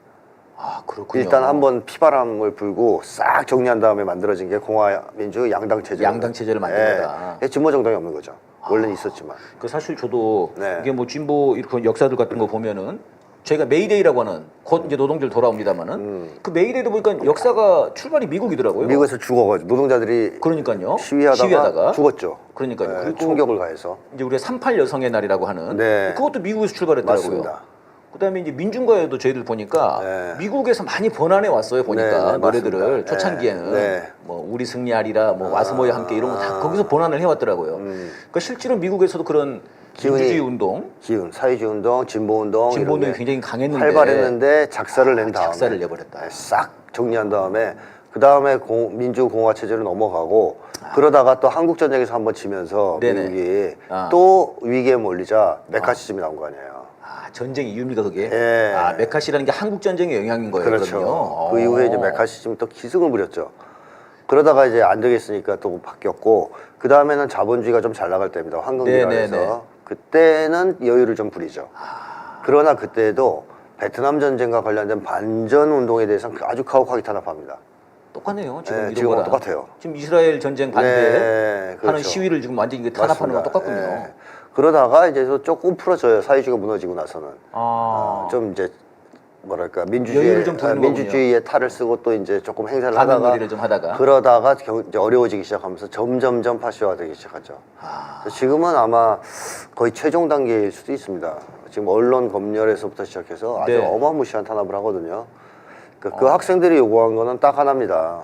아, 그렇군요. 일단 한번 피바람을 불고 싹 정리한 다음에 만들어진 게 공화민주 양당 체제. 양당 체제를 만든 거다. 진보 정당이 없는 거죠. 원래는 있었지만. 그 사실 저도 네. 이게 뭐 진보 이렇게 역사들 같은 거 보면은 저희가 메이데이라고 하는 곧 이제 노동절 돌아옵니다만은 그 메이데이도 보니까 역사가 출발이 미국이더라고요. 미국에서 죽어가지고 노동자들이 그러니까요. 시위하다가 죽었죠. 그러니까요. 네, 그리고 총격을 가해서. 이제 우리가 38 여성의 날이라고 하는 네. 그것도 미국에서 출발했더라고요. 맞습니다. 그다음에 이제 민중가요도 저희들 보니까 네. 미국에서 많이 번안해 왔어요. 보니까 네, 노래들을 맞습니다. 초창기에는 네. 뭐 우리 승리하리라 뭐 와서 모여 함께 이런 거 다 거기서 번안을 해왔더라고요. 그러니까 실제로 미국에서도 그런 민주주의 운동, 사회주의 운동, 진보 운동 진보 운동이 굉장히 강했는데 활발했는데 작사를 낸 다음에 작사를 내버렸다. 싹 정리한 다음에 그 다음에 민주공화 체제로 넘어가고 그러다가 또 한국 전쟁에서 한번 지면서 네네. 미국이 또 위기에 몰리자 메카시즘이 나온 거 아니에요. 전쟁 이유입니까 그게? 예. 메카시라는 게 한국 전쟁의 영향인 거예요. 그렇죠. 그 이후에 이제 메카시즘이 또 기승을 부렸죠. 그러다가 이제 안 되겠으니까 또 바뀌었고 그 다음에는 자본주의가 좀 잘 나갈 때입니다. 황금기라에서 그때는 여유를 좀 부리죠. 그러나 그때도 베트남 전쟁과 관련된 반전 운동에 대해서는 아주 가혹하게 탄압합니다. 똑같네요. 지금 네, 이런 지금은 거랑. 똑같아요. 지금 이스라엘 전쟁 반대하는 네, 그렇죠. 시위를 지금 완전히 탄압하는 건 맞습니다. 똑같군요. 네. 그러다가 이제 조금 풀어져요. 사회주의가 무너지고 나서는 좀 이제 뭐랄까 여유를 좀 부리는 민주주의의 탈을 쓰고 또 이제 조금 행사를 가면놀이를 좀 하다가 그러다가 이제 어려워지기 시작하면서 점점점 파시화되기 시작하죠. 그래서 지금은 아마 거의 최종 단계일 수도 있습니다. 지금 언론 검열에서부터 시작해서 아주 네. 어마무시한 탄압을 하거든요. 그 학생들이 요구한 거는 딱 하나입니다.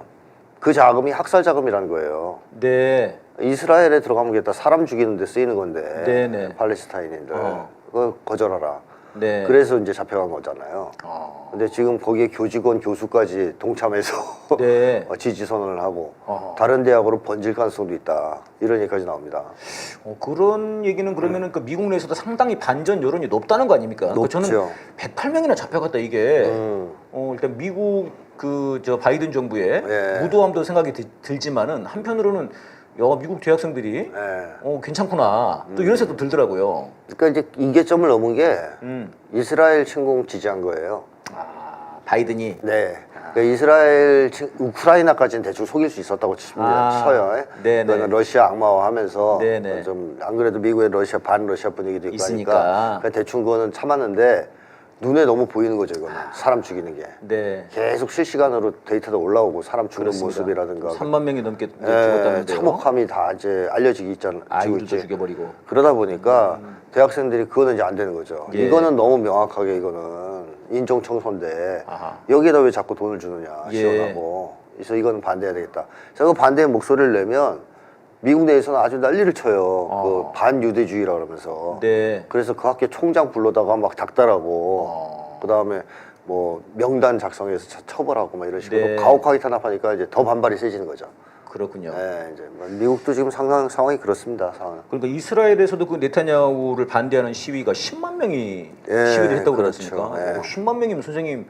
그 자금이 학살 자금이라는 거예요. 네. 이스라엘에 들어가면 겠다 사람 죽이는 데 쓰이는 건데 네네. 팔레스타인인들 그거 거절하라. 네. 그래서 이제 잡혀간 거잖아요. 근데 지금 거기에 교직원, 교수까지 동참해서 네. 지지 선언을 하고 다른 대학으로 번질 가능성도 있다. 이런 얘기까지 나옵니다. 그런 얘기는 그러면은 그 미국 내에서도 상당히 반전 여론이 높다는 거 아닙니까? 높죠. 저는 108명이나 잡혀갔다 이게 일단 미국 그 저 바이든 정부의 예. 무도함도 생각이 들지만은 한편으로는 야, 미국 대학생들이 괜찮구나 또 이런 생각도 들더라고요. 그러니까 이제 임계점을 넘은 게 이스라엘 침공 지지한 거예요. 바이든이. 네. 그러니까 이스라엘, 우크라이나까지는 대충 속일 수 있었다고 쳐요. 네네. 그러니까 러시아 악마화하면서 네네. 좀 안 그래도 미국의 러시아 반 러시아 분위기도 있고 있으니까. 하니까 대충 그거는 참았는데 눈에 너무 보이는 거죠, 이거는. 사람 죽이는 게. 네. 계속 실시간으로 데이터도 올라오고 사람 죽는 그렇습니다. 모습이라든가 3만 명이 넘게 이제 죽었다는데요. 참혹함이 다 이제 알려지기 있잖아요. 아이들도 죽여버리고. 그러다 보니까 대학생들이 그거는 이제 안 되는 거죠. 예. 이거는 너무 명확하게 이거는 인종 청소인데 아하. 여기에다 왜 자꾸 돈을 주느냐, 예. 시원하고. 그래서 이거는 반대해야 되겠다. 제가 그 반대의 목소리를 내면 미국 내에서는 아주 난리를 쳐요. 그 반유대주의라 그러면서. 네. 그래서 그 학교 총장 불러다가 막 닥달하고 그 다음에 뭐 명단 작성해서 처벌하고 막 이런 식으로 네. 가혹하게 탄압하니까 이제 더 반발이 세지는 거죠. 그렇군요. 네, 이제 뭐 미국도 지금 상황이 그렇습니다. 상황. 그러니까 이스라엘에서도 그 네타냐후를 반대하는 시위가 10만 명이 예, 시위를 했다고 그렇죠. 그랬으니까 예. 10만 명이면 선생님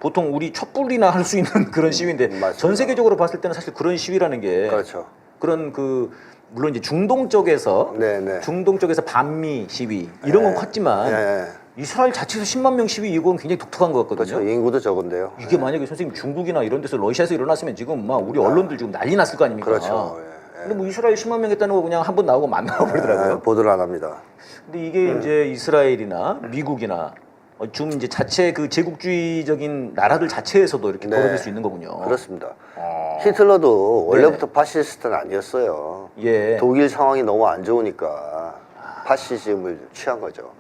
보통 우리 촛불이나 할 수 있는 그런 시위인데 맞습니다. 전 세계적으로 봤을 때는 사실 그런 시위라는 게 그렇죠. 그런 그 물론 이제 중동 쪽에서 네. 중동 쪽에서 반미 시위 이런 건 컸지만 예. 이스라엘 자체에서 10만 명 시위 이건 굉장히 독특한 것 같거든요. 그렇죠. 인구도 적은데요. 이게 만약에 선생님 중국이나 이런 데서 러시아에서 일어났으면 지금 막 우리 언론들 지금 난리 났을 거 아닙니까? 그렇죠. 예. 근데 뭐 이스라엘 10만 명 했다는 거 그냥 한 번 나오고 만 나와 버리더라고요. 예, 보도를 안 합니다. 근데 이게 이제 이스라엘이나 미국이나 좀 이제 자체 그 제국주의적인 나라들 자체에서도 이렇게 네. 벌어질 수 있는 거군요. 그렇습니다. 히틀러도 원래부터 네. 파시스트는 아니었어요. 예. 독일 상황이 너무 안 좋으니까 파시즘을 취한 거죠.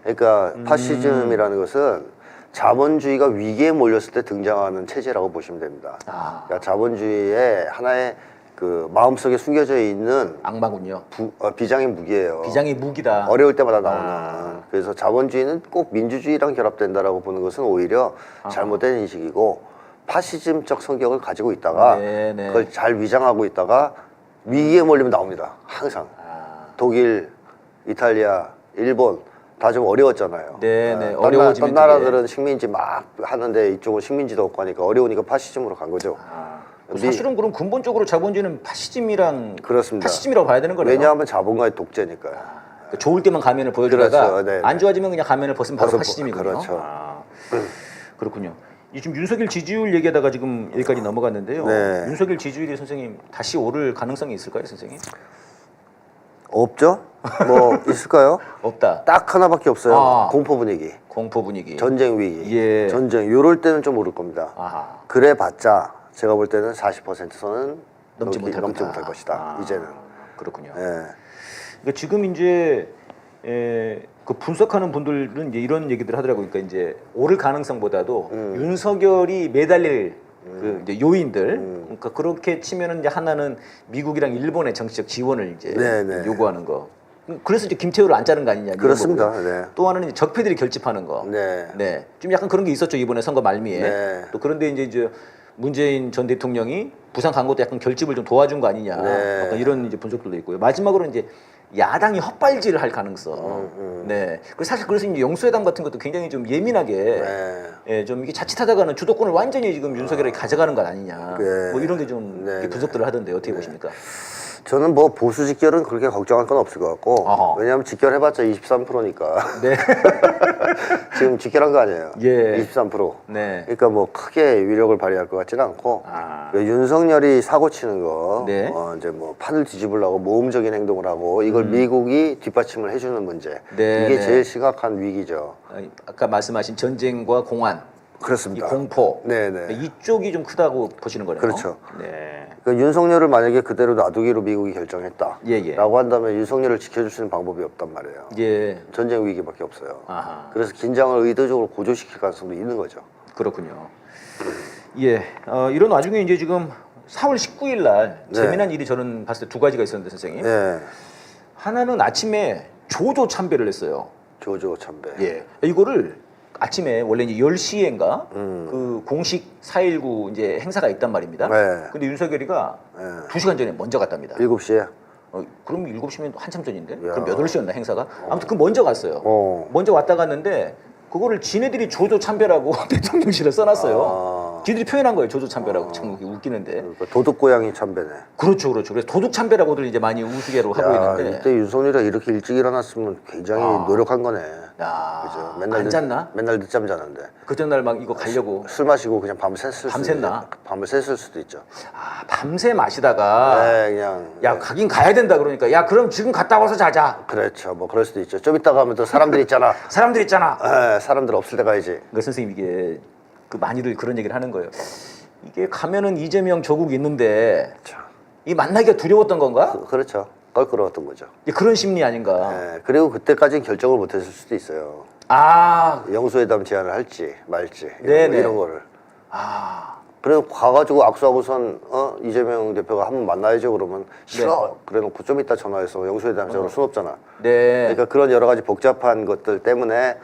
그러니까 파시즘이라는 것은 자본주의가 위기에 몰렸을 때 등장하는 체제라고 보시면 됩니다. 그러니까 자본주의의 하나의 그 마음속에 숨겨져 있는 악마군요. 비장의 무기예요. 비장의 무기다. 어려울 때마다 나오는. 그래서 자본주의는 꼭 민주주의랑 결합된다라고 보는 것은 오히려 잘못된 인식이고 파시즘적 성격을 가지고 있다가 네네. 그걸 잘 위장하고 있다가 위기에 몰리면 나옵니다. 항상. 독일, 이탈리아, 일본 다 좀 어려웠잖아요. 네네. 딴 어려워지면 나라들은 식민지 막 하는데 이쪽은 식민지도 없고 하니까 어려우니까 파시즘으로 간 거죠. 사실은 그럼 근본적으로 자본주의는 파시즘이랑 그렇습니다. 파시즘이라고 봐야 되는 거네요. 왜냐하면 자본가의 독재니까요. 그러니까 좋을 때만 가면을 보여주다가 그렇죠. 네, 안 좋아지면 그냥 가면을 벗으면 바로 벗어- 파시즘이군요. 그렇죠. 그렇군요. 이 지금 윤석열 지지율 얘기하다가 지금 여기까지 넘어갔는데요. 네. 윤석열 지지율이 선생님 다시 오를 가능성이 있을까요, 선생님? 없죠? 뭐 있을까요? 없다. 딱 하나밖에 없어요. 아. 공포 분위기, 공포 분위기. 전쟁 위기, 예. 전쟁. 요럴 때는 좀 오를 겁니다. 아하. 그래봤자 제가 볼 때는 40%선은 넘지 못할 못할 것이다. 아, 이제는. 그렇군요. 예. 그러니까 지금 이제 그 분석하는 분들은 이제 이런 얘기들 하더라고요. 그러니까 이제 오를 가능성보다도 윤석열이 매달릴 그 이제 요인들. 그러니까 그렇게 치면은 이제 하나는 미국이랑 일본의 정치적 지원을 이제 네네. 요구하는 거. 그래서 이제 김태우를 안 자른 거 아니냐. 이런 그렇습니다. 거고요. 네. 또 하나는 이제 적폐들이 결집하는 거. 네. 네. 좀 약간 그런 게 있었죠 이번에 선거 말미에. 네. 또 그런데 이제 문재인 전 대통령이 부산 간 것도 약간 결집을 좀 도와준 거 아니냐. 네. 약간 이런 이제 분석들도 있고요. 마지막으로 이제 야당이 헛발질을 할 가능성. 네. 그래서 사실 그래서 이제 영수회담 같은 것도 굉장히 좀 예민하게. 네. 예, 좀 이게 자칫하다가는 주도권을 완전히 지금 윤석열이 가져가는 것 아니냐. 네. 뭐 이런 게 좀 네, 분석들을 하던데 어떻게 보십니까? 저는 뭐 보수 직결은 그렇게 걱정할 건 없을 것 같고 어허. 왜냐하면 직결해봤자 23%니까 네. 지금 직결한 거 아니에요. 예. 23%. 네. 그러니까 뭐 크게 위력을 발휘할 것 같지는 않고 윤석열이 사고 치는 거 네. 이제 뭐 판을 뒤집으려고 모험적인 행동을 하고 이걸 미국이 뒷받침을 해주는 문제 네, 이게 네. 제일 심각한 위기죠. 아까 말씀하신 전쟁과 공안, 이 그렇습니다. 공포. 네네. 이쪽이 좀 크다고 보시는 거네요. 그렇죠. 네. 그러니까 윤석열을 만약에 그대로 놔두기로 미국이 결정했다 예. 라고 한다면 윤석열을 지켜줄 수 있는 방법이 없단 말이에요. 예. 전쟁 위기밖에 없어요. 아하. 그래서 긴장을 의도적으로 고조시킬 가능성도 있는 거죠. 그렇군요. 예. 이런 와중에 이제 지금 4월 19일 날 네. 재미난 일이 저는 봤을 때 두 가지가 있었는데 선생님. 예. 하나는 아침에 조조 참배를 했어요. 조조 참배. 예. 이거를 아침에 원래 이제 10시인가 그 공식 4.19 이제 행사가 있단 말입니다. 네. 근데 윤석열이가 네. 2시간 전에 먼저 갔답니다. 7시에. 그럼 7시면 한참 전인데? 야. 그럼 8시였나 행사가? 아무튼 그 먼저 갔어요. 어. 먼저 왔다 갔는데 그거를 지네들이 조조 참배라고 대통령실에 써놨어요. 지들이 표현한 거예요. 조조참배라고. 참 웃기는데. 그러니까 도둑 고양이 참배네. 그렇죠, 그렇죠. 그래서 도둑참배라고들 이제 많이 우스개로 하고 있는데. 이때 윤석열이가 이렇게 일찍 일어났으면 굉장히 노력한 거네. 야, 그죠? 안 잤나? 맨날 늦잠 자는데. 그 전날 막 이거 가려고. 술 마시고 그냥 밤샜을 밤을 샜을 수도 있죠. 아, 밤새 마시다가. 네, 그냥. 야, 가긴 가야 된다 그러니까. 야, 그럼 지금 갔다 와서 자자. 그렇죠. 뭐 그럴 수도 있죠. 좀 이따 가면 또 사람들 있잖아. 사람들 있잖아. 네, 사람들 없을 때 가야지. 그러니까 선생님 이게 그 많이들 그런 얘기를 하는 거예요. 이게 가면은 이재명 조국 있는데 이 만나기가 두려웠던 건가? 그렇죠. 껄끄러웠던 거죠. 그런 심리 아닌가? 네, 그리고 그때까지는 결정을 못했을 수도 있어요. 아, 영수회담 제안을 할지 말지 네네. 이런 거를. 아, 그래서 가가지고 악수하고선 이재명 대표가 한번 만나야죠 그러면 싫어. 그래놓고 좀 이따 전화해서 영수회담장으로 순 없잖아. 네. 그러니까 그런 여러 가지 복잡한 것들 때문에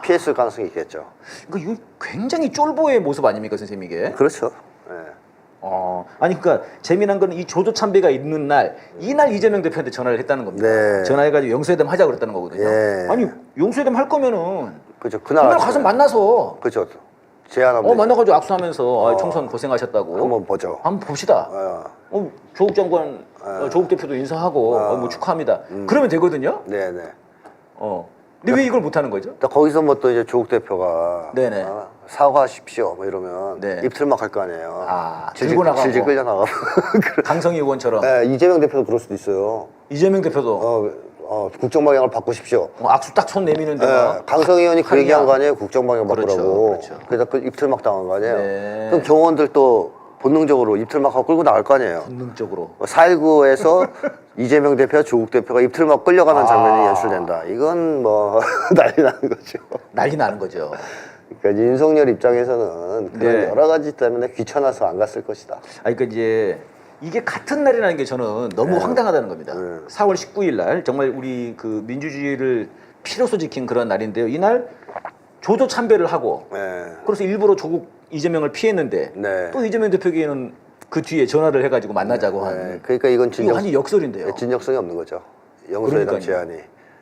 피했을 가능성이 있겠죠. 이거 굉장히 쫄보의 모습 아닙니까, 선생님 이게? 그렇죠. 네. 아니 그러니까 재미난 거는 이 조조참배가 있는 날, 이날 이재명 대표한테 전화를 했다는 겁니다. 네. 전화해가지고 영수회담 하자 그랬다는 거거든요. 예. 아니 영수회담 할 거면은 그렇죠. 그날 아침에. 가서 만나서 그렇죠. 제안하면 만나가지고 악수하면서 총선 고생하셨다고 한번 보죠. 한번 봅시다. 조국 장관, 조국 대표도 인사하고 뭐 축하합니다. 그러면 되거든요. 네네. 근데 왜 이걸 못 하는 거죠? 또 거기서 뭐 또 이제 조국 대표가 네네. 사과하십시오 뭐 이러면 네. 입틀막 할 거 아니에요. 들고 나가고. 질질 끌려 나가고. 강성희 의원처럼 네, 이재명 대표도 그럴 수도 있어요. 이재명 대표도 국정 방향을 바꾸십시오. 악수 딱 손 내미는데 네, 강성희 의원이 그 얘기한 거 아니에요? 국정 방향 바꾸라고. 그렇죠. 그래서 그 입틀막 당한 거 아니에요? 네. 그럼 경호원들 또 본능적으로 입틀막하고 끌고 나갈 거 아니에요? 본능적으로 4.19에서 이재명 대표와 조국 대표가 입틀막 끌려가는 장면이 연출된다. 이건 뭐 난리 나는 거죠. 난리 나는 거죠. 그러니까 윤석열 입장에서는 그런 여러 가지 때문에 귀찮아서 안 갔을 것이다. 그러니까 이제 이게 같은 날이라는 게 저는 너무 황당하다는 겁니다. 4월 19일 날 정말 우리 그 민주주의를 피로써 지킨 그런 날인데요. 이날 조조 참배를 하고 그래서 일부러 조국 이재명을 피했는데 또 이재명 대표에게는 그 뒤에 전화를 해가지고 만나자고 하는. 그러니까 이건 이거 완전 역설인데요. 진정성이 없는 거죠. 영수회담 제안이.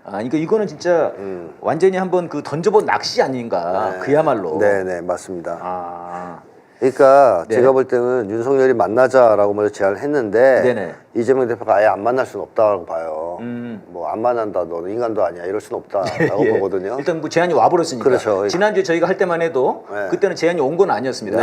그러니까 이거는 진짜 완전히 한번 그 던져본 낚시 아닌가. 그야말로. 네네 맞습니다. 그러니까 제가 볼 때는 윤석열이 만나자라고 먼저 제안을 했는데 이재명 대표가 아예 안 만날 수는 없다고 봐요. 뭐 안 만난다, 너는 인간도 아니야 이럴 수는 없다라고 보거든요. 일단 뭐 제안이 와버렸으니까. 그렇죠. 지난주에 저희가 할 때만 해도 그때는 제안이 온 건 아니었습니다.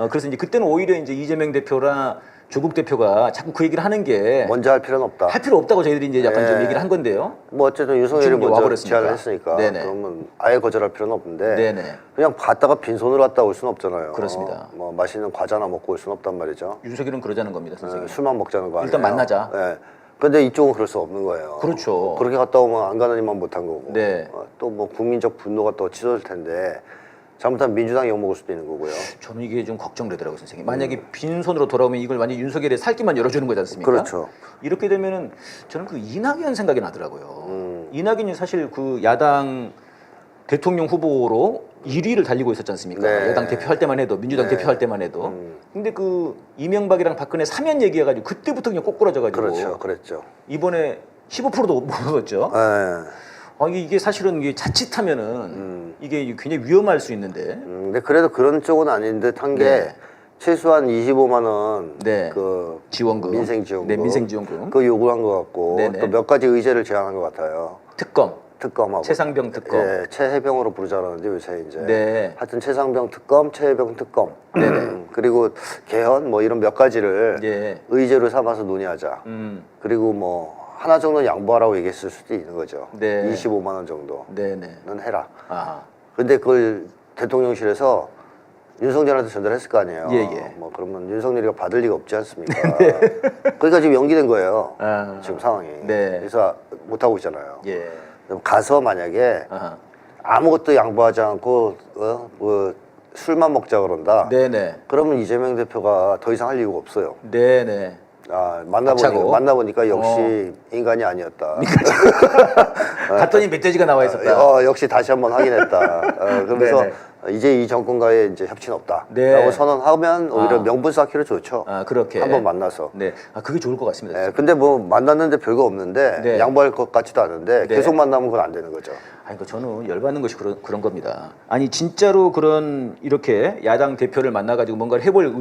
그래서 이제 그때는 오히려 이제 이재명 대표랑 조국 대표가 자꾸 그 얘기를 하는 게 먼저 할 필요는 없다. 할 필요 없다고 저희들이 이제 약간 좀 얘기를 한 건데요. 뭐 어쨌든 윤석열이 먼저 와버렸으니까. 제안을 했으니까 그러면 아예 거절할 필요는 없는데 그냥 갔다가 빈손으로 갔다 올 수는 없잖아요. 그렇습니다. 뭐 맛있는 과자나 먹고 올 수는 없단 말이죠. 윤석열은 그러자는 겁니다, 선생님. 술만 먹자는 거 아니에요. 일단 만나자. 근데 이쪽은 그럴 수 없는 거예요. 그렇죠. 그렇게 갔다 오면 안 가는 이만 못한 거고. 또 뭐 국민적 분노가 또 치솟을 텐데 잘못하면 민주당이 욕먹을 수도 있는 거고요. 저는 이게 좀 걱정되더라고요, 선생님. 만약에 빈손으로 돌아오면 이걸 완전 윤석열의 살기만 열어주는 거지 않습니까? 그렇죠. 이렇게 되면은 저는 그 이낙연 생각이 나더라고요. 이낙연이 사실 그 야당 대통령 후보로 1위를 달리고 있었지 않습니까? 여당 대표할 때만 해도, 민주당 대표할 때만 해도. 근데 그 이명박이랑 박근혜 사면 얘기해가지고 그때부터 그냥 꼬꾸라져가지고. 그렇죠, 그랬죠. 이번에 15%도 못 얻었죠. 이게 사실은 이게 자칫하면은 이게 굉장히 위험할 수 있는데. 근데 그래도 그런 쪽은 아닌 듯 한 게 최소한 25만 원 그 지원금, 민생지원금, 민생지원금 그 요구한 것 같고 또 몇 가지 의제를 제안한 것 같아요. 특검하고 최상병 특검, 최해병으로 부르자라는데 요새 이제 하여튼 최상병 특검, 최해병 특검, 그리고 개헌 뭐 이런 몇 가지를 의제로 삼아서 논의하자. 그리고 뭐 하나 정도는 양보하라고 얘기했을 수도 있는 거죠. 25만 원 정도는 해라. 근데 그걸 대통령실에서 윤석열한테 전달했을 거 아니에요. 뭐 그러면 윤석열이가 받을 리가 없지 않습니까? 그러니까 지금 연기된 거예요. 지금 상황이. 그래서 못 하고 있잖아요. 가서 만약에 아무것도 양보하지 않고 뭐 술만 먹자 그런다. 그러면 이재명 대표가 더 이상 할 이유가 없어요. 만나보니까 역시 인간이 아니었다. 갔더니 멧돼지가 나와 있었다. 역시 다시 한번 확인했다. 그러면서 이제 이 정권과의 이제 협치는 없다. 라고 선언하면 오히려 명분 쌓기로 좋죠. 그렇게. 한번 만나서. 그게 좋을 것 같습니다. 근데 뭐 만났는데 별거 없는데 양보할 것 같지도 않은데 계속 만나면 그건 안 되는 거죠. 아니, 그 저는 열받는 것이 그런 겁니다. 아니 진짜로 이렇게 야당 대표를 만나가지고 뭔가를 해볼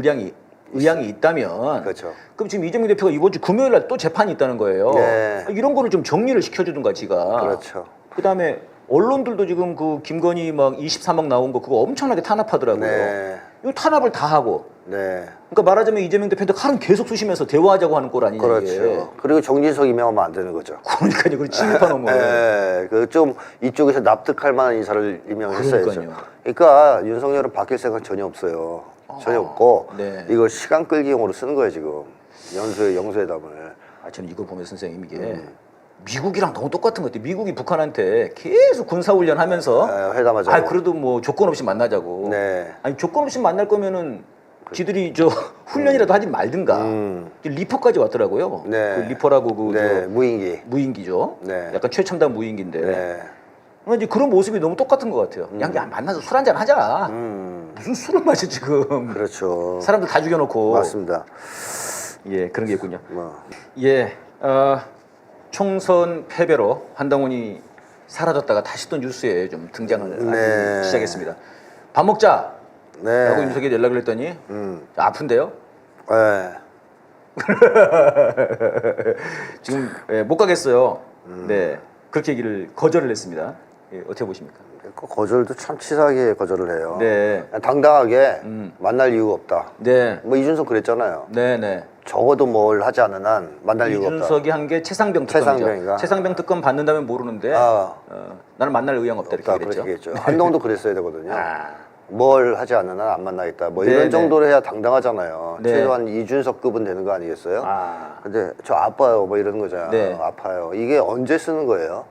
의향이 있다면, 그렇죠. 그럼 지금 이재명 대표가 이번 주 금요일 날 또 재판이 있다는 거예요. 네. 이런 거를 좀 정리를 시켜주든가 지가. 그렇죠. 그다음에 언론들도 지금 그 김건희 막 23억 나온 거 그거 엄청나게 탄압하더라고요. 네. 이 탄압을 다 하고. 네. 그러니까 말하자면 이재명 대표한테 칼은 계속 쑤시면서 대화하자고 하는 꼴 아니냐 이게. 그렇죠. 그리고 정진석 임명하면 안 되는 거죠. 그러니까요. 그 친일파 놈을. 네, 그 좀 이쪽에서 납득할 만한 인사를 임명했어야죠. 그러니까요. 그러니까 윤석열은 바뀔 생각 전혀 없어요. 전혀 없고 네. 이걸 시간 끌기용으로 쓰는 거예요 지금. 영수회담을. 아, 저는 이거 보면 선생님 이게 미국이랑 너무 똑같은 것 같아요. 미국이 북한한테 계속 군사훈련 하면서 네, 회담하자고. 아, 그래도 뭐 조건 없이 만나자고. 네. 아니 조건 없이 만날 거면은 지들이 저 훈련이라도 하지 말든가. 리퍼까지 왔더라고요. 네. 그 리퍼라고 그 네, 무인기. 무인기죠. 네. 약간 최첨단 무인기인데. 네. 그러니까 이제 그런 모습이 너무 똑같은 것 같아요. 야, 만나서 술 한잔 하자. 무슨 술을 마셔 지금. 그렇죠. 사람들 다 죽여놓고. 맞습니다. 예, 그런 게 있군요. 뭐. 예, 총선 패배로 한동훈이 사라졌다가 다시 또 뉴스에 좀 등장을 네. 하기 시작했습니다. 밥 먹자. 네. 라고 윤석열이 연락을 했더니 아픈데요? 네. 지금 예, 못 가겠어요. 네, 그렇게 얘기를 거절을 했습니다. 예, 어떻게 보십니까? 그 거절도 참 치사하게 거절을 해요. 네, 당당하게 만날 이유가 없다. 네, 뭐 이준석 그랬잖아요. 네, 네. 적어도 뭘 하지 않는 한 만날 이유가 없다. 이준석이 한 게 최상병 특검이죠. 최상병인가? 최상병 특검 받는다면 모르는데 아. 나는 만날 의향 없다 이렇게 없다, 그랬죠. 그렇게 했죠. 한동훈도 그랬어야 되거든요. 아, 뭘 하지 않는 한 안 만나겠다. 뭐 네, 이런 네. 정도로 해야 당당하잖아요. 네. 최소한 이준석급은 되는 거 아니겠어요? 아, 근데 저 아파요 뭐 이러는 거잖아요. 네. 아파요. 이게 언제 쓰는 거예요?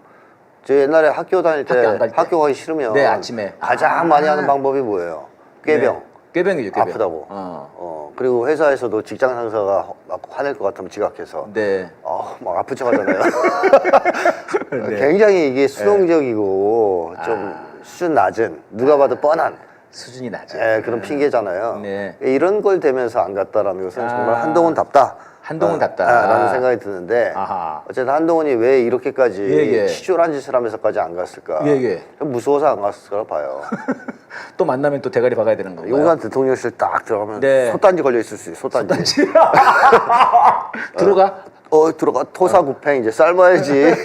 저 옛날에 학교 다닐 때 학교 안갈 때. 학교 가기 싫으면 네, 아침에. 가장 많이 하는 방법이 뭐예요? 꾀병. 네. 꾀병이죠, 꾀병. 아프다고. 어. 그리고 회사에서도 직장 상사가 막 화낼 것 같으면 지각해서 네. 막 아픈 척 하잖아요. 네. 굉장히 이게 수동적이고 좀 수준 낮은 누가 봐도 뻔한 수준이 낮죠. 그런 핑계잖아요. 네. 이런 걸 대면서 안 갔다라는 것은 정말 아. 한동훈답다. 한동훈답다. 라는 생각이 드는데 아하. 어쨌든 한동훈이 왜 이렇게까지 예. 치졸한 짓을 하면서까지 안 갔을까? 예. 무서워서 안 갔을 거라 봐요. 또 만나면 또 대가리 박아야 되는 건가요? 용산 대통령실 딱 들어가면 네. 솥단지 걸려 있을 수 있어요. 솥단지. 들어가? 들어가 토사구팽 이제 삶아야지.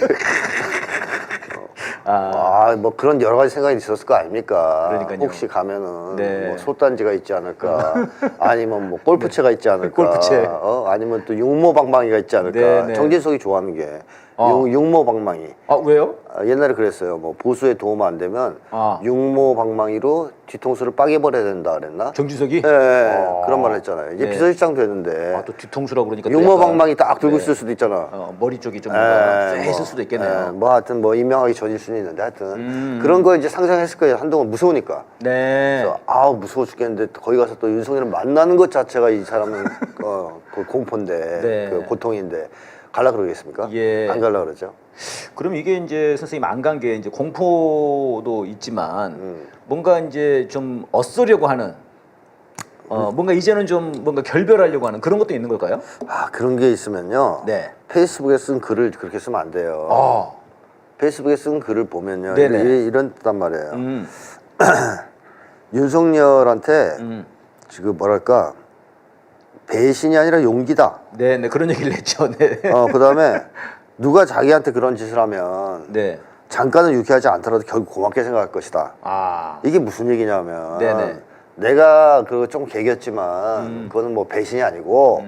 뭐 그런 여러 가지 생각이 있었을 거 아닙니까? 그러니까요. 혹시 가면은 네. 뭐 솥단지가 있지 않을까? 아니면 뭐 골프채가 있지 않을까? 골프채. 아니면 또 육모방망이가 있지 않을까? 네. 정진석이 좋아하는 게 육모방망이. 아, 왜요? 옛날에 그랬어요. 뭐 보수에 도움 안 되면 아. 육모방망이로 뒤통수를 빠개버려야 된다 그랬나? 정진석이? 그런 말을 했잖아요. 이제 네. 비서실장 되는데 아, 또 뒤통수라고 그러니까 또 육모방망이 딱 들고 네. 있을 수도 있잖아. 머리 쪽이 좀 뭔가 쎄 뭐, 있을 수도 있겠네요. 뭐 하여튼 뭐 임명하기 전일 수는 있는데 하여튼 그런 거 이제 상상했을 거예요. 한동안 무서우니까. 네. 그래서 무서워 죽겠는데 거기 가서 또 윤석열을 만나는 것 자체가 이 사람은 그 공포인데 네. 그 고통인데 갈라 그러겠습니까? 예. 안 갈라 그러죠. 그럼 이게 이제 선생님 안 간 게 이제 공포도 있지만 뭔가 이제 좀 얻으려고 하는 뭔가 이제는 좀 뭔가 결별하려고 하는 그런 것도 있는 걸까요? 그런 게 있으면요. 네. 페이스북에 쓴 글을 그렇게 쓰면 안 돼요. 페이스북에 쓴 글을 보면요. 네네. 이런 뜻단 말이에요. 윤석열한테 지금 뭐랄까 배신이 아니라 용기다. 네, 그런 얘기를 했죠. 네. 그다음에 누가 자기한테 그런 짓을 하면 네. 잠깐은 유쾌하지 않더라도 결국 고맙게 생각할 것이다. 이게 무슨 얘기냐면 네네. 내가 그거 좀 개겼지만 그거는 뭐 배신이 아니고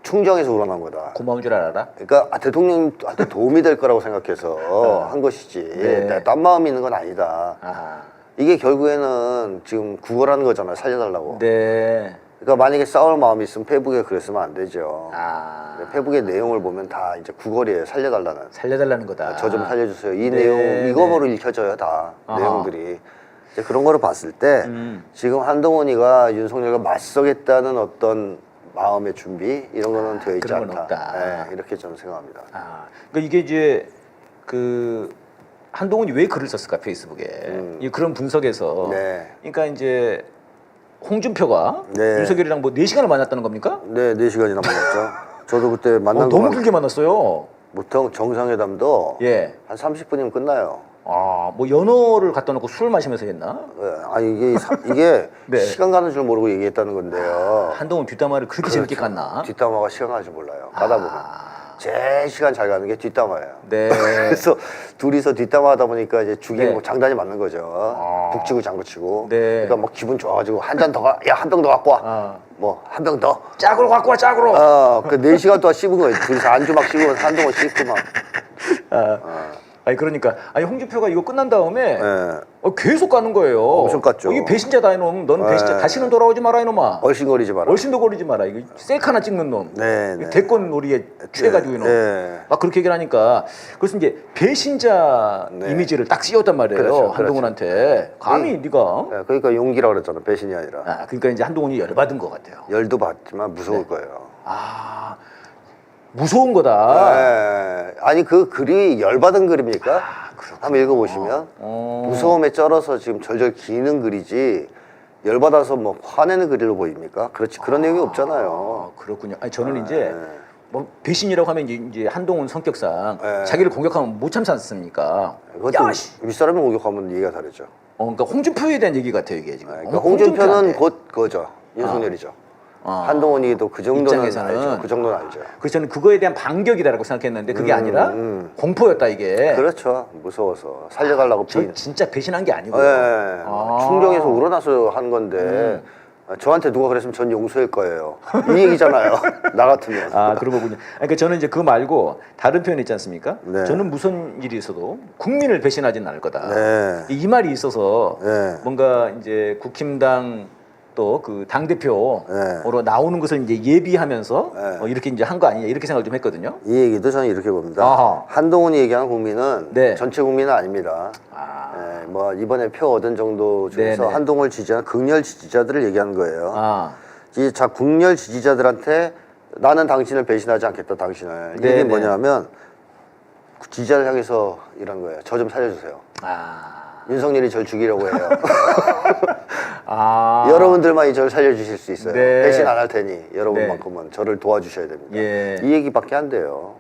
충정에서 우러난 거다. 고마운 줄 알아라. 그러니까 대통령한테 도움이 될 거라고 생각해서 한 것이지 네. 내가 딴 마음이 있는 건 아니다. 이게 결국에는 지금 구걸하는 거잖아요. 살려달라고. 네. 그러니까 만약에 싸울 마음이 있으면 페북에 그랬으면 안 되죠. 페북의 내용을 보면 다 이제 구걸이에요. 살려달라는 거다. 저 좀 살려주세요. 이 네, 내용 이거로 읽혀져요 다 내용들이. 이제 그런 거를 봤을 때 지금 한동훈이가 윤석열과 맞서겠다는 어떤 마음의 준비 이런 거는 되어 있지 그런 건 않다. 없다. 네, 이렇게 저는 생각합니다. 그러니까 이게 이제 그 한동훈이 왜 글을 썼을까 페이스북에 이 그런 분석에서 네. 그러니까 이제 홍준표가 네. 윤석열이랑 뭐 4시간을 만났다는 겁니까? 네, 4시간이나 만났죠. 저도 그때 만난 너무 거 길게 만났어요. 보통 정상회담도 예. 한 30분이면 끝나요. 뭐 연어를 갖다 놓고 술 마시면서 했나? 아니 이게 네. 시간 가는 줄 모르고 얘기했다는 건데요. 한동훈 뒷담화를 그렇게 재밌게 깠나? 뒷담화가 시간 가는 줄 몰라요. 가다 보면 제일 시간 잘 가는 게 뒷담화예요. 네. 그래서 둘이서 뒷담화 하다 보니까 이제 죽이 네. 뭐 장단이 맞는 거죠. 북치고 장구치고. 네. 그러니까 막 기분 좋아가지고 한 잔 더 가, 야 한 병 더 갖고 와. 뭐 한 병 더. 짝으로 갖고 와, 짝으로. 그 4시간 동안 씹은 거예요. 둘이서 안주 막 씹으면 한동안 씹고 막. 아니 그러니까 홍준표가 이거 끝난 다음에 예. 계속 가는 거예요. 엄청 깠죠. 이게 배신자다 이놈. 넌 배신자. 다시는 돌아오지 마라 이놈아. 얼씬거리지 마라. 얼씬도 거리지 마라. 이거 셀카 하나 찍는 놈. 네, 네. 대권 놀이에 취해가지고 이놈. 네. 막 그렇게 얘기를 하니까 그래서 이제 배신자 네. 이미지를 딱 씌웠단 말이에요. 그렇죠, 한동훈한테. 감히 네가. 네, 그러니까 용기라고 그랬잖아. 배신이 아니라. 그러니까 이제 한동훈이 열받은 것 같아요. 열도 받지만 무서울 거예요. 무서운 거다. 네. 아니 그 글이 열받은 글입니까? 한번 읽어보시면 무서움에 쩔어서 지금 절절 기는 글이지 열받아서 뭐 화내는 글로 보입니까? 그렇지 그런 내용이 없잖아요. 그렇군요. 아니 저는 이제 뭐 배신이라고 하면 이제 한동훈 성격상 자기를 공격하면 못 참지 않습니까? 그것도 윗사람이 공격하면 얘기가 다르죠. 그러니까 홍준표에 대한 얘기 같아요 이게 지금. 그러니까 홍준표는 곧 그거죠. 윤석열이죠. 한동훈이도 그 정도는 입장에서는 알죠. 그 정도는 알죠. 그래서 저는 그거에 대한 반격이다라고 생각했는데 그게 아니라 공포였다 이게. 그렇죠. 무서워서 살려달라고 저 진짜 배신한 게 아니고요. 네. 충격에서 우러나서 한 건데 저한테 누가 그랬으면 전 용서할 거예요. 이 얘기잖아요. 나 같으면. 그런 거군요. 그러니까 저는 이제 그거 말고 다른 표현 있지 않습니까? 네. 저는 무슨 일이 있어도 국민을 배신하지는 않을 거다. 네. 이 말이 있어서 네. 뭔가 이제 국힘당 또 그 당 대표로 네. 나오는 것을 이제 예비하면서 네. 이렇게 이제 한 거 아니냐 이렇게 생각을 좀 했거든요. 이 얘기도 저는 이렇게 봅니다. 아하. 한동훈이 얘기한 국민은 네. 전체 국민은 아닙니다. 뭐 이번에 표 얻은 정도 중에서 네네. 한동훈을 지지한 극렬 지지자들을 얘기하는 거예요. 자 극렬 지지자들한테 나는 당신을 배신하지 않겠다. 당신을. 이게 네네. 뭐냐면 지지자를 향해서 이런 거예요. 저 좀 살려주세요. 윤석열이 절 죽이려고 해요. 여러분들만이 저를 살려주실 수 있어요. 네. 배신 안 할 테니 여러분만큼은 저를 도와주셔야 됩니다. 이 얘기밖에 안 돼요.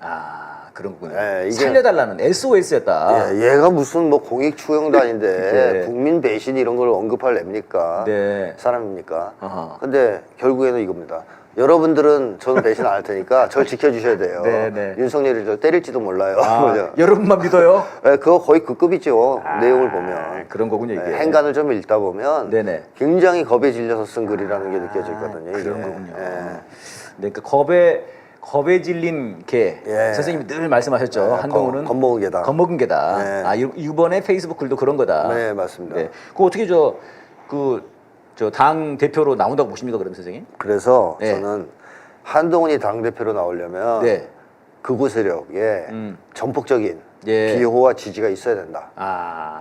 그런 거군요. 이게 살려달라는 SOS였다. 얘가 무슨 뭐 공익 추형도 아닌데 네. 국민 배신 이런 걸 언급할 랩니까? 네. 사람입니까? 근데 결국에는 이겁니다. 여러분들은 저는 배신 안 할 테니까 절 지켜주셔야 돼요. 네. 윤석열이 저 때릴지도 몰라요. 여러분만 믿어요? 그거 거의 그 급이죠. 내용을 보면. 그런 거군요 이게. 행간을 좀 읽다 보면 네네. 굉장히 겁에 질려서 쓴 글이라는 게 느껴지거든요. 이게. 그런 거군요. 네, 그 겁에 질린 개. 선생님이 늘 말씀하셨죠. 한동훈은 겁먹은 개다. 겁먹은 개다. 이번에 페이스북 글도 그런 거다. 네, 맞습니다. 네. 그거 어떻게 저 당 대표로 나온다고 보십니까, 그럼 선생님? 그래서 저는 한동훈이 당 대표로 나오려면 극우 세력에 전폭적인 비호와 지지가 있어야 된다.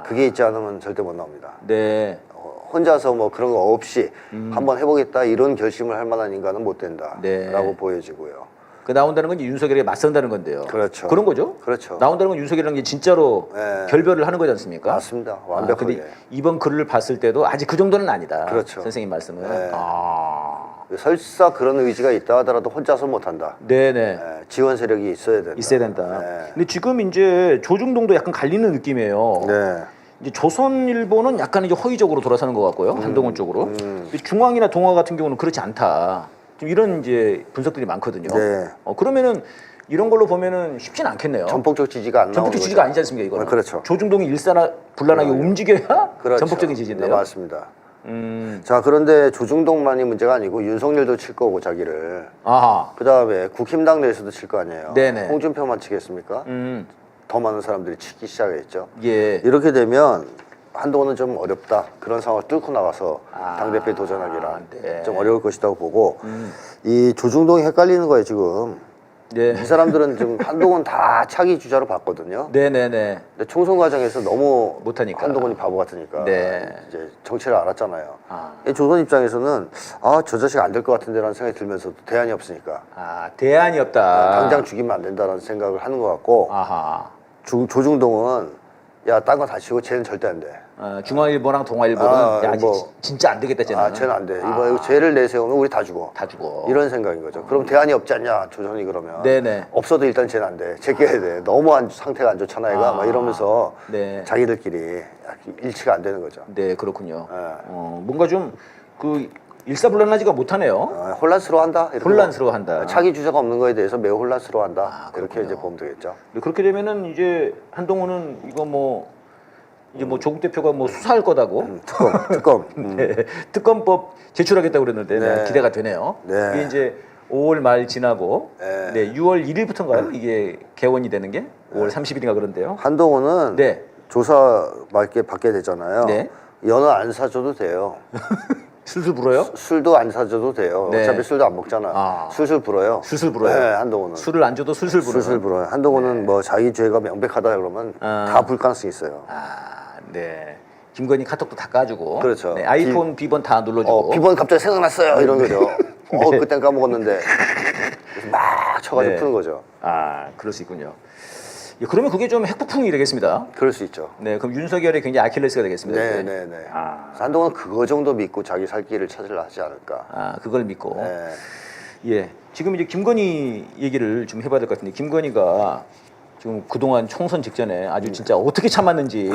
그게 있지 않으면 절대 못 나옵니다. 네. 혼자서 뭐 그런 거 없이 한번 해보겠다 이런 결심을 할 만한 인간은 못 된다라고 보여지고요. 그 나온다는 건 이제 윤석열에 맞선다는 건데요. 그렇죠. 그런 거죠? 그렇죠. 나온다는 건 윤석열이라는 게 진짜로 결별을 하는 거지 않습니까? 맞습니다. 완벽하게. 근데 이번 글을 봤을 때도 아직 그 정도는 아니다. 그렇죠. 선생님 말씀은. 설사 그런 의지가 있다 하더라도 혼자서 못한다. 네네. 지원 세력이 있어야 된다. 있어야 된다. 근데 지금 이제 조중동도 약간 갈리는 느낌이에요. 이제 조선일보는 약간 이제 허위적으로 돌아서는 것 같고요. 한동훈 쪽으로. 중앙이나 동아 같은 경우는 그렇지 않다. 좀 이런 이제 분석들이 많거든요. 그러면은 이런 걸로 보면은 쉽진 않겠네요. 전폭적 지지가 안 나오는 전폭적 지지가 아니지 않습니까, 이거는? 그렇죠. 조중동이 일사불란하게 움직여야 전폭적인 지지인데요. 네, 맞습니다. 자, 그런데 조중동만이 문제가 아니고 윤석열도 칠 거고 자기를. 그 다음에 국힘당 내에서도 칠 거 아니에요. 홍준표만 치겠습니까? 더 많은 사람들이 치기 시작했죠. 이렇게 되면 한동훈은 좀 어렵다. 그런 상황을 뚫고 나가서 당대표에 도전하기란 좀 어려울 것이라고 보고 이 조중동이 헷갈리는 거예요 지금. 이 사람들은 지금 한동훈 다 차기 주자로 봤거든요. 근데 총선 과정에서 너무 못하니까. 한동훈이 바보 같으니까 이제 정체를 알았잖아요. 조선 입장에서는 저 자식 안 될 것 같은데라는 생각이 들면서도 대안이 없으니까. 대안이 없다. 당장 죽이면 안 된다라는 생각을 하는 것 같고 조중동은 야, 딴 거 다 치고 쟤는 절대 안 돼. 중앙일보랑 동아일보는 야, 진짜 안 되겠다 쟤는. 쟤는 안 돼. 이거 쟤를 내세우면 우리 다 죽어. 다 죽어. 이런 생각인 거죠. 그럼 대안이 없지 않냐, 조선이 그러면. 네네. 없어도 일단 쟤는 안 돼. 제껴야 돼. 너무 상태가 안 좋잖아, 얘가. 막 이러면서 네. 자기들끼리 일치가 안 되는 거죠. 네, 그렇군요. 뭔가 좀 그 일사불란하지가 못하네요. 혼란스러워한다. 혼란스러워한다. 차기 주자가 없는 거에 대해서 매우 혼란스러워한다. 이렇게 이제 보면 되겠죠. 그렇게 되면은 이제 한동훈은 이거 뭐 이제 뭐 조국 대표가 뭐 수사할 거다고 특검. 네, 특검법 제출하겠다고 그랬는데 네, 기대가 되네요. 네. 이게 이제 5월 말 지나고 네. 6월 1일부터인가요? 이게 개원이 되는 게 5월 30일인가 그런데요. 한동훈은 네. 조사 받게 되잖아요. 네. 연어 안 사줘도 돼요. 술술 불어요? 술도 안 사줘도 돼요. 네. 어차피 술도 안 먹잖아. 술술 불어요. 술술 불어요. 네, 한동훈은. 술을 안 줘도 술술 불어요. 술술 불어요. 한동훈은 뭐 자기 죄가 명백하다 그러면 다 불 가능성이 있어요. 네. 김건희 카톡도 다 까주고. 그렇죠. 네, 아이폰 비번 다 눌러주고. 비번 갑자기 생각났어요. 이런 거죠. 그땐 까먹었는데. 그래서 막 쳐가지고 푸는 거죠. 그럴 수 있군요. 예, 그러면 그게 좀 핵폭풍이 되겠습니다. 그럴 수 있죠. 네, 그럼 윤석열이 굉장히 아킬레스가 되겠습니다. 네네네. 한동훈은 그거 정도 믿고 자기 살 길을 찾으려 하지 않을까. 그걸 믿고. 네. 예, 지금 이제 김건희 얘기를 좀 해봐야 될 것 같은데 김건희가 지금 그동안 총선 직전에 아주 진짜 어떻게 참았는지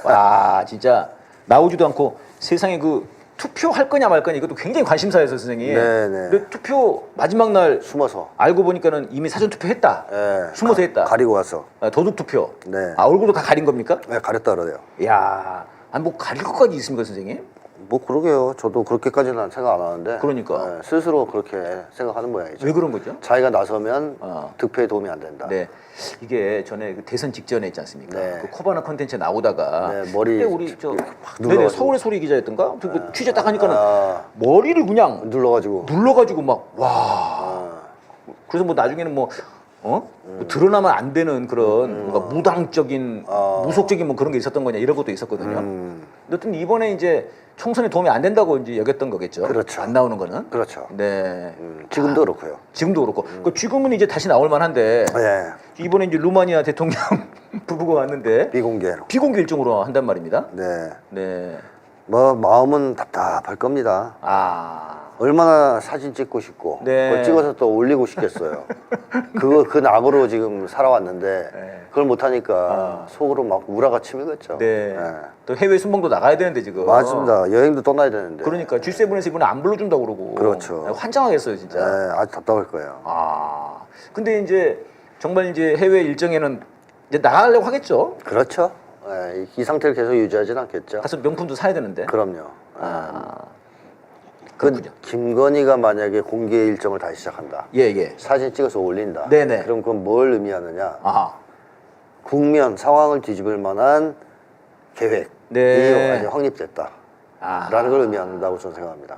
와 진짜 나오지도 않고 세상에 그 투표할 거냐 말 거냐 이것도 굉장히 관심사였어요 선생님. 네네. 근데 투표 마지막 날 숨어서. 알고 보니까는 이미 사전 투표했다. 네. 숨어서 했다. 가리고 와서. 도둑 투표. 네. 얼굴도 다 가린 겁니까? 네, 가렸다 그러네요. 야, 뭐 가릴 것까지 있습니까 선생님? 뭐 그러게요. 저도 그렇게까지는 생각 안 하는데. 그러니까. 네, 스스로 그렇게 생각하는 모양이죠. 왜 그런 거죠? 자기가 나서면 득표에 도움이 안 된다. 네. 이게 전에 그 대선 직전에 있지 않습니까? 네. 그 코바나 컨텐츠 나오다가 네, 머리 그때 우리 저 막 네네, 눌러가지고. 서울의 소리 기자였던가? 그 취재 딱 하니까는 머리를 그냥 눌러가지고 막 와. 그래서 뭐 나중에는 뭐 뭐 드러나면 안 되는 그런 뭔가 무당적인 무속적인 뭐 그런 게 있었던 거냐 이런 것도 있었거든요. 여튼 이번에 이제 총선에 도움이 안 된다고 이제 여겼던 거겠죠. 그렇죠. 안 나오는 거는. 그렇죠. 네. 지금도 그렇고요. 지금도 그렇고. 그 지금은 이제 다시 나올 만한데 네. 이번에 이제 루마니아 대통령 부부가 왔는데 비공개로. 비공개 일정으로 한단 말입니다. 네. 네. 뭐 마음은 답답할 겁니다. 얼마나 사진 찍고 싶고 네. 그걸 찍어서 또 올리고 싶겠어요. 그 낙으로 지금 살아왔는데 그걸 못하니까 속으로 막 우라가 치밀겠죠. 네. 또 해외 순방도 나가야 되는데 지금. 맞습니다. 여행도 떠나야 되는데. 그러니까 G7에서 이번에 안 불러준다고 그러고. 그렇죠. 환장하겠어요 진짜. 네, 아주 답답할 거예요. 근데 이제 정말 이제 해외 일정에는 이제 나가려고 하겠죠. 그렇죠. 네, 이 상태를 계속 유지하진 않겠죠. 가서 명품도 사야 되는데. 그럼요. 김건희가 만약에 공개 일정을 다시 시작한다. 예. 사진 찍어서 올린다. 네네. 그럼 그건 뭘 의미하느냐? 국면 상황을 뒤집을 만한 계획이 네. 확립됐다. 라는 걸 의미한다고 저는 생각합니다.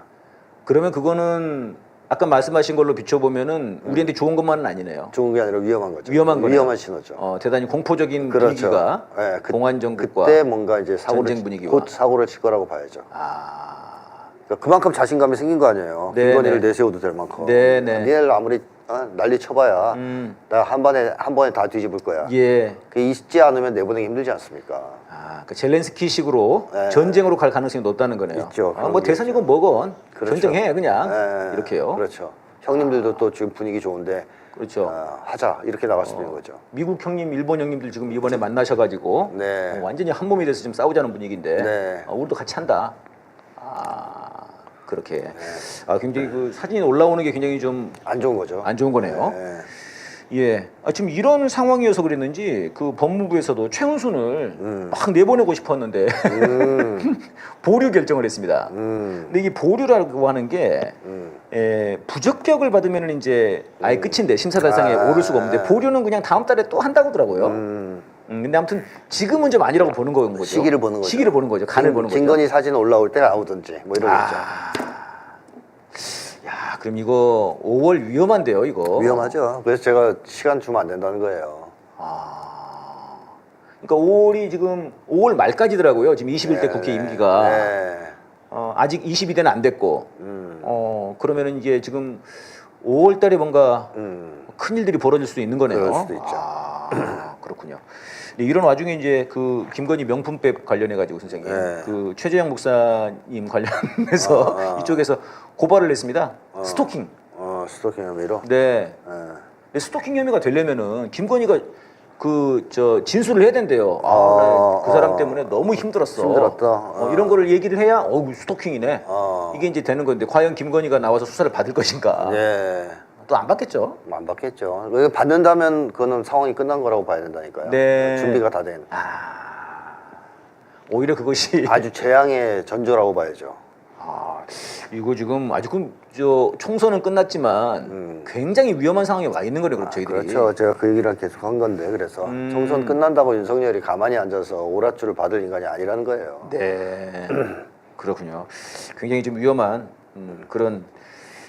그러면 그거는 아까 말씀하신 걸로 비춰보면은 우리한테 좋은 것만은 아니네요. 좋은 게 아니라 위험한 거죠. 위험한 거네요. 위험한 신호죠. 대단히 공포적인 그렇죠. 분위기가 네, 공안 정국과 그때 뭔가 이제 전쟁 분위기와 곧 사고를 칠 거라고 봐야죠. 그러니까 그만큼 자신감이 생긴 거 아니에요. 김건희를 내세워도 될 만큼. 니네를 아무리 난리 쳐봐야 나 한 번에 다 뒤집을 거야. 예. 그 있지 않으면 내보내기 힘들지 않습니까? 그 젤렌스키식으로 전쟁으로 갈 가능성이 높다는 거네요. 있죠. 뭐 대선이건 뭐건 그렇죠. 전쟁해 그냥 이렇게요. 그렇죠. 형님들도 또 지금 분위기 좋은데 그렇죠. 하자 이렇게 나갈 수 있는 거죠. 미국 형님, 일본 형님들 지금 이번에 만나셔가지고 완전히 한 몸이 돼서 지금 싸우자는 분위기인데 우리도 같이 한다. 그렇게. 굉장히 그 사진이 올라오는 게 굉장히 좀 안 좋은 거죠. 안 좋은 거네요. 예. 지금 이런 상황이어서 그랬는지 그 법무부에서도 최은순을 막 내보내고 싶었는데 보류 결정을 했습니다. 근데 이게 보류라고 하는 게 부적격을 받으면 이제 아예 끝인데 심사 대상에 오를 수가 없는데 보류는 그냥 다음 달에 또 한다고 하더라고요. 근데 아무튼 지금은 좀 아니라고 보는 거죠. 시기를 보는 거죠. 시기를 보는 거죠. 간을 보는 거죠. 김건희 사진 올라올 때 나오든지 뭐 이러겠죠. 야, 그럼 이거 5월 위험한데요, 이거. 위험하죠. 그래서 제가 시간 주면 안 된다는 거예요. 그러니까 5월이 지금 5월 말까지더라고요. 지금 21대 국회 임기가. 아직 22대는 안 됐고. 그러면은 이게 지금 5월 달에 뭔가 큰 일들이 벌어질 수도 있는 거네요. 그럴 수도 있죠. 그렇군요. 그렇군요. 네, 이런 와중에 이제 그 김건희 명품백 관련해 가지고 선생님, 네. 그 최재형 목사님 관련해서 이쪽에서 고발을 했습니다. 스토킹. 스토킹 혐의로. 네. 근데 스토킹 혐의가 되려면은 김건희가 그 저 진술을 해야 된대요. 그 사람 때문에 너무 힘들었어. 힘들었다. 이런 거를 얘기를 해야 스토킹이네. 이게 이제 되는 건데 과연 김건희가 나와서 수사를 받을 것인가? 네. 또 안 받겠죠. 안 받겠죠. 이거 받는다면 그거는 상황이 끝난 거라고 봐야 된다니까요. 네. 준비가 다 된. 오히려 그것이 아주 재앙의 전조라고 봐야죠. 이거 지금 아직은 저 총선은 끝났지만 굉장히 위험한 상황에 와 있는 거네요, 그럼 저희들이. 그렇죠. 제가 그 얘기를 계속 한 건데 그래서 총선 끝난다고 윤석열이 가만히 앉아서 오랏줄을 받을 인간이 아니라는 거예요. 네. 그렇군요. 굉장히 좀 위험한 그런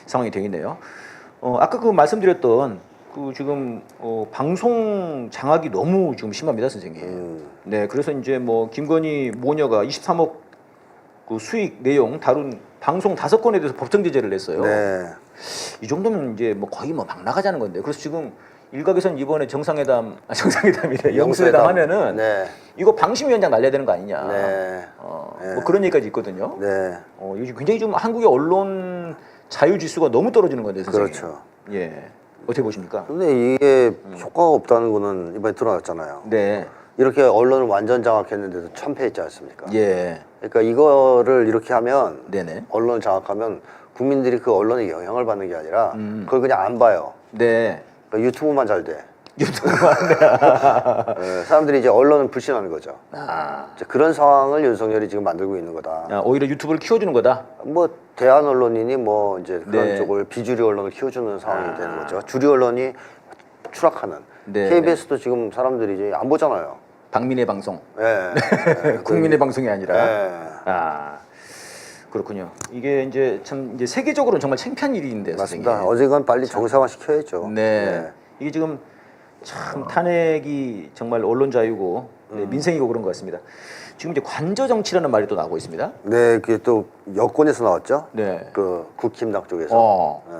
상황이 되겠네요. 아까 그 말씀드렸던 그 지금 방송 장악이 너무 지금 심합니다, 선생님. 네, 그래서 이제 뭐 김건희 모녀가 23억 그 수익 내용 다룬 방송 5건에 대해서 법정 제재를 냈어요. 네. 이 정도면 이제 뭐 거의 뭐 막 나가자는 건데. 그래서 지금 일각에서는 이번에 정상회담이래 영수회담 하면은 네. 이거 방심위원장 날려야 되는 거 아니냐. 네. 뭐 그런 얘기까지 있거든요. 네. 요즘 굉장히 좀 한국의 언론 자유 지수가 너무 떨어지는 건데, 선생님. 그렇죠. 예. 어떻게 보십니까? 근데 이게 효과가 없다는 거는 이번에 드러났잖아요. 네. 이렇게 언론을 완전 장악했는데도 참패했지 않습니까? 예. 그러니까 이거를 이렇게 하면 네네. 언론을 장악하면 국민들이 그 언론에 영향을 받는 게 아니라 그걸 그냥 안 봐요. 네. 그러니까 유튜브만 잘 돼. 유튜브만. 네, 사람들이 이제 언론을 불신하는 거죠. 아. 이제 그런 상황을 윤석열이 지금 만들고 있는 거다. 오히려 유튜브를 키워주는 거다. 뭐 대한 언론이니 뭐 이제 그런 네. 쪽을 비주류 언론을 키워주는 상황이 되는 거죠. 주류 언론이 추락하는. 네. KBS도 지금 사람들이 이제 안 보잖아요. 박민의 방송. 예. 국민의 방송이 아니라. 예. 그렇군요. 이게 이제 참 이제 세계적으로는 정말 창피한 일인데, 맞습니다. 선생님. 어제건 빨리 정상화 시켜야죠. 네. 이게 지금 참 탄핵이 정말 언론 자유고 네, 민생이고 그런 것 같습니다. 지금 이제 관저 정치라는 말이 또 나오고 있습니다. 네, 그게 또 여권에서 나왔죠. 네. 그 국힘당 쪽에서. 네.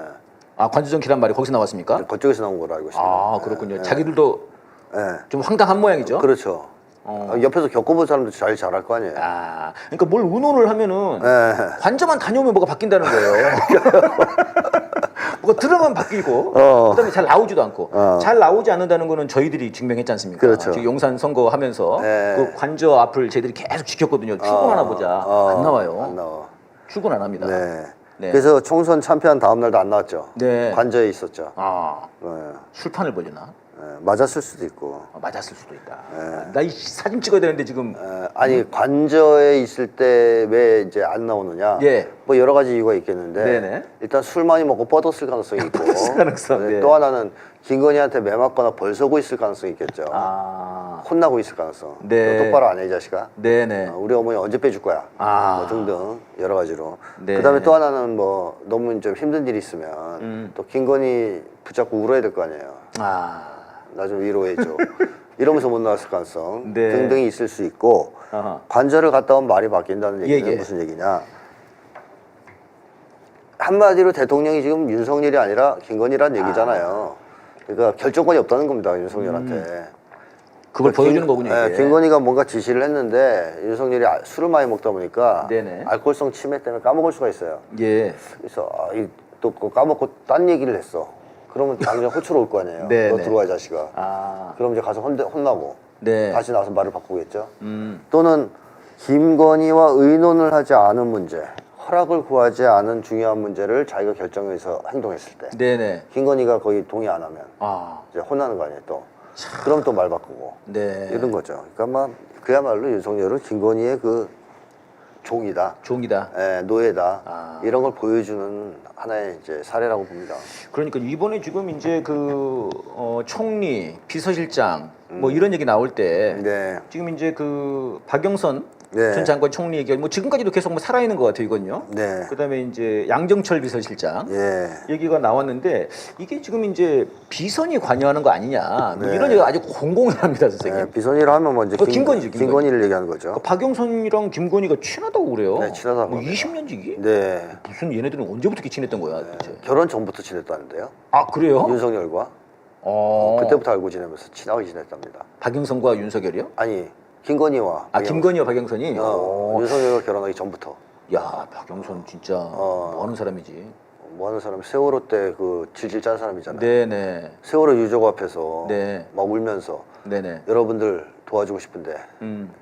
관저 정치라는 말이 거기서 나왔습니까? 그쪽에서 나온 걸로 알고 있습니다. 그렇군요. 네. 자기들도 네. 좀 황당한 모양이죠. 그렇죠. 옆에서 겪어본 사람도 잘 잘할 거 아니에요. 그러니까 뭘 의논을 하면은 네. 관저만 다녀오면 뭐가 바뀐다는 거예요. 뭐가 들으면 바뀌고 그다음에 잘 나오지도 않고 잘 나오지 않는다는 거는 저희들이 증명했지 않습니까? 그렇죠. 지금 용산 선거하면서 네. 그 관저 앞을 저희들이 계속 지켰거든요. 출근하나 보자. 안 나와요. 안 나와. 출근 안 합니다. 네. 네. 그래서 총선 참패한 다음 날도 안 나왔죠. 네. 관저에 있었죠. 네. 술판을 벌였나? 네. 맞았을 수도 있고. 맞았을 수도 있다. 나 이 사진 찍어야 되는데 지금. 아니 관저에 있을 때 왜 이제 안 나오느냐? 예. 뭐 여러 가지 이유가 있겠는데 네네. 일단 술 많이 먹고 뻗었을 가능성이 있고. 뻗었을 가능성, 네. 또 하나는 김건희한테 매 맞거나 벌 서고 있을 가능성이 있겠죠. 혼나고 있을 가능성. 네. 너 똑바로 안 해 이 자식아. 네네. 우리 어머니 언제 빼줄 거야? 뭐 등등 여러 가지로. 네. 그다음에 또 하나는 뭐 너무 좀 힘든 일이 있으면 또 김건희 붙잡고 울어야 될 거 아니에요. 나 좀 위로해줘. 이러면서 못 나왔을 가능성 네. 등등이 있을 수 있고 관저를 갔다 오면 말이 바뀐다는 얘기는 예. 무슨 얘기냐? 한마디로 대통령이 지금 윤석열이 아니라 김건희란 얘기잖아요. 그러니까 결정권이 없다는 겁니다, 윤석열한테. 그걸 보여주는 거군요. 이게. 김건희가 뭔가 지시를 했는데 윤석열이 술을 많이 먹다 보니까 네네. 알코올성 치매 때문에 까먹을 수가 있어요. 예. 그래서 또 그거 까먹고 딴 얘기를 했어. 그러면 당장 호출 올 거 아니에요. 네, 너 네. 들어와 이 자식아. 그럼 이제 가서 혼나고 네. 다시 나와서 말을 바꾸겠죠. 또는 김건희와 의논을 하지 않은 문제, 허락을 구하지 않은 중요한 문제를 자기가 결정해서 행동했을 때 네네. 김건희가 거의 동의 안 하면 이제 혼나는 거 아니에요 또. 그럼 또 말 바꾸고 네. 이런 거죠. 그러니까 그야말로 윤석열은 김건희의 그 종이다. 노예다. 이런 걸 보여주는 하나의 이제 사례라고 봅니다. 그러니까 이번에 지금 이제 그 총리, 비서실장 뭐 이런 얘기 나올 때 네. 지금 이제 그 박영선 네. 전 장관 총리 얘기 뭐 지금까지도 계속 뭐 살아있는 것 같아요 이건요. 네. 그다음에 이제 양정철 비서실장 예. 얘기가 나왔는데 이게 지금 이제 비선이 관여하는 거 아니냐 뭐 네. 이런 얘기가 아주 공공합니다 선생님. 네, 비선이라 하면 먼저 김건희죠, 김건희. 김건희를 얘기하는 거죠. 그 박영선이랑 김건희가 친하다고 그래요. 네, 친하다고 뭐 합니다. 20년 지기? 네. 무슨 얘네들은 언제부터 이렇게 친했던 거야 도대체? 결혼 전부터 지냈다는데요. 그래요? 윤석열과. 그때부터 알고 지내면서 친하게 지냈답니다. 박영선과 윤석열이요? 아니, 김건희와 김건희와 박영선이? 윤석열과 결혼하기 전부터. 야, 박영선 진짜 뭐 하는 사람이지? 뭐 하는 사람, 세월호 때 그 질질 짠 사람이잖아요. 네네. 세월호 유족 앞에서 네. 막 울면서 네네. 여러분들 도와주고 싶은데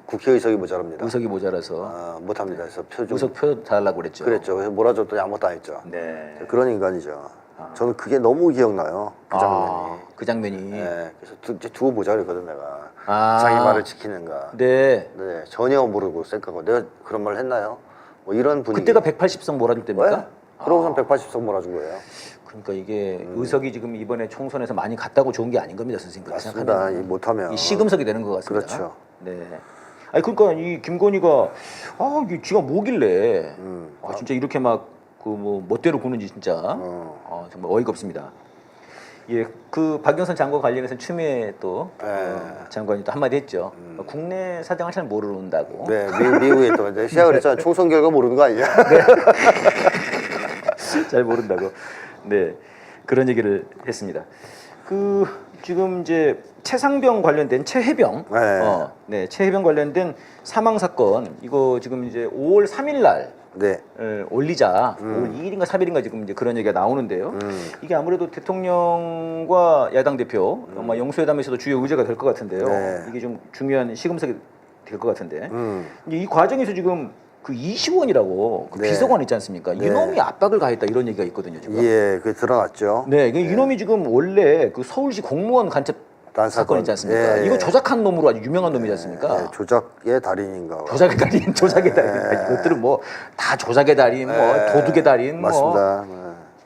국회의석이 모자랍니다. 의석이 모자라서 못합니다. 그래서 의석 표 달라고 그랬죠. 그랬죠. 그래서 몰아줬더니 아무것도 안 했죠. 네. 그런 인간이죠. 저는 그게 너무 기억나요. 그 장면이. 그 장면이. 네. 그래서 이제 두고 보자 그랬거든 내가. 아. 자기 말을 지키는가. 네. 네. 전혀 모르고 쌩까고 내가 그런 말 했나요? 뭐 이런 분위기. 그때가 180석 몰아줄 때입니까? 네? 그러고선 180석 몰아준 거예요. 그러니까 이게 의석이 지금 이번에 총선에서 많이 갔다고 좋은 게 아닌 겁니다, 선생님. 그렇게 맞습니다. 생각하면. 못하면 이 시금석이 되는 것 같습니다. 그렇죠. 네. 아니 그러니까 이 김건희가 이게 지가 뭐길래 진짜 이렇게 막 그 뭐 멋대로 구는지 진짜 정말 어이가 없습니다. 예, 그 박영선 장관 관련해서 추미애 또 장관이 또 한마디 했죠. 국내 사정을 잘 모른다고. 네, 미국에 또 이제 시작을 했잖아. 총선 결과 모르는 거 아니냐? 잘 모른다고. 네, 그런 얘기를 했습니다. 그 지금 이제 최상병 관련된 최혜병, 네, 최혜병 관련된 사망 사건 이거 지금 이제 5월 3일 날. 네. 올리자 5월 2일인가 3일인가 지금 이제 그런 얘기가 나오는데요. 이게 아무래도 대통령과 야당 대표 아마 영수회담에서도 주요 의제가 될 것 같은데요. 네. 이게 좀 중요한 시금석이 될 것 같은데 이제 이 과정에서 지금 그 이시원이라고 그 네. 비서관 있지 않습니까? 네. 이놈이 압박을 가했다 이런 얘기가 있거든요. 지금. 예, 그게 드러났죠. 네, 이놈이 지금 원래 그 서울시 공무원 간첩 사건 있지 않습니까? 예. 이거 조작한 놈으로 아주 유명한 놈이지 않습니까? 예, 조작의 달인인가. 조작의 달인, 조작의 달인. 이것들은 뭐 다 조작의 달인, 뭐 도둑의 달인, 맞습니다.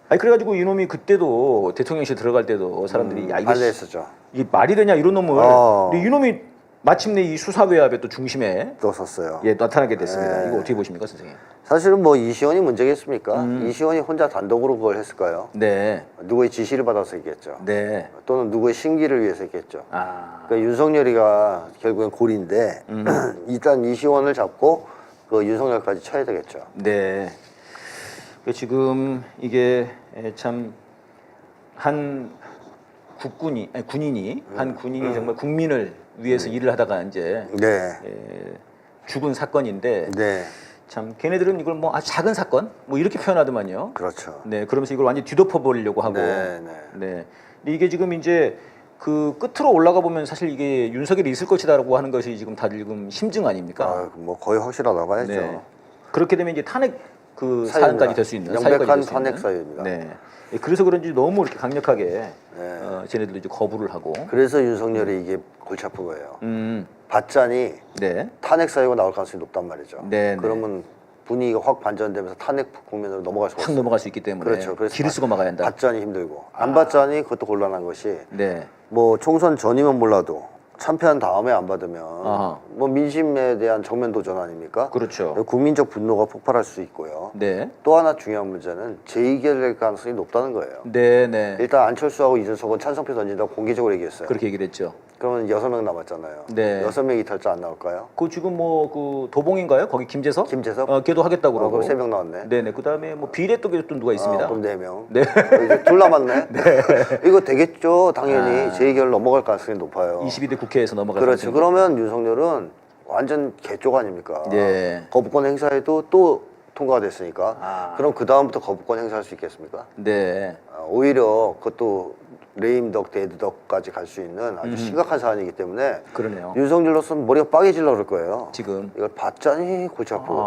아니 그래가지고 이놈이 그때도 대통령실 들어갈 때도 사람들이 야 반대했었죠. 이게 말이 되냐 이런 놈을. 근데 이놈이 마침내 이 수사외압의 또 중심에 또 섰어요. 예 나타나게 됐습니다. 이거 어떻게 보십니까, 선생님? 사실은 뭐 이시원이 문제겠습니까? 이시원이 혼자 단독으로 그걸 했을까요? 네, 누구의 지시를 받아서 했겠죠. 네. 또는 누구의 심기를 위해서 했겠죠. 아, 그러니까 윤석열이가 결국엔 골인데 일단 이시원을 잡고 그 윤석열까지 쳐야 되겠죠. 네. 지금 이게 참 한 국군이 아니, 군인이 한 군인이 정말 국민을 위해서 일을 하다가 이제 네. 죽은 사건인데 네. 참 걔네들은 이걸 뭐 아주 작은 사건 뭐 이렇게 표현하더만요. 그렇죠. 네, 그러면서 이걸 완전 히 뒤덮어 버리려고 하고. 네, 네. 근데 이게 지금 이제 그 끝으로 올라가 보면 사실 이게 윤석열이 있을 것이다라고 하는 것이 지금 다들 지금 심증 아닙니까? 뭐 거의 확실하다고 봐야죠. 네. 그렇게 되면 이제 탄핵 그 사유입니다. 사안까지 될 수 있는 명백한 사유까지 될수 탄핵 있는. 사유입니다. 네. 그래서 그런지 너무 이렇게 강력하게 쟤네들도 이제 거부를 하고. 그래서 윤석열이 이게 골치 아픈 거예요. 받자니 네. 탄핵 사유가 나올 가능성이 높단 말이죠. 네, 그러면 분위기가 확 반전되면서 탄핵 국면으로 넘어갈 수가 확 없어요. 넘어갈 수 있기 때문에. 그렇죠. 그래서 길을 쓰고 막아야 한다. 받자니 힘들고 안 받자니 그것도 곤란한 것이 네. 뭐 총선 전이면 몰라도 참패한 다음에 안 받으면 아하. 뭐 민심에 대한 정면 도전 아닙니까? 그렇죠. 국민적 분노가 폭발할 수 있고요. 네. 또 하나 중요한 문제는 재의결될 가능성이 높다는 거예요. 네, 네. 일단 안철수하고 이준석은 찬성표 던진다고 공개적으로 얘기했어요. 그렇게 얘기를 했죠. 그러면 6명 남았잖아요. 네. 6명 이탈자 안 나올까요? 그 지금 뭐 그 도봉인가요? 거기 김재석? 김재석? 걔도 하겠다고 그러고. 그럼 3명 나왔네. 네네. 그다음에 뭐 비례 또 누가 있습니다. 그럼 4명. 네. 이제 둘 남았네. 이거 되겠죠. 당연히 재의결 넘어갈 가능성이 높아요. 22대 국회에서 넘어갈 그렇죠. 가능성이 그러면 윤석열은 완전 개쪽 아닙니까? 네. 거부권 행사에도 또 통과가 됐으니까. 그럼 그 다음부터 거부권 행사할 수 있겠습니까? 네. 오히려 그것도 레임덕, 데드덕까지 갈 수 있는 아주 심각한 사안이기 때문에 그러네요. 윤석열로서는 머리가 빠개질러 그럴 거예요. 지금. 이걸 받자니 골치 아프고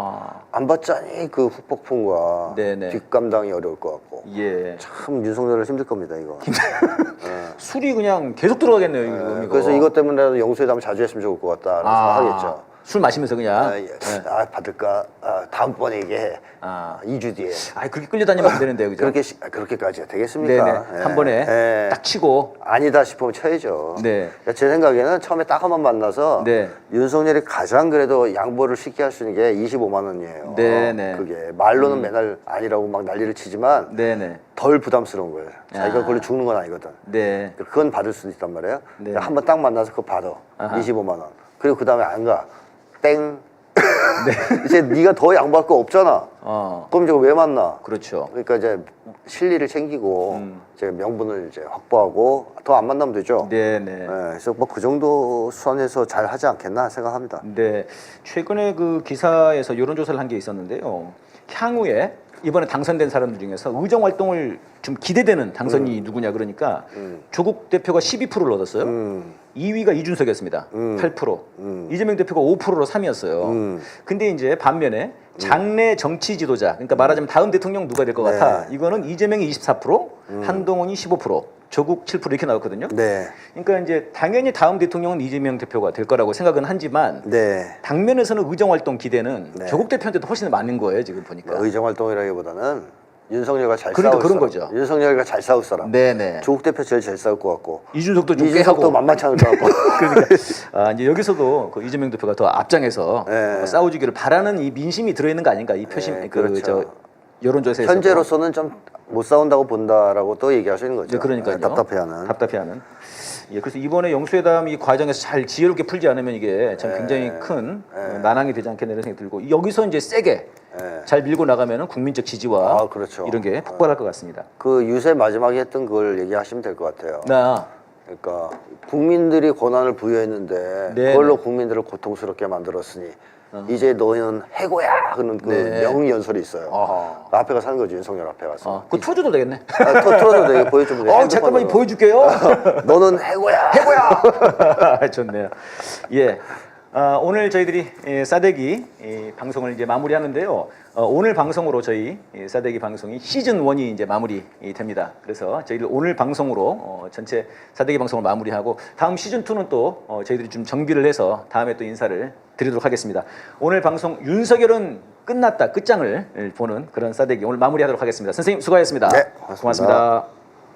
안 받자니 그 후폭풍과 네네. 뒷감당이 어려울 것 같고 예. 참 윤석열은 힘들 겁니다 이거. 술이 그냥 계속 들어가겠네요. 이거. 그래서 이것 때문에라도 영수회담을 자주 했으면 좋을 것 같다 생각하겠죠. 술 마시면서 그냥. 받을까? 다음번에 이게 2주 뒤에. 그렇게 끌려다니면 안 되는데요, 그죠? 그렇게까지 되겠습니까? 네네. 한 번에 딱 치고. 아니다 싶으면 쳐야죠. 네. 그러니까 제 생각에는 처음에 딱 한 번 만나서 네. 윤석열이 가장 그래도 양보를 쉽게 할 수 있는 게 25만 원이에요. 네네. 그게 말로는 맨날 아니라고 막 난리를 치지만 네네. 덜 부담스러운 거예요. 자기가 그걸로 죽는 건 아니거든. 네. 그건 받을 수도 있단 말이에요. 네. 한 번 딱 만나서 그거 받아. 25만 원. 그리고 그 다음에 안 가. 땡. 이제 네가 더 양보할 거 없잖아. 그럼 이제 왜 만나? 그렇죠. 그러니까 이제 실리를 챙기고 이제 명분을 이제 확보하고 더 안 만나면 되죠. 네네. 그래서 뭐 그 정도 수준에서 잘 하지 않겠나 생각합니다. 네. 최근에 그 기사에서 여론조사를 한 게 있었는데요. 향후에 이번에 당선된 사람들 중에서 의정 활동을 좀 기대되는 당선이 누구냐 그러니까 조국 대표가 12%를 얻었어요. 2위가 이준석이었습니다. 8%. 이재명 대표가 5%로 3위였어요. 근데 이제 반면에 장래 정치 지도자, 그러니까 말하자면 다음 대통령 누가 될 것 같아. 이거는 이재명이 24%, 한동훈이 15%, 조국 7% 이렇게 나왔거든요. 그러니까 이제 당연히 다음 대통령은 이재명 대표가 될 거라고 생각은 하지만 당면에서는 의정 활동 기대는 조국 대표한테도 훨씬 많은 거예요, 지금 보니까. 의정 활동이라기보다는 윤석열과 잘 그러니까 싸울 그런 사람. 거죠. 윤석열과 잘 싸울 사람. 네네. 조국 대표 제일 잘 싸울 것 같고. 이준석도 좀 이준석도 깨하고. 만만치 않을 것 같고. 그러니까 이제 여기서도 그 이재명 대표가 더 앞장에서 싸워주기를 바라는 이 민심이 들어있는 거 아닌가 이 표심 그렇죠. 여론조사에서 현재로서는 좀 못 싸운다고 본다라고 또 얘기하시는 거죠. 네, 그러니까요. 답답해하는. 예, 그래서 이번에 영수회담 이 과정에서 잘 지혜롭게 풀지 않으면 이게 참 굉장히 큰 난항이 되지 않겠나 이런 생각이 들고 여기서 이제 세게 잘 밀고 나가면은 국민적 지지와 그렇죠. 이런 게 폭발할 것 같습니다. 그 유세 마지막에 했던 그걸 얘기하시면 될 것 같아요. 그러니까 국민들이 권한을 부여했는데 그걸로 국민들을 고통스럽게 만들었으니 이제 너희는 해고야 하는 그 명연설이 있어요. 그 앞에 가서 하는 거죠. 윤석열 앞에 가서. 그거 틀어줘도 되겠네. 틀어줘도 되게 보여주면 돼요. 잠깐만 보여줄게요. 너는 해고야. 좋네요. 예. 오늘 저희들이 싸대기 방송을 이제 마무리하는데요. 오늘 방송으로 저희 싸대기 방송이 시즌 1이 이제 마무리 됩니다. 그래서 저희들 오늘 방송으로 전체 싸대기 방송을 마무리하고 다음 시즌 2는 또 저희들이 좀 정비를 해서 다음에 또 인사를 드리도록 하겠습니다. 오늘 방송 윤석열은 끝났다 끝장을 보는 그런 싸대기 오늘 마무리하도록 하겠습니다. 선생님 수고하셨습니다. 네, 고맙습니다.